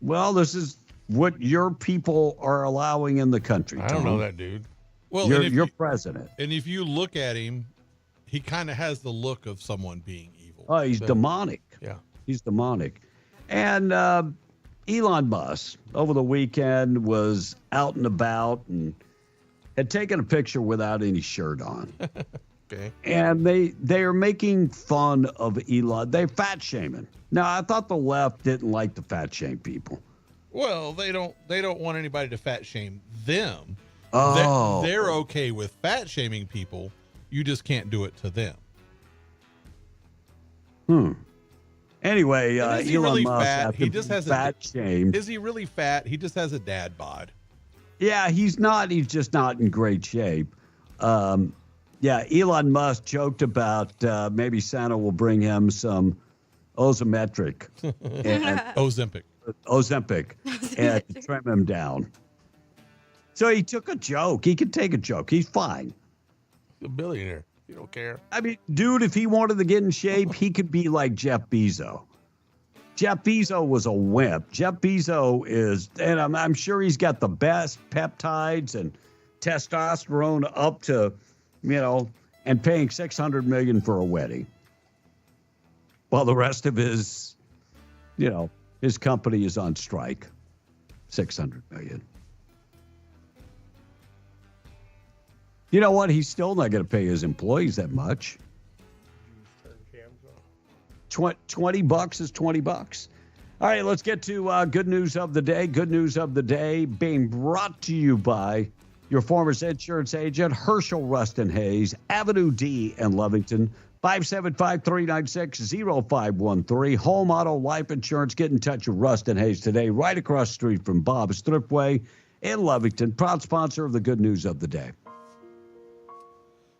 Speaker 21: Well, this is what your people are allowing in the country.
Speaker 5: I don't
Speaker 21: Tom.
Speaker 5: know that dude.
Speaker 22: Well,
Speaker 21: you're,
Speaker 22: and if
Speaker 21: you're
Speaker 22: you-
Speaker 21: president.
Speaker 22: And if you look at him, he kind of has the look of someone being evil.
Speaker 21: Oh, he's demonic.
Speaker 5: Yeah.
Speaker 21: He's demonic. And Elon Musk over the weekend was out and about and had taken a picture without any shirt on.
Speaker 5: Okay.
Speaker 21: And they are making fun of Elon. They're fat shaming. Now, I thought the left didn't like to fat shame people.
Speaker 22: Well, they don't want anybody to fat shame them.
Speaker 21: Oh.
Speaker 22: They're okay with fat shaming people. You just can't do it to them.
Speaker 21: Anyway,
Speaker 22: Is he
Speaker 21: Elon
Speaker 22: really
Speaker 21: Musk
Speaker 22: fat? He just has
Speaker 21: fat shamed.
Speaker 22: Is he really fat? He just has a dad bod.
Speaker 21: Yeah, he's not. He's just not in great shape. Yeah, Elon Musk joked about maybe Santa will bring him some Ozempic and
Speaker 22: Ozempic
Speaker 21: and to trim him down. So he took a joke. He could take a joke. He's fine.
Speaker 5: He's a billionaire. You don't care.
Speaker 21: I mean, dude, if he wanted to get in shape, he could be like Jeff Bezos. Jeff Bezos was a wimp. Jeff Bezos is, and I'm sure he's got the best peptides and testosterone up to, and paying $600 million for a wedding, while the rest of his, his company is on strike. $600 million. You know what? He's still not going to pay his employees that much. $20 is $20. All right, let's get to good news of the day. Good news of the day being brought to you by your former insurance agent, Herschel Rustin Hayes, Avenue D in Lovington, 575-396-0513. Home, auto, life insurance. Get in touch with Rustin Hayes today, right across the street from Bob's Thriftway in Lovington. Proud sponsor of the good news of the day.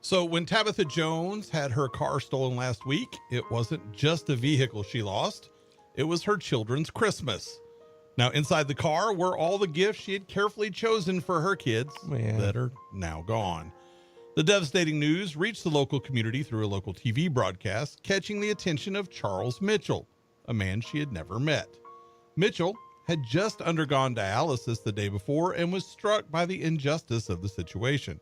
Speaker 22: So when Tabitha Jones had her car stolen last week, it wasn't just a vehicle she lost. It was her children's Christmas. Now, inside the car were all the gifts she had carefully chosen for her kids that are now gone. The devastating news reached the local community through a local TV broadcast, catching the attention of Charles Mitchell, a man she had never met. Mitchell had just undergone dialysis the day before and was struck by the injustice of the situation.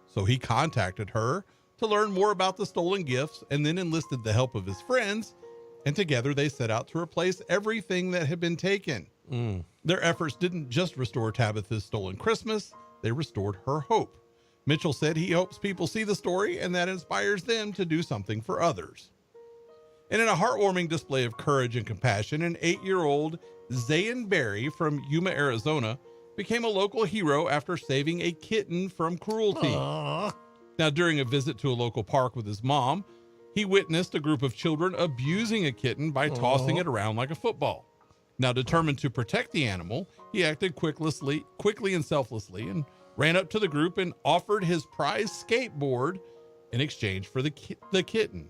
Speaker 22: So he contacted her to learn more about the stolen gifts and then enlisted the help of his friends, and together they set out to replace everything that had been taken. Their efforts didn't just restore Tabitha's stolen Christmas, they restored her hope. Mitchell said he hopes people see the story and that inspires them to do something for others. And in a heartwarming display of courage and compassion, an 8-year-old Zayn Berry from Yuma, Arizona, became a local hero after saving a kitten from cruelty. Aww. Now, during a visit to a local park with his mom, he witnessed a group of children abusing a kitten by tossing it around like a football. Now, determined to protect the animal, he acted quickly and selflessly and ran up to the group and offered his prize skateboard in exchange for the kitten.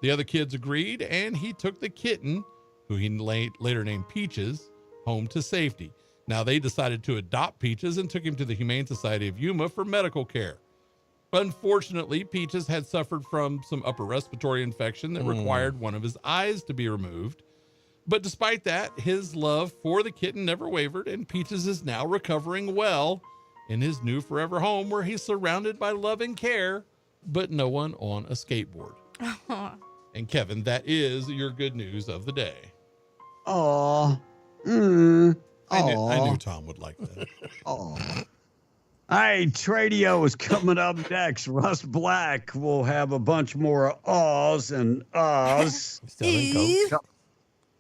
Speaker 22: The other kids agreed, and he took the kitten, who he later named Peaches, home to safety. Now, they decided to adopt Peaches and took him to the Humane Society of Yuma for medical care. Unfortunately, Peaches had suffered from some upper respiratory infection that required one of his eyes to be removed. But despite that, his love for the kitten never wavered, and Peaches is now recovering well in his new forever home where he's surrounded by love and care, but no one on a skateboard. And Kevin, that is your good news of the day.
Speaker 21: Aw.
Speaker 22: I knew Tom would like that.
Speaker 21: All right, Tradio is coming up next. Russ Black will have a bunch more ahs and ahs.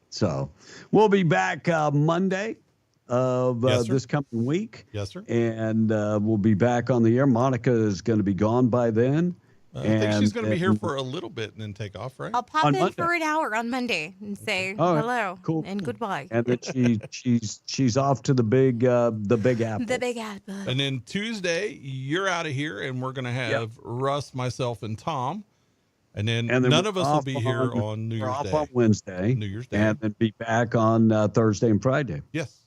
Speaker 21: So we'll be back Monday of this coming week.
Speaker 22: Yes, sir.
Speaker 21: And we'll be back on the air. Monica is going to be gone by then.
Speaker 22: I think she's going to be here for a little bit and then take off, right?
Speaker 1: I'll pop in for an hour on Monday and say hello and goodbye.
Speaker 21: And then she's off to the big apple.
Speaker 1: The Big Apple.
Speaker 22: And then Tuesday, you're out of here, and we're going to have Russ, myself, and Tom. And then none of us will be here on New Year's Day.
Speaker 21: We're off on Wednesday.
Speaker 22: New Year's Day.
Speaker 21: And then be back on Thursday and Friday.
Speaker 22: Yes.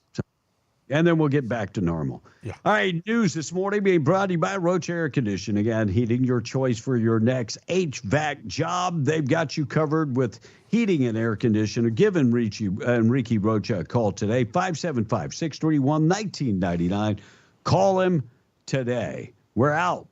Speaker 21: And then we'll get back to normal.
Speaker 22: Yeah.
Speaker 21: All right, news this morning being brought to you by Roach Air Conditioning. Again, heating, your choice for your next HVAC job. They've got you covered with heating and air conditioner. Give Enrique Roach a call today, 575-631-1999. Call him today. We're out.